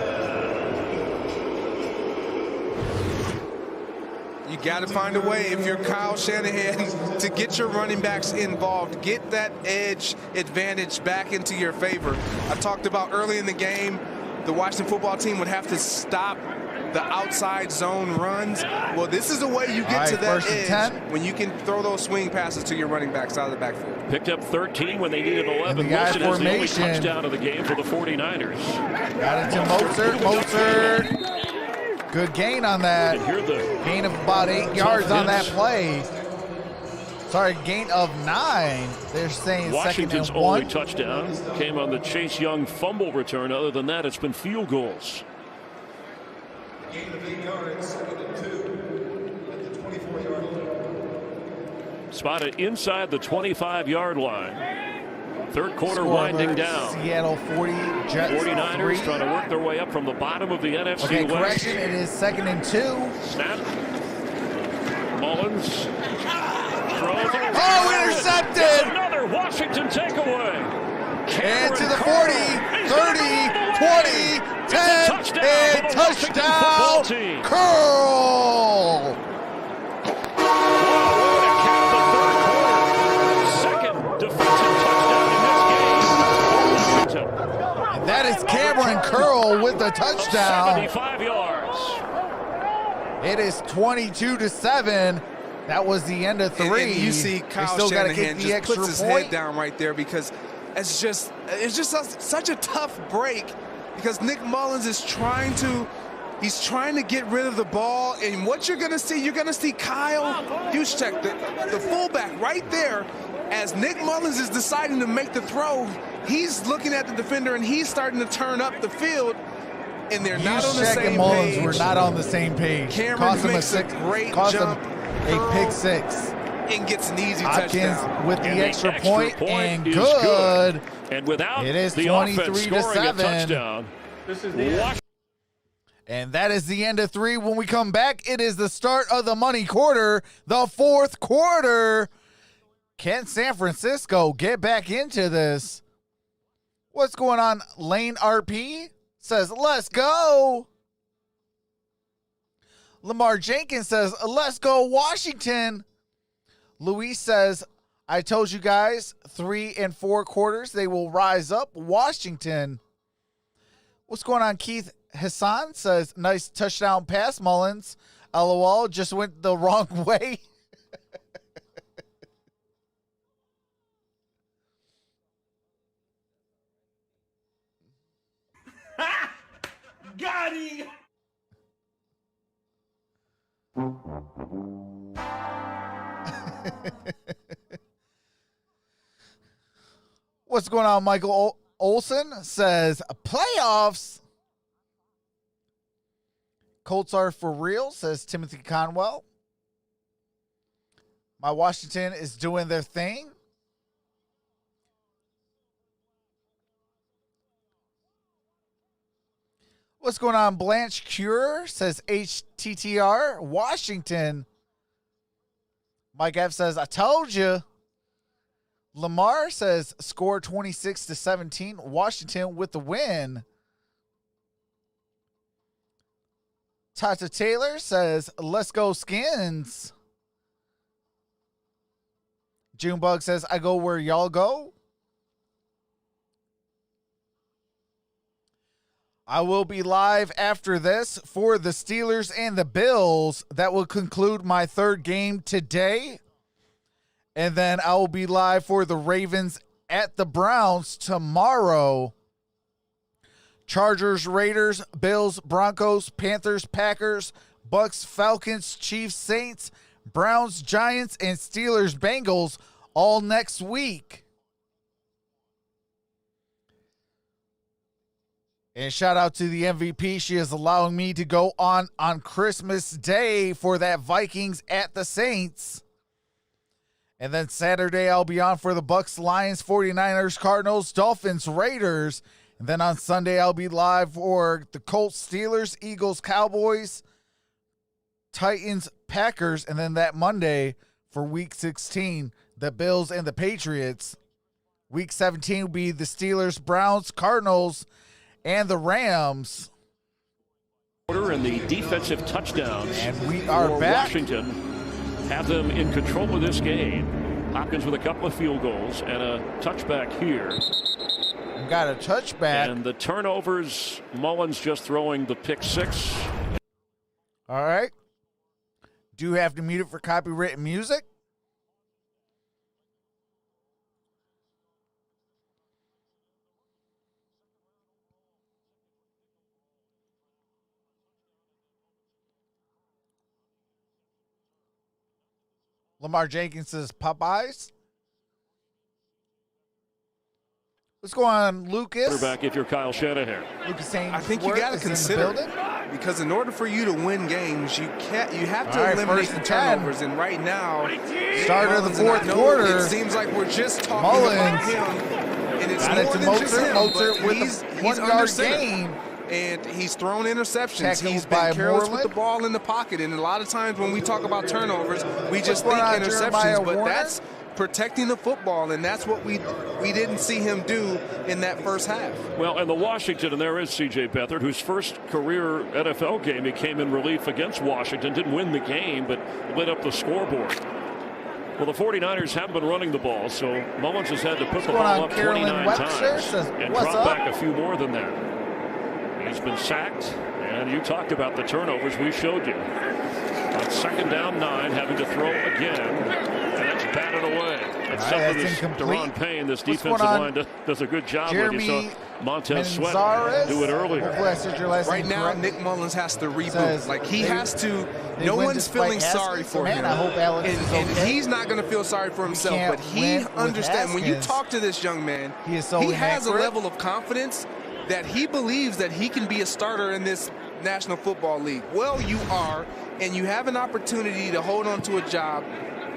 You got to find a way, if you're Kyle Shanahan, to get your running backs involved. Get that edge advantage back into your favor. I talked about early in the game, the Washington football team would have to stop the outside zone runs. Well, this is a way you get to that edge when you can throw those swing passes to your running backs out of the backfield. Picked up 13 when they needed 11. Wilson is the only touchdown of the game for the 49ers. Got it to Mozart. Good gain on that. Gain of about 8 yards on that play. Sorry, gain of 9. They're saying Washington's 2nd and 1. only touchdown came on the Chase Young fumble return. Other than that, it's been field goals. Gain of 8 yards, 2nd and 2 at the 24-yard line. Spotted inside the 25-yard line. Third quarter winding down. Seattle 40, Jets 49ers 3. trying to work their way up from the bottom of the NFC Okay, West. correction, it is 2nd and 2. Snap. Mullins. Oh, intercepted! It's another Washington takeaway. And to the 40, 30, 20, 10, and touchdown, Curl! Second defensive touchdown in this game. Washington. And that is Cameron Curl with the touchdown. 75 yards. It is 22-7. That was the end of 3. And you see Kyle Shanahan just puts his head down right there because it's just such a tough break because Nick Mullins is trying to get rid of the ball, and what you're going to see Kyle Juszczyk, the fullback right there, as Nick Mullins is deciding to make the throw. He's looking at the defender, and he's starting to turn up the field, and they're not on the same and Mullins page. were not on the same page. Cameron makes a great jump, a pick 6. and gets an easy Hopkins touchdown. with the And extra point, and is good. And without It is the 23 offense to scoring 7. a touchdown. This is the end. And that is the end of 3. When we come back, it is the start of the money quarter, the 4th quarter. Can San Francisco get back into this? What's going on? Lane RP says, let's go. Lamar Jenkins says, let's go Washington. Luis says, I told you guys 3 and 4 quarters, they will rise up. Washington. What's going on? Keith Hassan says, nice touchdown pass, Mullins. LOL, just went the wrong way. Got him! What's going on? Michael Olson says, playoffs. Colts are for real, says Timothy Conwell. My Washington is doing their thing. What's going on? Blanche Cure says HTTR. Washington. Mike F says, I told you. Lamar says, score 26-17. Washington with the win. Tata Taylor says, let's go Skins. Junebug says, I go where y'all go. I will be live after this for the Steelers and the Bills. That will conclude my 3rd game today. And then I will be live for the Ravens at the Browns tomorrow. Chargers, Raiders, Bills, Broncos, Panthers, Packers, Bucks, Falcons, Chiefs, Saints, Browns, Giants, and Steelers, Bengals all next week. And shout out to the MVP. She is allowing me to go on Christmas Day for that Vikings at the Saints. And then Saturday, I'll be on for the Bucks, Lions, 49ers, Cardinals, Dolphins, Raiders. And then on Sunday, I'll be live for the Colts, Steelers, Eagles, Cowboys, Titans, Packers. And then that Monday for Week 16, the Bills and the Patriots. Week 17 will be the Steelers, Browns, Cardinals, and the Rams. And the defensive touchdowns. And we are back. Washington have them in control of this game. Hopkins with a couple of field goals and a touchback here. Got a touchback. And the turnovers, Mullins just throwing the pick 6. All right. Do have to mute it for copyrighted music. Lamar Jenkins says Popeyes. What's going on, Lucas? Quarterback if you're Kyle Shanahan. Lucas saying I think you got to consider it, because in order for you to win games, you have to eliminate the turnovers. And right now, start of the 4th quarter. It seems like we're just talking about him, and it's more than just him. Mozart with a 1-yard gain. And he's thrown interceptions. Tackled He's by been careless with Moreland. the ball in the pocket. And a lot of times when we talk about turnovers, we just What's think going on, Jeremiah interceptions. But Warner? that's protecting the football, and that's what we didn't see him do in that first half. Well, and the Washington, and there is C.J. Beathard, whose first career NFL game, he came in relief against Washington, didn't win the game, but lit up the scoreboard. Well, the 49ers haven't been running the ball, so Mullins has had to put the ball up 29 times and drop back a few more than that. He's been sacked, and you talked about the turnovers we showed you. On 2nd down 9, having to throw again, and that's batted away. That's something that's Derrn Payne, this defensive line, does a good job with. You saw Montez Sweat do it earlier. Right now, Nick Mullins has to reboot. Like, he has to. No one's feeling sorry for him. I hope Alex is okay. And he's not going to feel sorry for himself, but he understands. When you talk to this young man, he has a level of confidence that he believes that he can be a starter in this National Football League. Well, you are, and you have an opportunity to hold on to a job.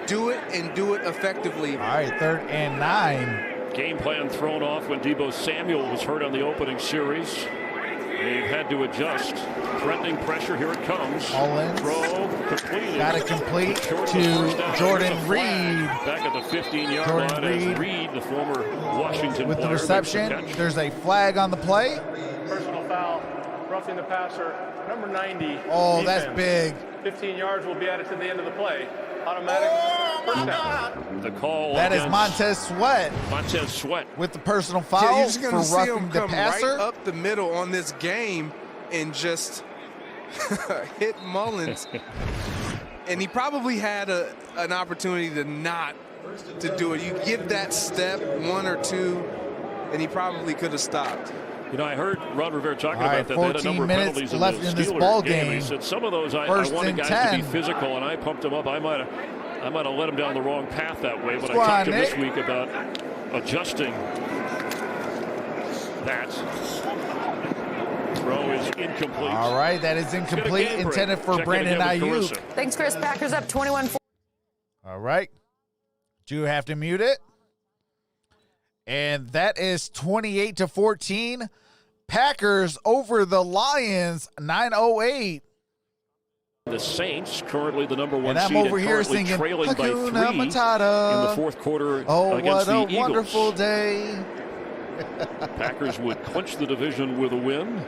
Do it and do it effectively. All right, 3rd and 9. Game plan thrown off when Deebo Samuel was hurt on the opening series. They've had to adjust. Threatening pressure, here it comes. Mullins. Throw completed. Got it complete to Jordan Reed. Back at the 15-yard line as Reed, the former Washington with player, the reception. There's a flag on the play. Personal foul, roughing the passer, number 90. Oh, defense. that's big. 15 yards will be added to the end of the play. Automatic first down. The call. That is Montez Sweat. Montez Sweat with the personal Yeah, foul you're just for gonna see roughing him the come passer. right up the middle on this game and just hit Mullins. And he probably had an opportunity to not to do it. You give that step, 1 or 2, and he probably could have stopped. You know, I heard Ron Rivera talking All right, about that. They had a number of penalties left in in this Steelers ball game. He game. said some of those I wanted guys to be physical, and I pumped them up. I might have led him down the wrong path that way, but I talked to him this week about adjusting that. Throw is incomplete. All right, that is incomplete, intended for Brandon Ayuk. Thanks, Chris. Packers up 21-4. All right. Do you have to mute it? And that is 28-14. Packers over the Lions, 9:08. The Saints, currently the number 1 and I'm seed, over here currently singing trailing by 3 Matata. in the 4th quarter oh, against the what a Eagles. wonderful day. Packers would clinch the division with a win.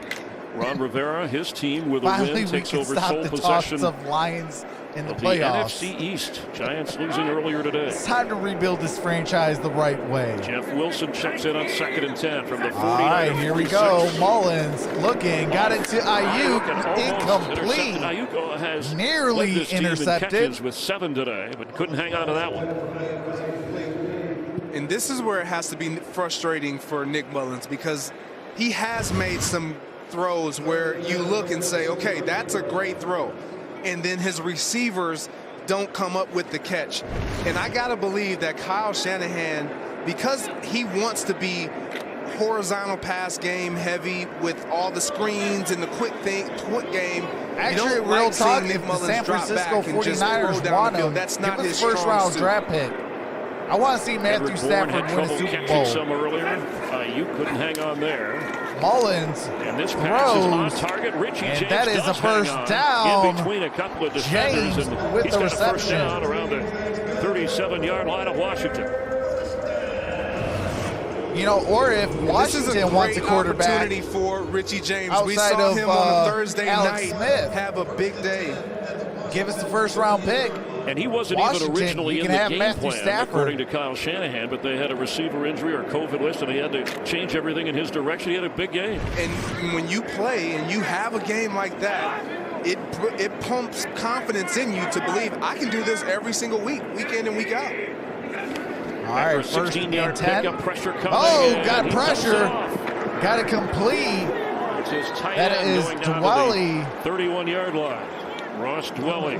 Ron Rivera, his team with a Finally, win, takes over stop sole the possession of Lions in the of playoffs. the NFC East. Giants losing earlier today. It's time to rebuild this franchise the right way. Jeff Wilson checks in on 2nd and 10 from the 49. All right, here we go. Mullins looking, got it to Ayuk, incomplete. Ayuk has nearly led this team in intercepted catches with 7 today, but couldn't hang on to that one. And this is where it has to be frustrating for Nick Mullins, because he has made some throws where you look and say, okay, that's a great throw. And then his receivers don't come up with the catch. And I got to believe that Kyle Shanahan, because he wants to be horizontal pass game heavy with all the screens and the quick game. Actually, real talk, if the San Francisco 49ers want him, that's not give his us first round suit. draft pick. I want to see Matthew Stafford win a Super Bowl. Some earlier. You couldn't hang on there. Mullins and this pass is on throws, target. Richie and James that is a first down. In between a couple of defenders, James and with he's the got reception. a first down around the 37-yard line of Washington. You know, or if Washington wants a quarterback, opportunity for Richie James. We outside saw of, him on a Thursday Alex night Smith. have a big day. Give us the first round pick. And he wasn't Washington, even originally you in can the have game Matthew plan, Stafford. according to Kyle Shanahan, but they had a receiver injury or COVID list, and he had to change everything in his direction. He had a big game. And when you play and you have a game like that, it pumps confidence in you to believe I can do this every single week, week in and week out. All right, first 16-yard pickup, pressure coming. Oh, got pressure. Got it complete. It's his tight that end is going down Dwelly. To the 31-yard line. Ross Dwelly.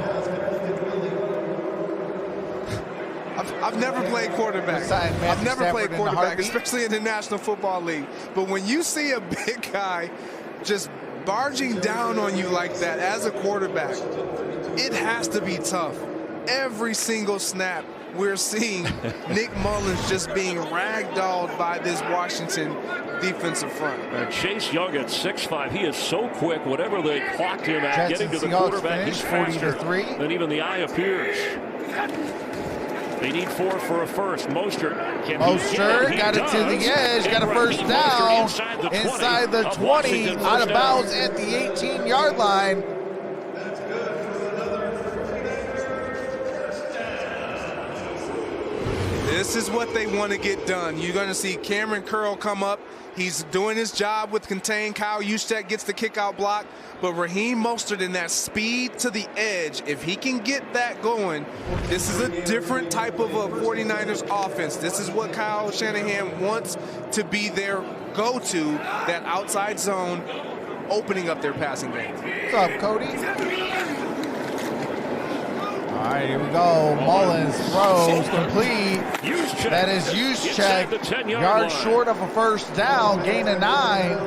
I've never played quarterback. I've never played quarterback, especially in the National Football League. But when you see a big guy just barging down on you like that as a quarterback, it has to be tough. Every single snap, we're seeing Nick Mullins just being ragdolled by this Washington defensive front. And Chase Young at 6'5", he is so quick. Whatever they clocked him at, Jets getting to the Seahawks quarterback, finish, he's faster 40-3. than even the eye appears. They need 4 for a first. Mostert got it to the edge, got a first down inside the 20, out of bounds at the 18-yard line. This is what they want to get done. You're going to see Cameron Curl come up. He's doing his job with contain. Kyle Juszczyk gets the kick-out block. But Raheem Mostert in that speed to the edge, if he can get that going, this is a different type of a 49ers offense. This is what Kyle Shanahan wants to be their go-to, that outside zone, opening up their passing game. What's up, Cody? All right, here we go. Mullins throws complete. That is Juszczyk. Yard short of a first down, gain of 9.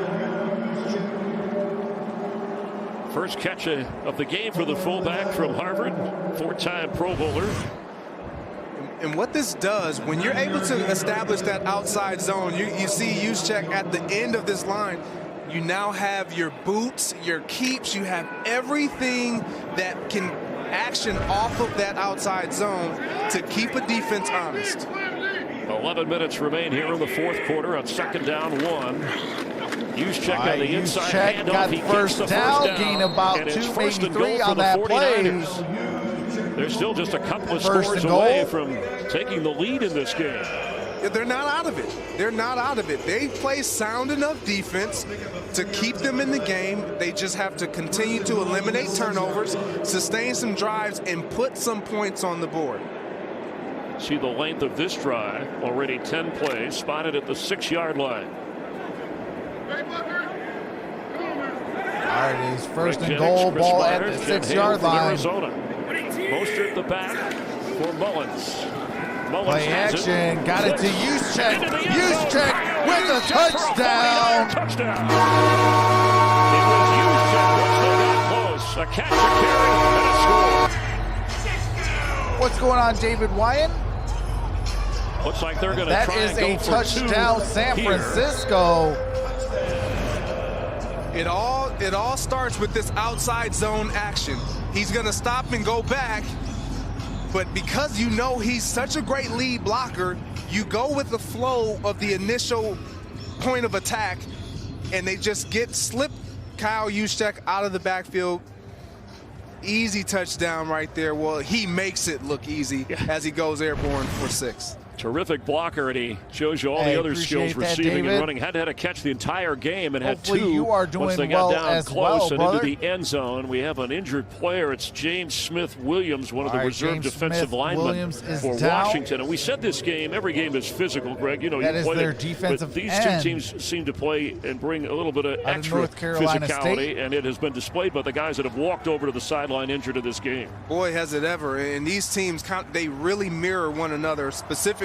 First catch of the game for the fullback from Harvard, 4-time Pro Bowler. And what this does, when you're able to establish that outside zone, you see Juszczyk at the end of this line, you now have your boots, your keeps, you have everything that can action off of that outside zone to keep a defense honest. 11 minutes remain here in the fourth quarter on 2nd down 1. Juszczyk on the inside handoff. Got he first gets the down, first gain down, about and it's 2, first maybe and goal 3 for on the that 49ers. play. They're still just a couple of First scores and away goal. from taking the lead in this game. They're not out of it. They're not out of it. They play sound enough defense to keep them in the game. They just have to continue to eliminate turnovers, sustain some drives, and put some points on the board. See the length of this drive. Already 10 plays, spotted at the 6-yard line. All right, it is first and goal, ball at the 6-yard line. Arizona. Mostert the back for Mullins. Play action, got it to Juszczyk. Juszczyk with a touchdown. It was Juszczyk once they got close. A catch, a carry, and a score. What's going on, David Wyan? Looks like they're going to try and go That is a for touchdown, 2 San here. Francisco. It all starts with this outside zone action. He's going to stop and go back. But because you know he's such a great lead blocker, you go with the flow of the initial point of attack, and they just slip Kyle Juszczyk out of the backfield. Easy touchdown right there. Well, he makes it look easy as he goes airborne for 6. Terrific blocker, and he shows you all the other skills receiving and running. Had to catch the entire game and Hopefully had 2 you are once they doing got well down as close well, and brother. into the end zone. We have an injured player. It's James Smith-Williams, one of the reserve James defensive linemen for down. Washington. And we said this game, every game is physical, Greg. You know, That you is play their it, defensive but these end. 2 teams seem to play and bring a little bit of Out of extra North Carolina physicality, State. and it has been displayed by the guys that have walked over to the sideline injured in this game. Boy, has it ever. And these teams, they really mirror one another, specifically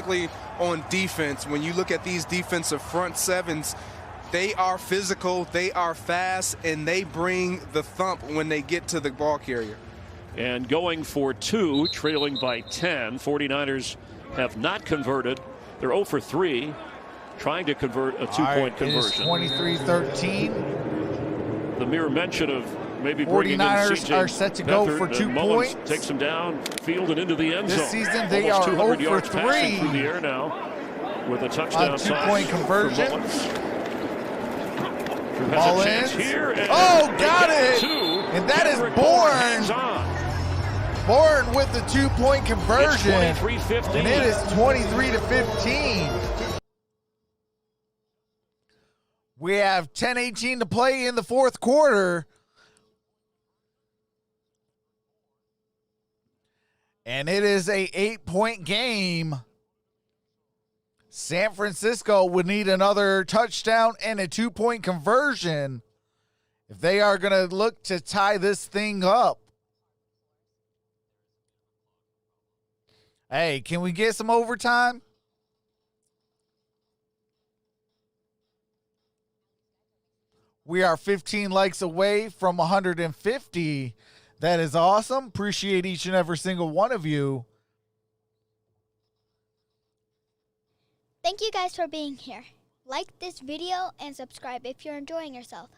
on defense. When you look at these defensive front sevens, they are physical, they are fast, and they bring the thump when they get to the ball carrier. And going for 2, trailing by 10. 49ers have not converted. They're 0 for 3, trying to convert a 2-point conversion. It is 23-13. The mere mention of maybe bringing in 49ers CJ are set to go Beathard, for and 2 Mullins points. takes them down field and into the end zone. This season they Almost are 200 0 for yards passing 3. through the air now with a touchdown On 2-point conversion. Mullins here. And got it! And that is Bourne. Bourne with the 2-point conversion. It's 23-15. And it is 23-15. We have 10:18 to play in the fourth quarter. And it is a 8-point game. San Francisco would need another touchdown and a 2-point conversion if they are going to look to tie this thing up. Hey, can we get some overtime? We are 15 likes away from 150. That is awesome. Appreciate each and every single one of you. Thank you guys for being here. Like this video and subscribe if you're enjoying yourself.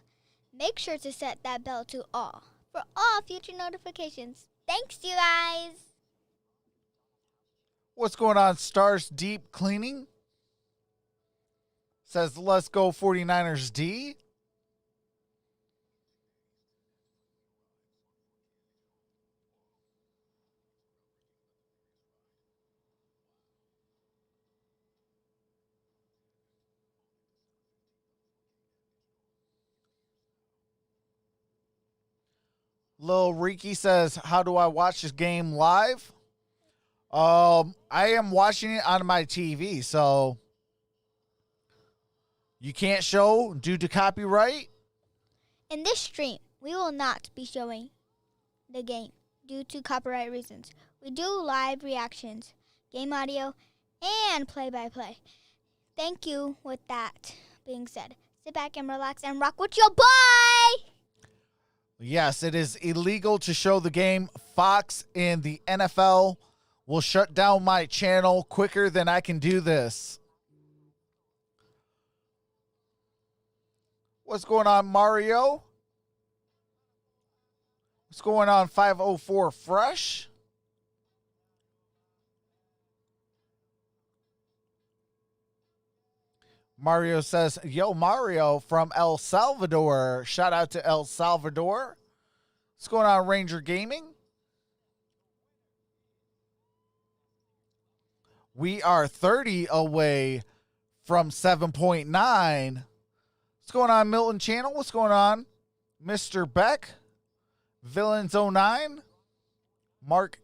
Make sure to set that bell to all for all future notifications. Thanks, you guys. What's going on, Stars Deep Cleaning? Says, let's go 49ers D. Lil Ricky says, how do I watch this game live? I am watching it on my TV, so you can't show due to copyright. In this stream, we will not be showing the game due to copyright reasons. We do live reactions, game audio, and play-by-play. Thank you. With that being said, sit back and relax and rock with your boy. Yes, it is illegal to show the game. Fox and the NFL will shut down my channel quicker than I can do this. What's going on, Mario? What's going on, 504 Fresh? Mario says, yo, Mario from El Salvador. Shout out to El Salvador. What's going on, Ranger Gaming? We are 30 away from 7.9. What's going on, Milton Channel? What's going on, Mr. Beck? Villains09. Mark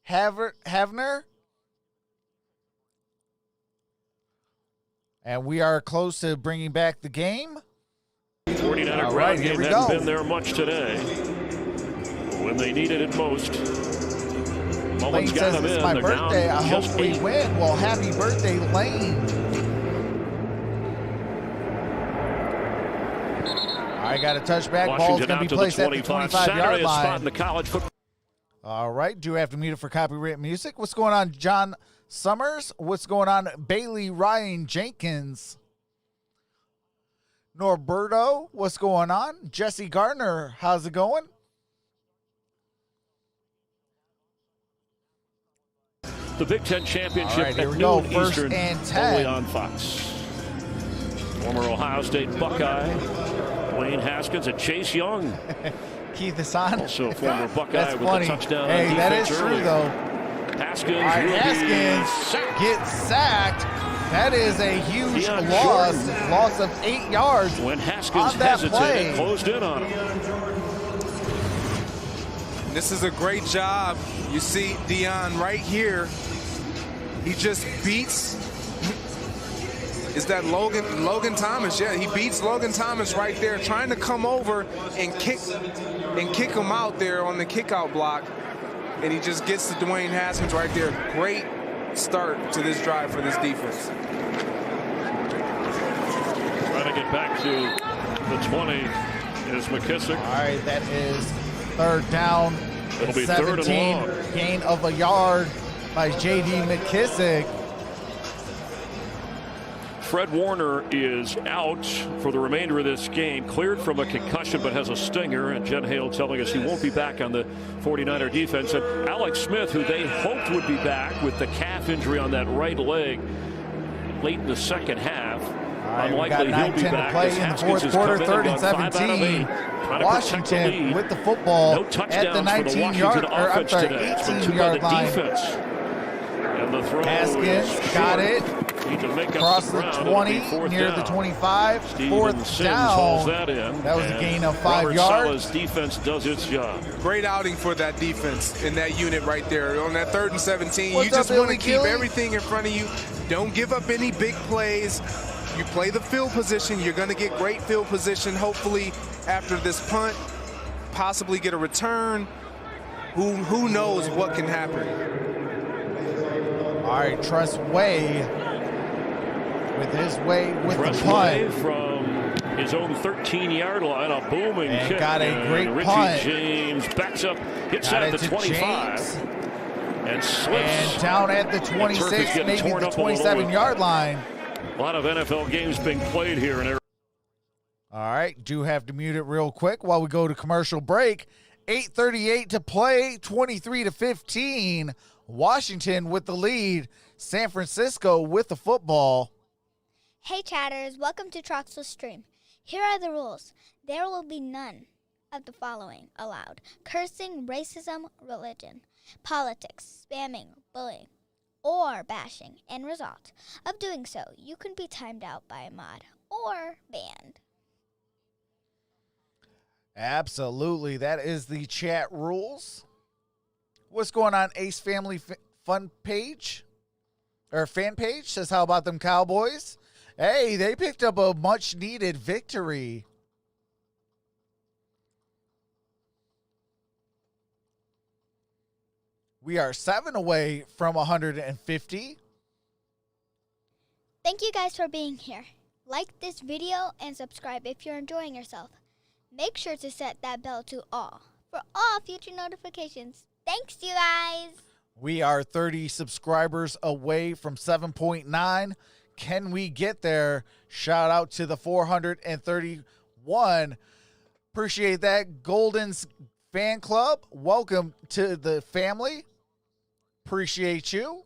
Havner. And we are close to bringing back the game. 49er ground game hasn't been there much today. When they needed it most. Lane says it's my birthday. I hope we win. Well, happy birthday, Lane. I got a touchback. Ball's going to be placed at the 25-yard line. The college football. All right. Do we have to mute it for copyright music? What's going on, John Summers? What's going on, Bailey Ryan Jenkins? Norberto, what's going on? Jesse Gardner, how's it going? The Big Ten Championship right, at noon Eastern, and 10. only on Fox. Former Ohio State Buckeye, Dwayne Haskins, and Chase Young. Keith Hassan. Also a former Buckeye with a touchdown on defense. Hey, that is true, earlier. though. Haskins, gets sacked. That is a huge loss of 8 yards. When Haskins hesitated, closed in on him. This is a great job. You see Dion right here. He just beats. Is that Logan Thomas? Yeah, he beats Logan Thomas right there, trying to come over and kick him out there on the kickout block. And he just gets to Dwayne Haskins right there. Great start to this drive for this defense. Trying to get back to the 20 is McKissick. All right, that is third down. It'll be 3rd and long. Gain of a yard by J.D. McKissick. Fred Warner is out for the remainder of this game, cleared from a concussion but has a stinger, and Jen Hale telling us he won't be back on the 49er defense. And Alex Smith, who they hoped would be back with the calf injury on that right leg late in the second half, unlikely he'll be back. Play in the fourth quarter, 3rd and 17. Washington with the football at the 19-yard, or I'm sorry, 18-yard line. And the throw Haskins got it. Across the 20, near the 25, 4th down. That was a gain of 5 yards. Defense does its job. Great outing for that defense in that unit right there. On that 3rd and 17, you just want to keep everything in front of you. Don't give up any big plays. You play the field position. You're going to get great field position, hopefully, after this punt. Possibly get a return. Who knows what can happen. All right, Tress Way with the punt. From his own 13-yard line, a booming kick. Got a great Richie punt. James backs up, hits at the 25. And slips. And down at the 26, maybe the 27-yard line. A lot of NFL games being played here in Arizona. All right, do have to mute it real quick while we go to commercial break. 8:38 to play, 23-15. Washington with the lead. San Francisco with the football. Hey chatters, welcome to Troxel Stream. Here are the rules. There will be none of the following allowed: cursing, racism, religion, politics, spamming, bullying, or bashing. End result of doing so, you can be timed out by a mod or banned. Absolutely, that is the chat rules. What's going on, Ace Family Fun page? Or fan page says, how about them Cowboys? Hey, they picked up a much-needed victory. We are 7 away from 150. Thank you guys for being here. Like this video and subscribe if you're enjoying yourself. Make sure to set that bell to all for all future notifications. Thanks, you guys. We are 30 subscribers away from 7.9. Can we get there? Shout out to the 431. Appreciate that. Golden's fan club. Welcome to the family. Appreciate you.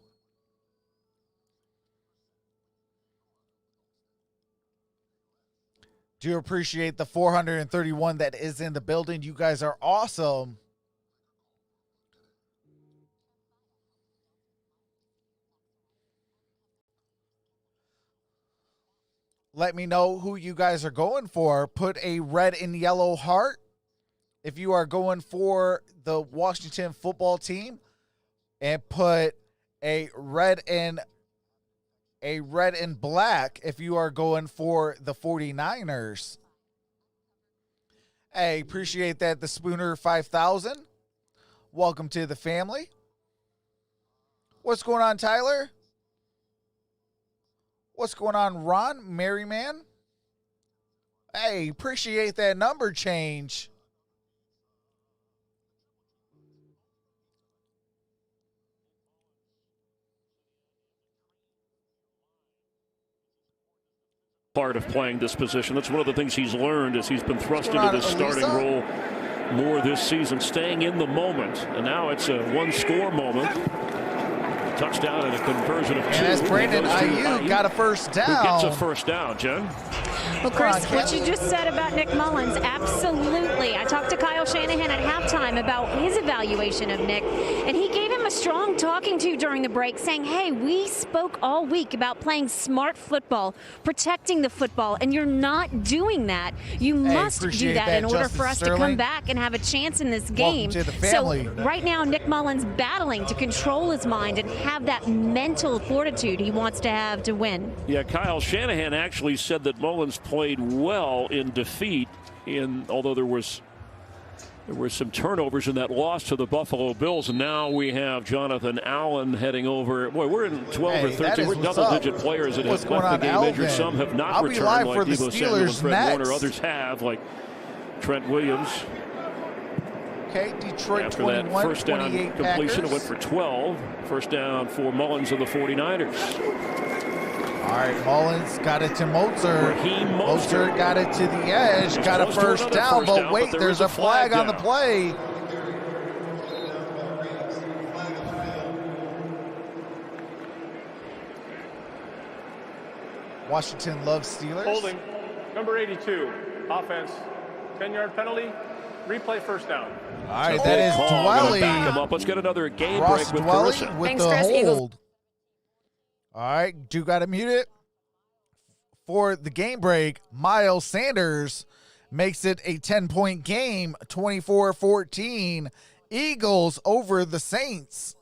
Do appreciate the 431 that is in the building. You guys are awesome. Let me know who you guys are going for. Put a red and yellow heart if you are going for the Washington football team, and put a red and black if you are going for the 49ers. Hey, appreciate that. The Spooner 5000. Welcome to the family. What's going on, Tyler? What's going on, Ron? Merryman? Hey, appreciate that number change. Part of playing this position. That's one of the things he's learned as he's been thrust into this starting role more this season, staying in the moment. And now it's a one-score moment. Touchdown and a conversion of 2. And as Brandon Ayuk got a first down. Who gets a first down, Jen? Well, Chris, what you just said about Nick Mullins, absolutely. I talked to Kyle Shanahan at halftime about his evaluation of Nick, and he gave him a strong talking to during the break, saying, hey, we spoke all week about playing smart football, protecting the football, and you're not doing that. You must do that in order for us to come back and have a chance in this game. Welcome to the family. So right now, Nick Mullins battling to control his mind and have that mental fortitude he wants to have to win. Yeah, Kyle Shanahan actually said that Mullins played well in defeat, although there were some turnovers in that loss to the Buffalo Bills, and now we have Jonathan Allen heading over. Boy, we're in 12 or 13. We're double-digit players that have left the game injured. Some have not returned, like Deebo Samuel and Fred Warner. Others have, like Trent Williams. Okay, Detroit after 21, that first down completion, Packers. it went for 12. First down for Mullins of the 49ers. All right, Mullins got it to Mozart. Mozart got it to the edge, got a first down, but wait, there's a flag on the play. Washington loves Steelers. Holding, number 82, offense, 10-yard penalty, replay first down. All right, that is Dwelly. Back him up. Let's get another game Ross break with Dwelly Carissa. with the hold. All right, do got to mute it. For the game break, Miles Sanders makes it a 10-point game, 24-14. Eagles over the Saints.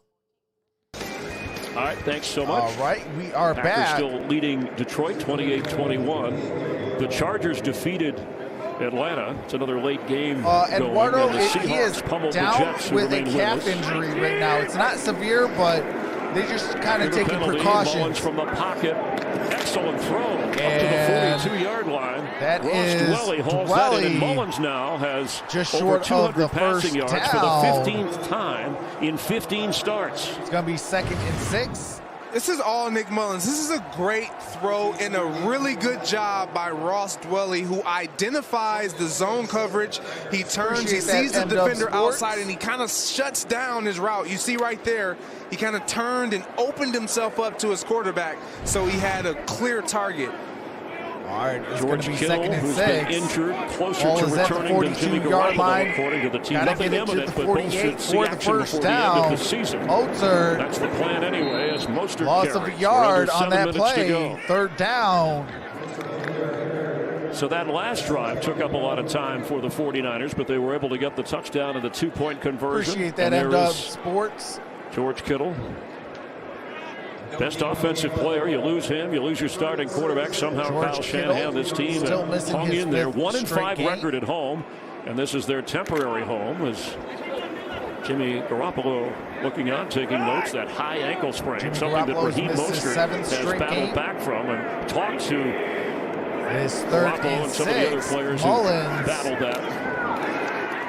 All right, thanks so much. All right, we are Packers back. still leading Detroit 28-21. The Chargers defeated Atlanta. It's another late game. Eduardo, going. he is down with a calf injury right now. It's not severe, but they're just kind of taking precautions. Mullins from the pocket. excellent throw up to the 42-yard line. That Ross is Dwelly hauls that in, and Mullins now has just over short 200 of the passing first yards down. for the 15th time in 15 starts. It's going to be 2nd and 6. This is all Nick Mullins. This is a great throw and a really good job by Ross Dwelly, who identifies the zone coverage. He turns, he sees the defender outside, and he kind of shuts down his route. You see right there, he kind of turned and opened himself up to his quarterback, so he had a clear target. All right, it's George going to be Kittle, 2nd and who's 6. been injured, closer Ball to is at the returning than Jimmy 42-yard line. Garoppolo, according to the team. Gotta Nothing get it to imminent, the but both should 48 see for the action first before the end down. of the season. Mozart. That's the plan anyway, as Mostert Loss of a carries. yard We're on that under 7 minutes to play. go. 3rd down. So that last drive took up a lot of time for the 49ers, but they were able to get the touchdown and the 2-point conversion. Appreciate that, M-Dub Sports. George Kittle. Best offensive player. You lose him, you lose your starting quarterback. Somehow Kyle Shanahan, this team hung in there. 1-5 record at home, and this is their temporary home as Jimmy Garoppolo looking on, taking notes. That high ankle sprain, something that Raheem Mostert has battled back from and talked to his 3rd and some of the other 6. players who battled that.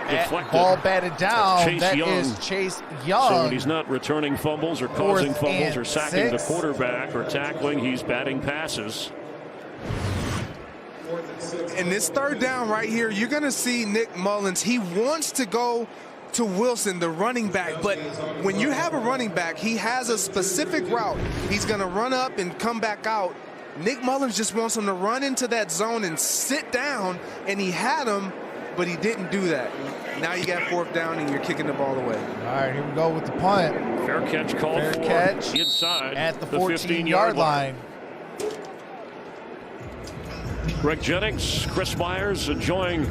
Deflected. Ball batted down. That Young. is Chase Young. So when he's not returning fumbles or causing 4th fumbles or and sacking 6. the quarterback or tackling, he's batting passes. In this 3rd down right here, you're going to see Nick Mullins. He wants to go to Wilson, the running back, but when you have a running back, he has a specific route. He's going to run up and come back out. Nick Mullins just wants him to run into that zone and sit down, and he had him, but he didn't do that. Now you got 4th down, and you're kicking the ball away. All right, here we go with the punt. Fair catch called Fair for catch inside at the 15-yard line. Greg Jennings, Chris Myers enjoying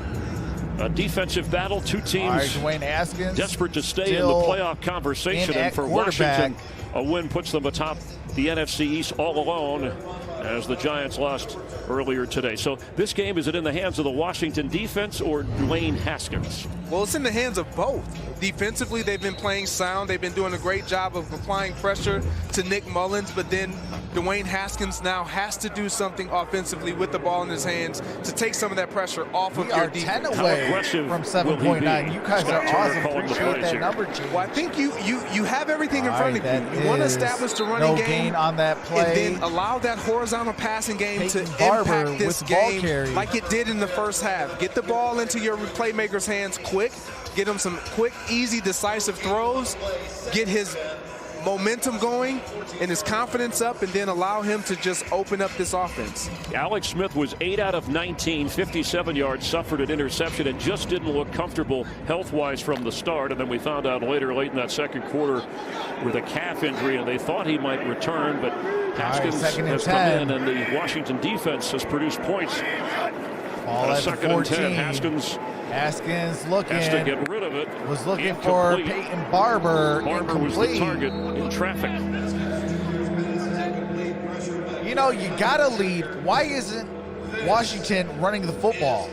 a defensive battle. Two teams Dwayne Haskins desperate to stay in the playoff conversation, and for Washington, a win puts them atop the NFC East all alone as the Giants lost earlier today. So this game, is it in the hands of the Washington defense or Dwayne Haskins? Well, it's in the hands of both. Defensively, they've been playing sound. They've been doing a great job of applying pressure to Nick Mullins, but then Dwayne Haskins now has to do something offensively with the ball in his hands to take some of that pressure off of your defense. 10 away from 7.9. You guys are awesome. Appreciate that number, G. Well, I think you have everything in front of you. You want to establish the running game. Gain on that play. And then allow that horizontal passing game to Barber impact this game like it did in the first half. Get the ball into your playmaker's hands quick. Get him some quick, easy, decisive throws. Get his momentum going and his confidence up, and then allow him to just open up this offense. Alex Smith was 8 out of 19, 57 yards, suffered an interception, and just didn't look comfortable health-wise from the start. And then we found out later, late in that second quarter, with a calf injury, and they thought he might return, but Haskins has come in, and the Washington defense has produced points. Ball at 2nd and 10. Haskins looking. Has to get rid of it. Was looking for Peyton Barber. Barber was the target in traffic. You know, you got to lead. Why isn't Washington running the football?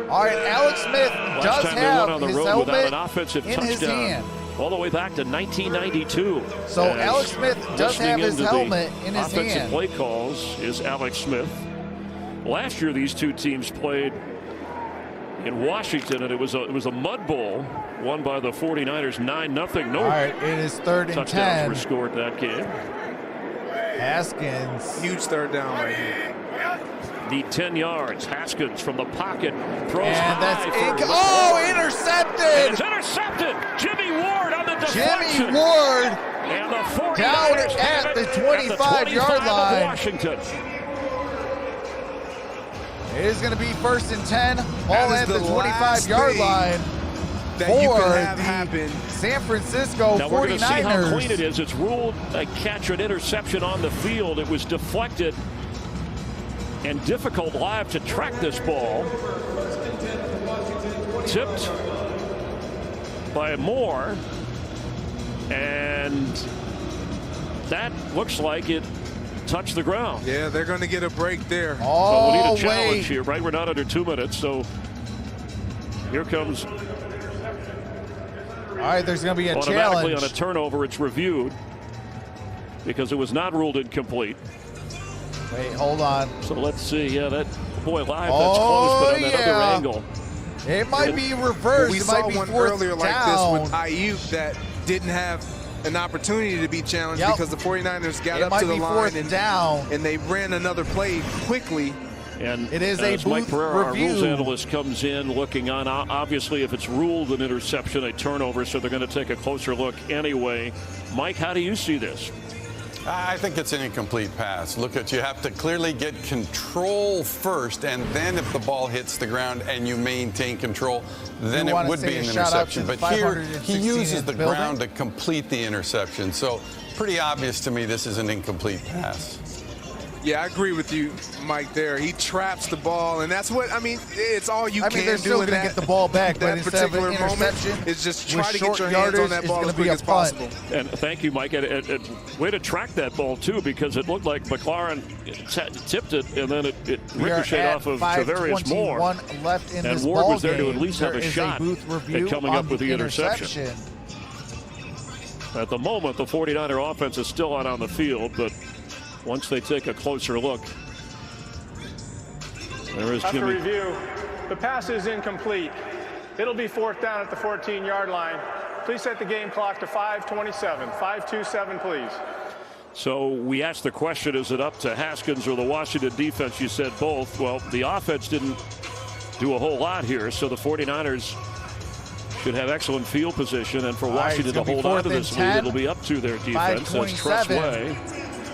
All right, Alex Smith does have his helmet in his hand. All the way back to 1992. So Alex Smith does have his helmet in his hand. Offensive play calls is Alex Smith. Last year, these two teams played in Washington, and it was a mud bowl won by the 49ers 9-0. No, all right, it is 3rd and 10. Touchdowns were scored that game. Haskins. Huge 3rd down right here. Need 10 yards. Haskins from the pocket throws and high. Intercepted! And it's intercepted. Jimmy Ward on the deflection. Jimmy Ward and the 49ers down at the 25-yard line. Washington. It is going to be 1st and 10. Ball at the 25-yard line that you can have happen. San Francisco 49ers. Now we're going to see how clean it is. It's ruled a catch or an interception on the field. It was deflected and difficult live to track this ball. Tipped by Moore, and that looks like it touched the ground. Yeah, they're going to get a break there. Oh, so we need a challenge here, right? We're not under 2 minutes, so here comes. All right, there's going to be a automatically challenge. On a turnover, it's reviewed because it was not ruled incomplete. Wait, hold on. So let's see. Yeah, that boy live. That's close, but on that other angle. It might be reversed. We saw one earlier like this with Ayuk that didn't have an opportunity to be challenged because the 49ers got up to the line and they ran another play quickly. And it is as a Mike Pereira, our review. rules analyst, comes in looking on, obviously if it's ruled an interception, a turnover, so they're going to take a closer look anyway. Mike, how do you see this? I think it's an incomplete pass. Look, you have to clearly get control first, and then if the ball hits the ground and you maintain control, then it would be an interception. But here, he uses the ground to complete the interception. So pretty obvious to me this is an incomplete pass. Yeah, I agree with you, Mike, there. He traps the ball, and that's what, I mean, it's all you can do. They're still going to get the ball back, but that instead of an particular interception, moment is just try to get your hands on that ball as quick as possible. And thank you, Mike. Way to track that ball, too, because it looked like McLaurin tipped it, and then it ricocheted off of Tavarius Moore. Left in and this Ward ball was there game. to at least have a shot at coming up with the interception. At the moment, the 49er offense is still out on the field, but once they take a closer look, there is Jimmy. After review, the pass is incomplete. It'll be 4th down at the 14-yard line. Please set the game clock to 5:27. 5:27, please. So we asked the question, is it up to Haskins or the Washington defense? You said both. Well, the offense didn't do a whole lot here, so the 49ers should have excellent field position, and for Washington to hold on to this lead, it'll be up to their defense as Tressway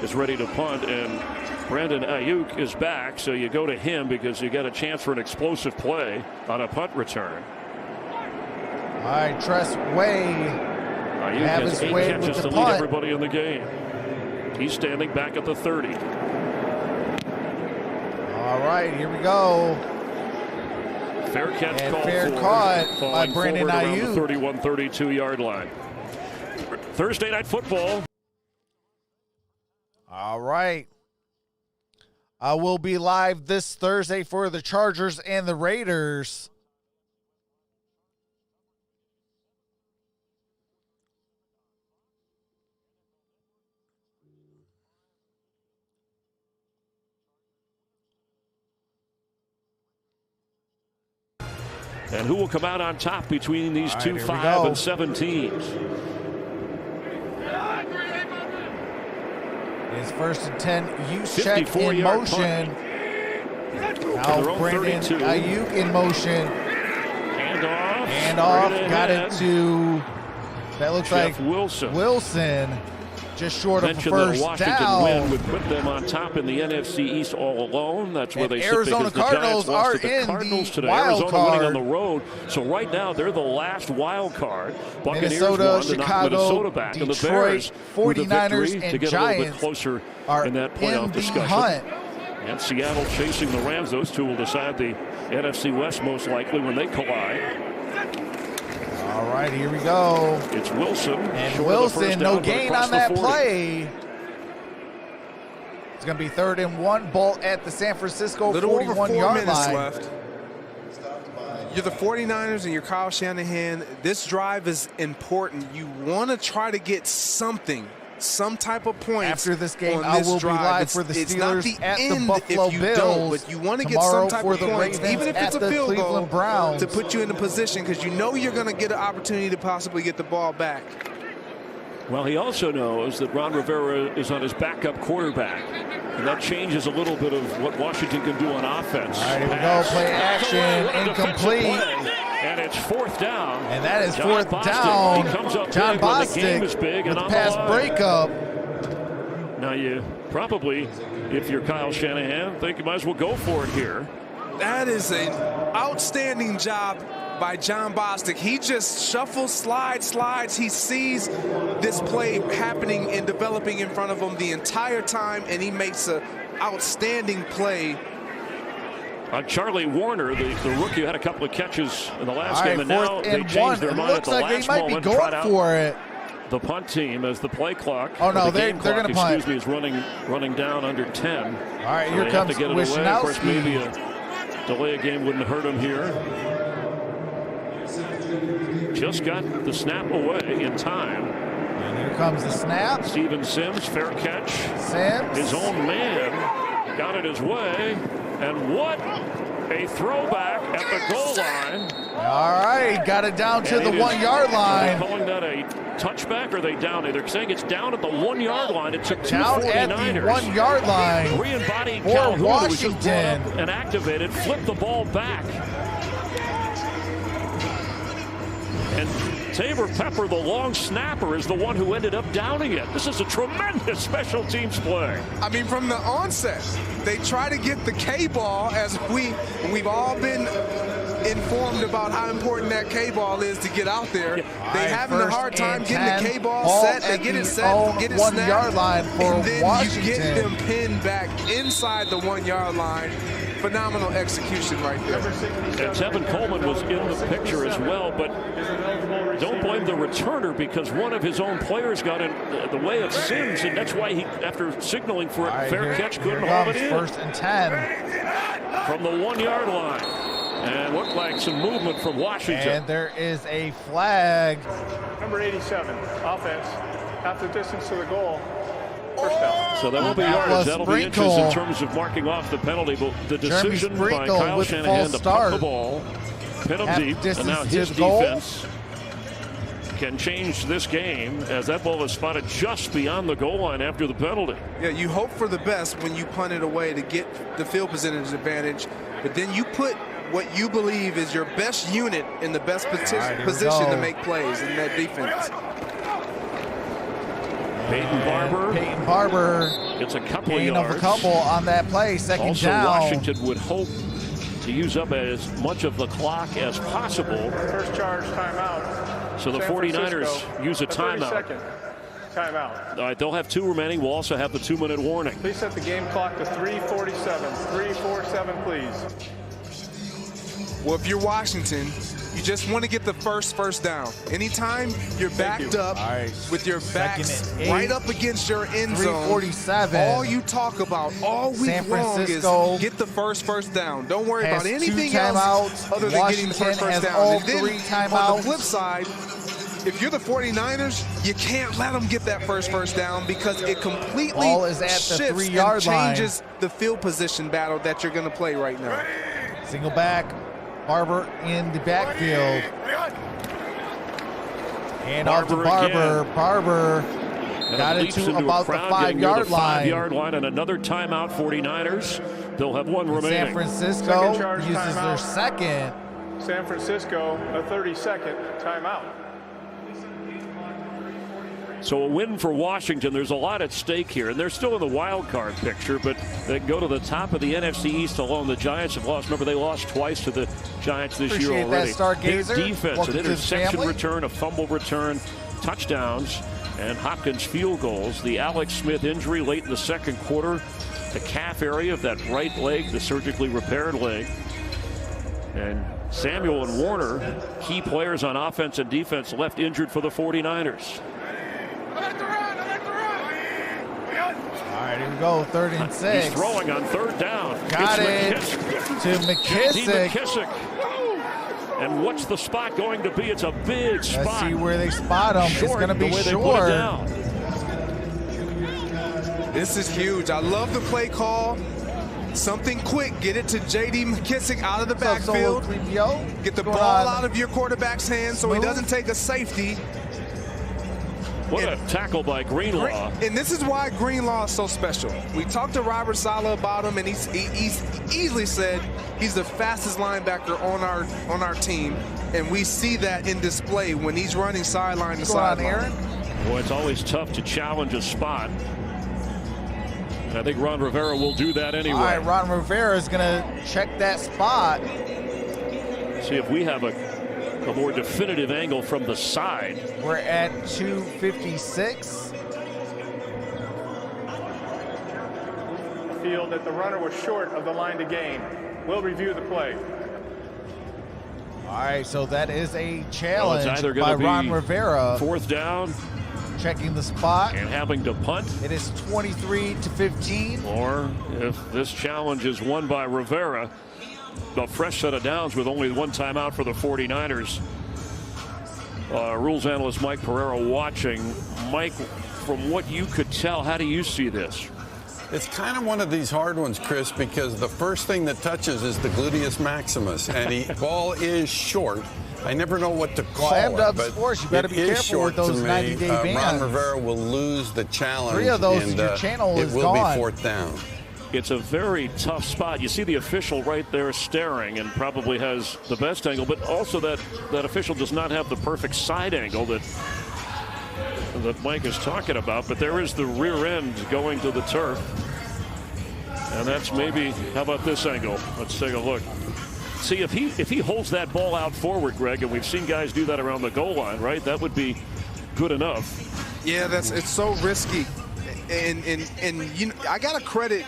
is ready to punt, and Brandon Ayuk is back, so you go to him because you got a chance for an explosive play on a punt return. All right, Tressway Ayuk has 8 catches to lead everybody in the game. He's standing back at the 30. All right, here we go. Fair catch and called fair for, caught by Brandon Ayuk. Ayuk. The 31-32 yard line. Thursday Night Football. All right. I will be live this Thursday for the Chargers and the Raiders. And who will come out on top between these two 5 and 7 teams? It's 1st and 10. Juszczyk in motion. Now Brandon Ayuk in motion. And off. Got it to, that looks Jeff like Wilson. Just short of a Mentioned first that a Washington down. win would put them on top in the NFC East all alone. That's where they sit Arizona because the Cardinals Giants lost to the are in Cardinals the today. wild Arizona card. winning on the road. So right now they're the last wild card. Buccaneers Minnesota, won to knock Chicago, Minnesota back. Detroit, and the Bears 49ers, with a victory and to get Giants a little bit closer are in that playoff in the discussion. hunt. And Seattle chasing the Rams. Those two will decide the NFC West most likely when they collide. All right, here we go. It's Wilson. And Wilson, no gain on that play. It's going to be 3rd and 1. Ball at the San Francisco 41-yard line. Left. You're the 49ers and you're Kyle Shanahan. This drive is important. You want to try to get something, some type of points. After this game, on I this will drive. be live for the Steelers it's not the at end the Buffalo if you Bills. don't, but you want to get some type of points, even if it's a field goal, Browns. to put you in a position because you know you're going to get an opportunity to possibly get the ball back. Well, he also knows that Ron Rivera is on his backup quarterback. And that changes a little bit of what Washington can do on offense. All right, here we go. Play action, incomplete. And it's 4th down. And that is John 4th down. He comes up John big when the game Bostic is big with and the pass breakup. Now you probably, if you're Kyle Shanahan, think you might as well go for it here. That is an outstanding job by John Bostic. He just shuffles, slides. He sees this play happening and developing in front of him the entire time, and he makes an outstanding play. Charlie Warner, the rookie, had a couple of catches in the last game, and now they changed their mind at the last moment. They might be going for it. The punt team as the play clock. Oh no, they're going to punt. Excuse me, is running down under 10. All right, here comes to get it away. Of course, maybe a delay a game wouldn't hurt him here. Just got the snap away in time. And here comes the snap. Steven Sims, fair catch. Sims. His own man got it his way, and what a throwback at the goal line. All right, got it down to the 1 yard line. Are they calling that a touchback, or are they down? They're saying it's down at the 1 yard line. It took two down 49ers. at the 1 yard line. Three-embodied for Calhoun, Washington. who was just brought up and activated, flipped the ball back. And Tabor Pepper, the long snapper, is the one who ended up downing it. This is a tremendous special teams play. I mean, from the onset, they try to get the K-ball, as we've all been informed about how important that K-ball is to get out there. They having a hard time getting the K-ball set. They get it set, get it 1 snapped, yard line for and then Washington. you get them pinned back inside the 1 yard line. Phenomenal execution right there. And Tevin Coleman was in the picture as well, but don't blame the returner, because one of his own players got in the way of Sims, and that's why he, after signaling for a fair catch, couldn't hold it in. 1st and 10. From the 1 yard line. And looked like some movement from Washington. And there is a flag. Number 87, offense, half the distance to the goal. First down. So that will be yards. That'll be inches in terms of marking off the penalty. But the decision by Kyle Shanahan to punt the ball, pin him deep, and now his defense can change this game, as that ball is spotted just beyond the goal line after the penalty. Yeah, you hope for the best when you punt it away to get the field position advantage, but then you put what you believe is your best unit in the best position to make plays in that defense. Peyton Barber gets a couple of yards. Of a couple on that play, second also, down. Washington would hope to use up as much of the clock as possible. First charge, timeout. So the 49ers use a timeout. Timeout. All right, they'll have 2 remaining. We'll also have the 2-minute warning. Please set the game clock to 3:47. 3:47, please. Well, if you're Washington, you just want to get the first down. Anytime you're backed up with your backs right up against your end zone, 3:47. all you talk about all week long is get the first down. Don't worry about anything else other than getting the first down. And then on the flip side, if you're the 49ers, you can't let them get that first down, because it completely shifts and changes the field position battle that you're going to play right now. Single back. Barber in the backfield. And off to Barber. Again. Barber got into about the 5 yard line. 5 yard line, and another timeout. 49ers. They'll have 1 remaining. San Francisco uses their second. San Francisco, a 30-second timeout. So a win for Washington. There's a lot at stake here, and they're still in the wild card picture, but they go to the top of the NFC East alone. The Giants have lost. Remember, they lost twice to the Giants this year already. Their defense, an interception return, a fumble return, touchdowns, and Hopkins field goals. The Alex Smith injury late in the second quarter, the calf area of that right leg, the surgically repaired leg. And Samuel and Warner, key players on offense and defense, left injured for the 49ers. All right, here we go, 3rd and 6. He's throwing on 3rd down. Got it to McKissick. And what's the spot going to be? It's a big spot. Let's see where they spot him. It's going to be short. This is huge. I love the play call. Something quick. Get it to J.D. McKissick out of the backfield. Get the ball out of your quarterback's hands so he doesn't take a safety. What a tackle by Greenlaw. And this is why Greenlaw is so special. We talked to Robert Saleh about him, and he's easily said he's the fastest linebacker on our team. And we see that in display when he's running sideline to sideline. Boy, it's always tough to challenge a spot. I think Ron Rivera will do that anyway. All right, Ron Rivera is going to check that spot. See if we have a more definitive angle from the side. We're at 2:56. Field that the runner was short of the line to gain. We'll review the play. All right, so that is a challenge it's either by be Ron Rivera. 4th down. Checking the spot. And having to punt. It is 23-15. Or if this challenge is won by Rivera, a fresh set of downs with only 1 timeout for the 49ers. Rules analyst Mike Pereira watching. Mike, from what you could tell, how do you see this? It's kind of one of these hard ones, Chris, because the first thing that touches is the gluteus maximus, and the ball is short. I never know what to call it, but Sports, you better be careful with those 90-day bans. Ron Rivera will lose the challenge. 3 of those, and your channel is it will gone. be 4th down. It's a very tough spot. You see the official right there staring and probably has the best angle, but also that official does not have the perfect side angle that Mike is talking about. But there is the rear end going to the turf. And that's maybe, how about this angle? Let's take a look. See, if he holds that ball out forward, Greg, and we've seen guys do that around the goal line, right? That would be good enough. Yeah, it's so risky. And you know, I got to credit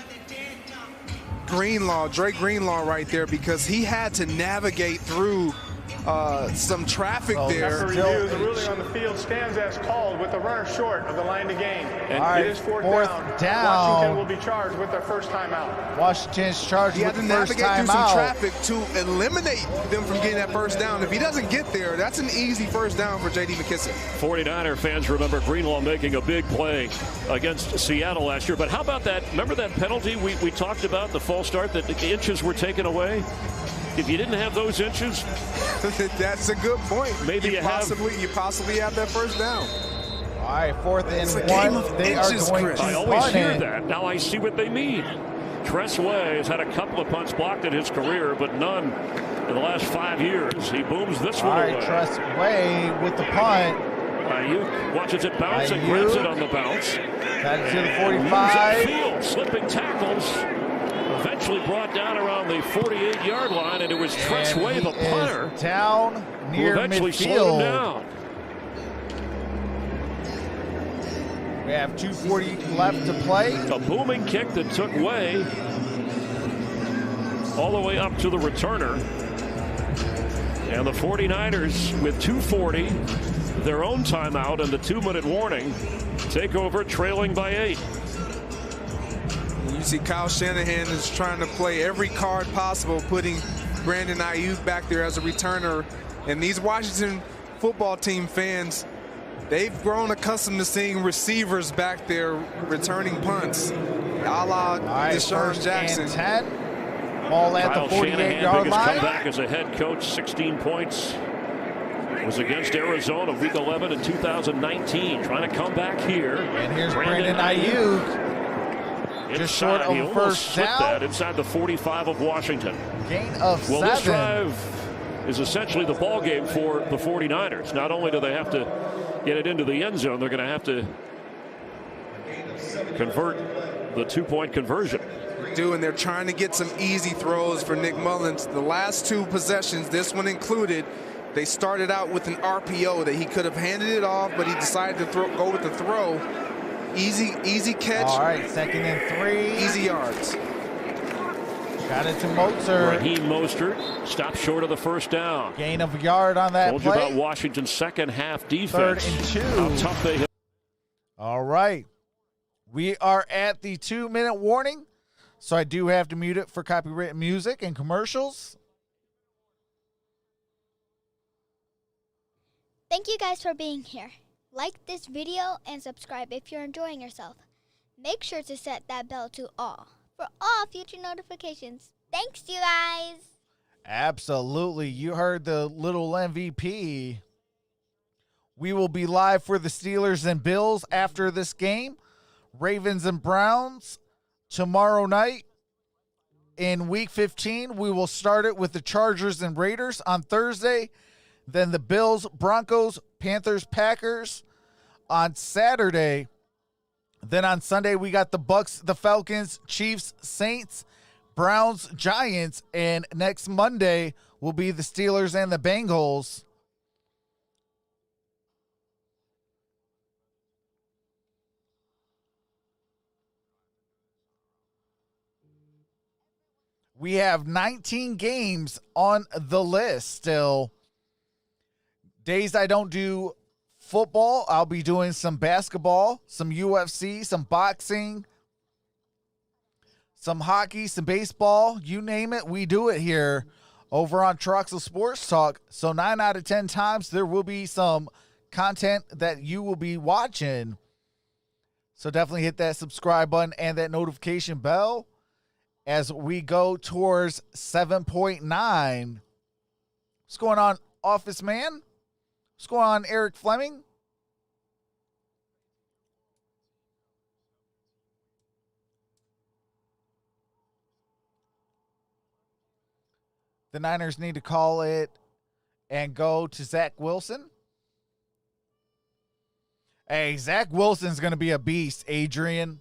Drake Greenlaw right there, because he had to navigate through some traffic there. After review, the ruling on the field stands as called with the runner short of the line to gain. And it is fourth down. Washington will be charged with their first timeout. Washington's charged with the first timeout. He had to navigate through some traffic to eliminate them from getting that first down. If he doesn't get there, that's an easy first down for J.D. McKissic. 49er fans remember Greenlaw making a big play against Seattle last year. But how about that? Remember that penalty we talked about, the false start, that the inches were taken away? If you didn't have those inches, that's a good point. Maybe you possibly have that first down. All right, 4th and 1. They are going to I always hear that. Now I see what they mean. Tress Way has had a couple of punts blocked in his career, but none in the last 5 years. He booms this one away. All right, Tress Way with the punt. Ayuk watches it bounce and grabs it on the bounce. Back to the 45. Field, slipping tackles. Eventually brought down around the 48-yard line, and it was Tress Way, the punter, down near who eventually midfield. slowed him down. We have 2:40 left to play. A booming kick that took Way all the way up to the returner. And the 49ers, with 2:40, their own timeout and the 2-minute warning, take over trailing by 8. You see Kyle Shanahan is trying to play every card possible, putting Brandon Ayuk back there as a returner. And these Washington football team fans, they've grown accustomed to seeing receivers back there returning punts, a la Deshaun Jackson. 10. Ball at Kyle the 48-yard line. Comeback as a head coach, 16 points. Was against Arizona week 11 in 2019. Trying to come back here. And here's Brandon Ayuk. Just short of a first down. That inside the 45 of Washington. Gain of 7. This drive is essentially the ball game for the 49ers. Not only do they have to get it into the end zone, they're going to have to convert the 2-point conversion. And they're trying to get some easy throws for Nick Mullins. The last 2 possessions, this one included, they started out with an RPO that he could have handed it off, but he decided to go with the throw. Easy catch. All right, 2nd and 3. Easy yards. Got it to Mostert. Raheem Mostert stopped short of the first down. Gain of a yard on that play. play. Told you about Washington's second half defense. 3rd and 2. How tough they hit. All right. We are at the 2-minute warning, so I do have to mute it for copyrighted music and commercials. Thank you guys for being here. Like this video and subscribe if you're enjoying yourself. Make sure to set that bell to all for all future notifications. Thanks, you guys. Absolutely. You heard the little MVP. We will be live for the Steelers and Bills after this game. Ravens and Browns tomorrow night. In Week 15, we will start it with the Chargers and Raiders on Thursday. Then the Bills, Broncos, Panthers, Packers on Saturday. Then on Sunday, we got the Bucks, the Falcons, Chiefs, Saints, Browns, Giants. And next Monday will be the Steelers and the Bengals. We have 19 games on the list still. Days I don't do football, I'll be doing some basketball, some UFC, some boxing, some hockey, some baseball. You name it, we do it here over on Troxel Sports Talk. So 9 out of 10 times there will be some content that you will be watching. So definitely hit that subscribe button and that notification bell as we go towards 7.9. What's going on, Office Man? What's going on, Eric Fleming? The Niners need to call it and go to Zach Wilson. Hey, Zach Wilson's going to be a beast, Adrian.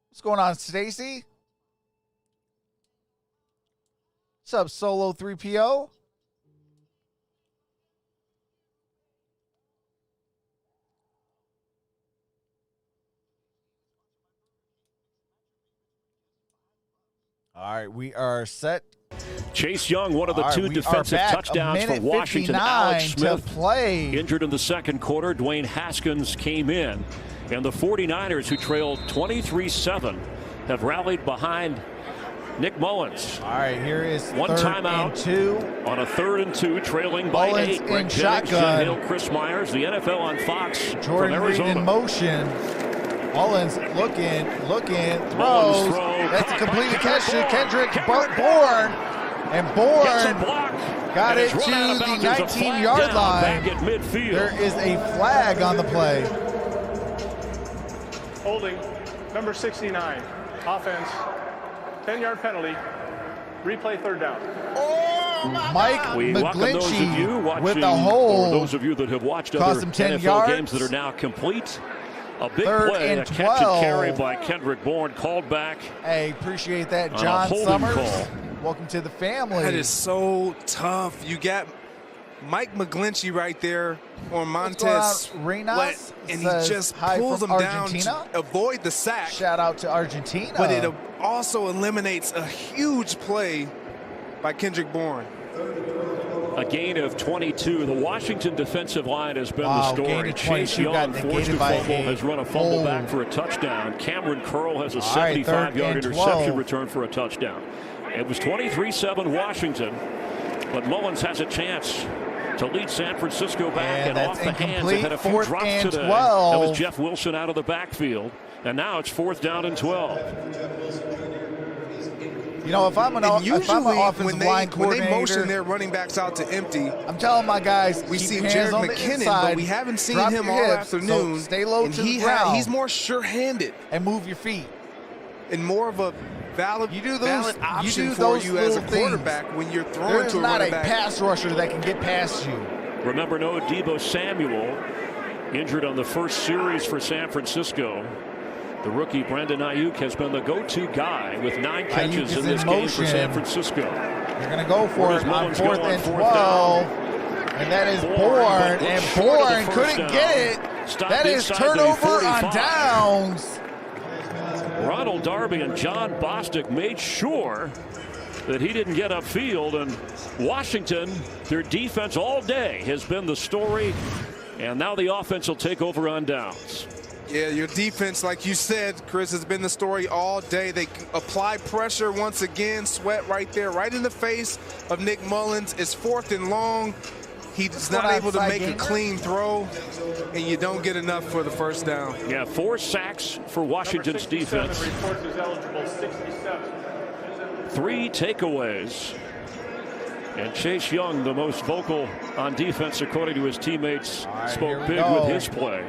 What's going on, Stacy? What's up, Solo 3PO? All right, we are set. Chase Young, one of the two defensive touchdowns for Washington. Alex Smith injured in the second quarter. Dwayne Haskins came in. And the 49ers, who trailed 23-7, have rallied behind Nick Mullins. All right, here is one timeout on a 3rd and 2, trailing by Mullins 8. Greg Jennings, Jim Hill, Chris Myers, the NFL on Fox Jordan from Arizona. Reed in motion. Mullins looking, throws. That's a complete catch to Kendrick Bourne. And Bourne got it to the 19-yard line. Back at midfield. There is a flag on the play. Holding, number 69, offense, 10-yard penalty, replay 3rd down. Mike McGlinchey with the hold. Those of you that have watched other NFL games that are now complete. A big play, a catch and carry by Kendrick Bourne, called back. Hey, appreciate that, John Summers. Welcome to the family. That is so tough. You got Mike McGlinchey right there on Montez Reynas, and he just pulls him down to avoid the sack. Shout out to Argentina. But it also eliminates a huge play by Kendrick Bourne. A gain of 22. The Washington defensive line has been the story. Chase Young, forced to fumble, has run a fumble back for a touchdown. Cameron Curl has a 75-yard interception return for a touchdown. It was 23-7 Washington, but Mullins has a chance to lead San Francisco back, and off the hands. They had a few drops today. That was Jeff Wilson out of the backfield, and now it's 4th down and 12. You know, if I'm an offensive line coordinator, when they motion their running backs out to empty, I'm telling my guys, we see Jared McKinnon, but we haven't seen him all afternoon. So stay low to the ground. He's more sure-handed and move your feet, and more of a valid option for you as a quarterback when you're throwing to a running back. There's not a pass rusher that can get past you. Remember, no Deebo Samuel injured on the first series for San Francisco. The rookie Brandon Ayuk has been the go-to guy with 9 catches in this game for San Francisco. They're going to go for it on 4th and 12. And that is Bourne. And Bourne couldn't get it. That is turnover on downs. Ronald Darby and John Bostic made sure that he didn't get upfield. And Washington, their defense all day has been the story. And now the offense will take over on downs. Yeah, your defense, like you said, Chris, has been the story all day. They apply pressure once again. Sweat right there, right in the face of Nick Mullins. It's 4th and long. He's not able to make a clean throw, and you don't get enough for the 1st down. Yeah, 4 sacks for Washington's defense. 3 takeaways. And Chase Young, the most vocal on defense, according to his teammates, spoke big with his play.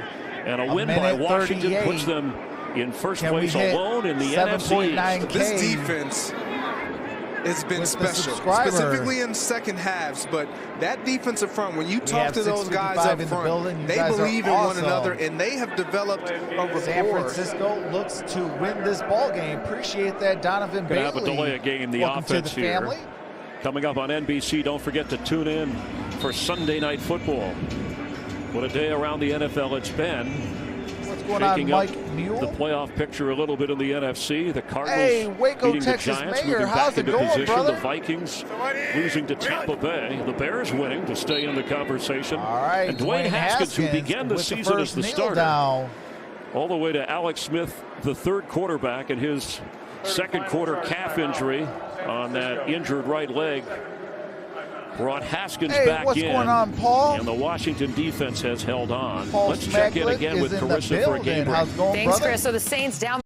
And a win by Washington puts them in first place alone in the NFC. This defense has been special, specifically in second halves. But that defensive front, when you talk to those guys up front, they believe in one another, and they have developed a rapport. San Francisco looks to win this ball game. Appreciate that, Donovan Bailey. Have a delay of game, the offense here. Family. Coming up on NBC, don't forget to tune in for Sunday Night Football. What a day around the NFL it's been. What's going on, Mike Mule? The playoff picture a little bit in the NFC. The Cardinals beating the Giants, moving back into position. Brother? The Vikings losing to Tampa Bay. The Bears winning to stay in the conversation. All right, and Dwayne Haskins, who began the season as the starter, all the way to Alex Smith, the 3rd quarterback, and his second quarter calf injury on that injured right leg. brought Haskins hey, back what's in. Going on, Paul? And the Washington defense has held on. Paul Let's check in again with Carissa for a game break. How's it going, Thanks, brother? Chris. So the Saints down.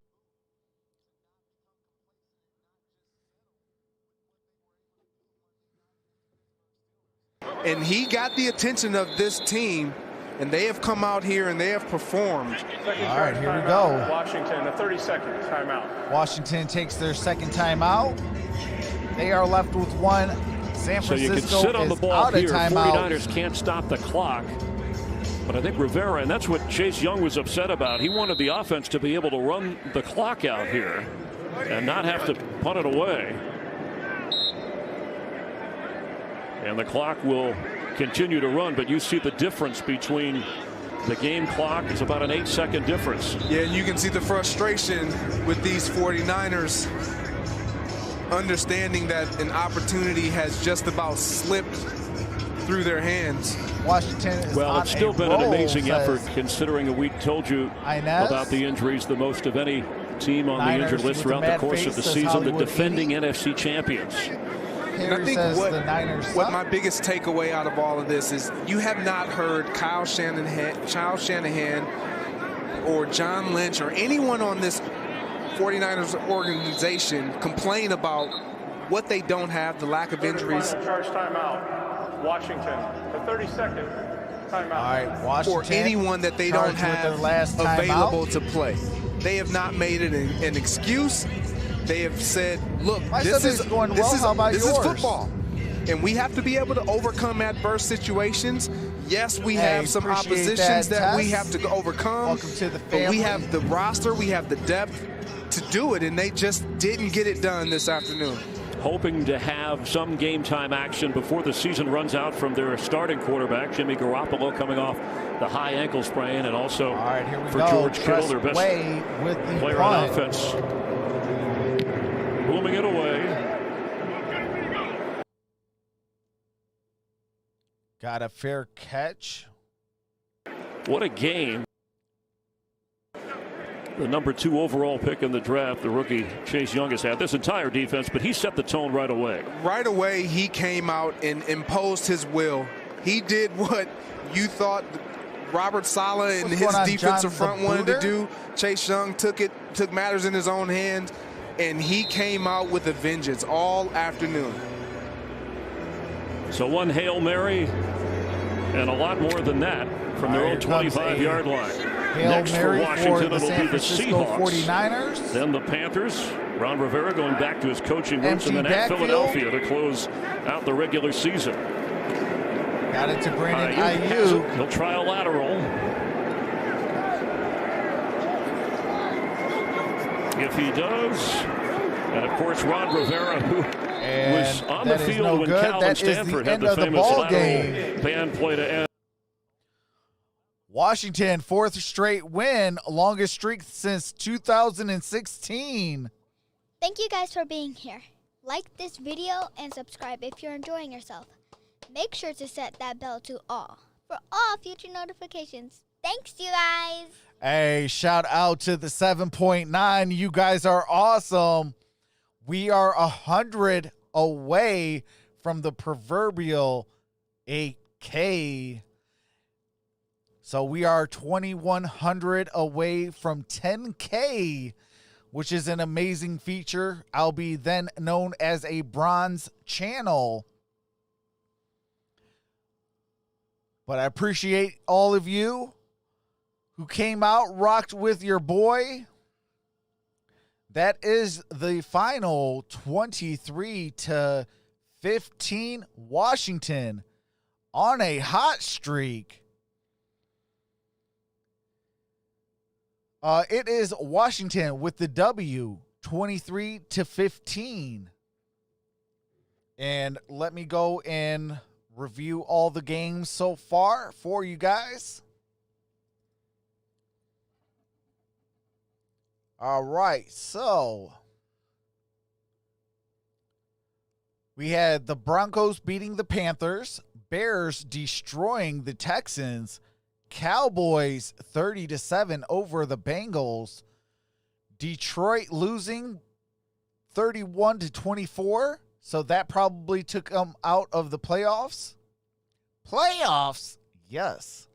And he got the attention of this team, and they have come out here and they have performed. All right, here we go. Washington, a 30-second timeout. Washington takes their second timeout. They are left with one. San Francisco so you can sit on the ball out here. of timeout. 49ers can't stop the clock. But I think Rivera, and that's what Chase Young was upset about. He wanted the offense to be able to run the clock out here and not have to punt it away. And the clock will continue to run, but you see the difference between the game clock. It's about an 8-second difference. Yeah, and you can see the frustration with these 49ers, understanding that an opportunity has just about slipped through their hands. Washington is well, it's still been an amazing effort, considering we told you about the injuries, the most of any team on the injured list throughout the course of the season, the defending NFC champions. And I think what my biggest takeaway out of all of this is you have not heard Kyle Shanahan or John Lynch or anyone on this 49ers organization complain about what they don't have, the lack of injuries. Charge timeout. Washington, a 30-second timeout. All right, Washington. Or anyone that they don't have available to play. They have not made it an excuse. They have said, look, this is football. And we have to be able to overcome adverse situations. Yes, we have some oppositions that we have to overcome. Welcome to the family. But we have the roster, we have the depth to do it, and they just didn't get it done this afternoon. Hoping to have some game time action before the season runs out from their starting quarterback, Jimmy Garoppolo, coming off the high ankle sprain, and also for George Kittle, their best player on offense. Booming it away. Got a fair catch. What a game. The number 2 overall pick in the draft, the rookie Chase Young, has had this entire defense, but he set the tone right away. Right away, he came out and imposed his will. He did what you thought Robert Saleh and his defensive front wanted to do. Chase Young took matters in his own hands, and he came out with a vengeance all afternoon. So one Hail Mary and a lot more than that from their own 25-yard line. Next for Washington, it'll be the Seahawks. 49ers. Then the Panthers. Ron Rivera going back to his coaching roots, and then at Philadelphia to close out the regular season. Got it to Brandon Ayuk. He'll try a lateral. If he does, and of course Ron Rivera, who was on the field when Calvin Stanford had the famous lateral band play to end. Washington, 4th straight win, longest streak since 2016. Thank you guys for being here. Like this video and subscribe if you're enjoying yourself. Make sure to set that bell to all for all future notifications. Thanks, you guys. Hey, shout out to the 7.9. You guys are awesome. We are 100 away from the proverbial 8K. So we are 2,100 away from 10K, which is an amazing feature. I'll be then known as a bronze channel. But I appreciate all of you who came out, rocked with your boy. That is the final 23-15 Washington on a hot streak. It is Washington with the W, 23-15. And let me go and review all the games so far for you guys. All right, so we had the Broncos beating the Panthers, Bears destroying the Texans, Cowboys 30-7 over the Bengals, Detroit losing 31-24, So that probably took them out of the playoffs. Playoffs? Yes.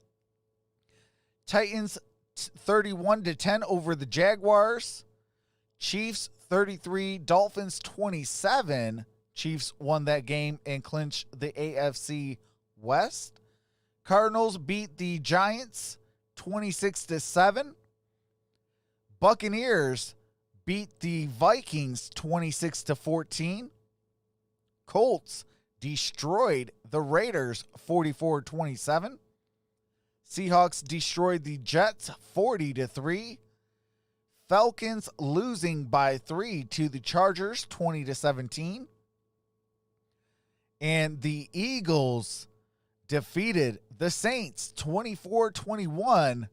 Titans 31-10 over the Jaguars. Chiefs 33, Dolphins 27. Chiefs won that game and clinched the AFC West. Cardinals beat the Giants 26-7. Buccaneers beat the Vikings 26-14. Colts destroyed the Raiders 44-27. Seahawks destroyed the Jets 40-3. Falcons losing by 3 to the Chargers 20-17. And the Eagles defeated the Saints 24-21.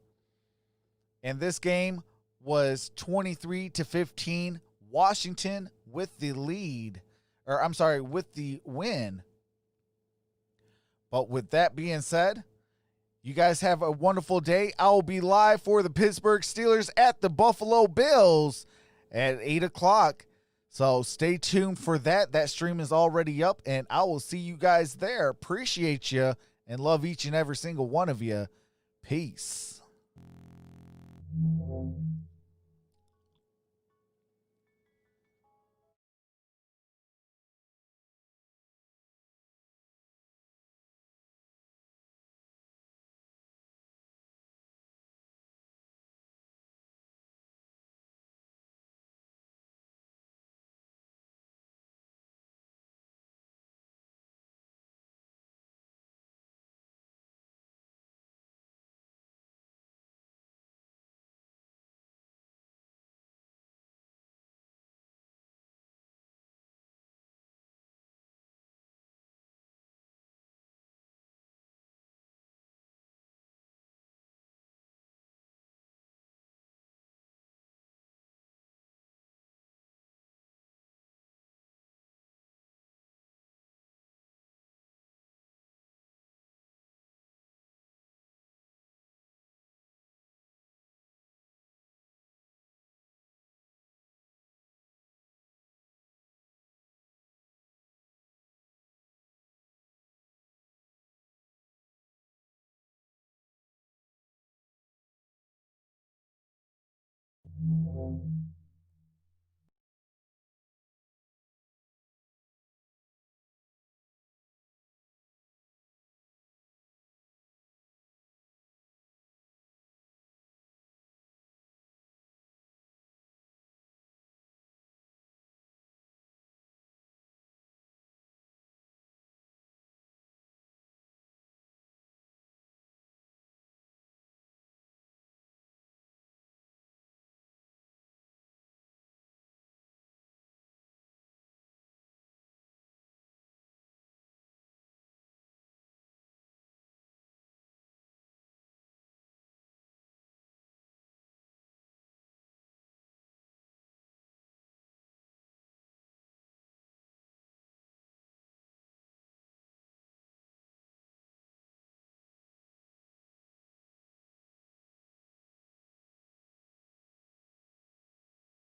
And this game was 23-15. Washington with the lead. With the win. But with that being said, you guys have a wonderful day. I will be live for the Pittsburgh Steelers at the Buffalo Bills at 8 o'clock. So stay tuned for that. That stream is already up, and I will see you guys there. Appreciate you and love each and every single one of you. Peace. Thank you.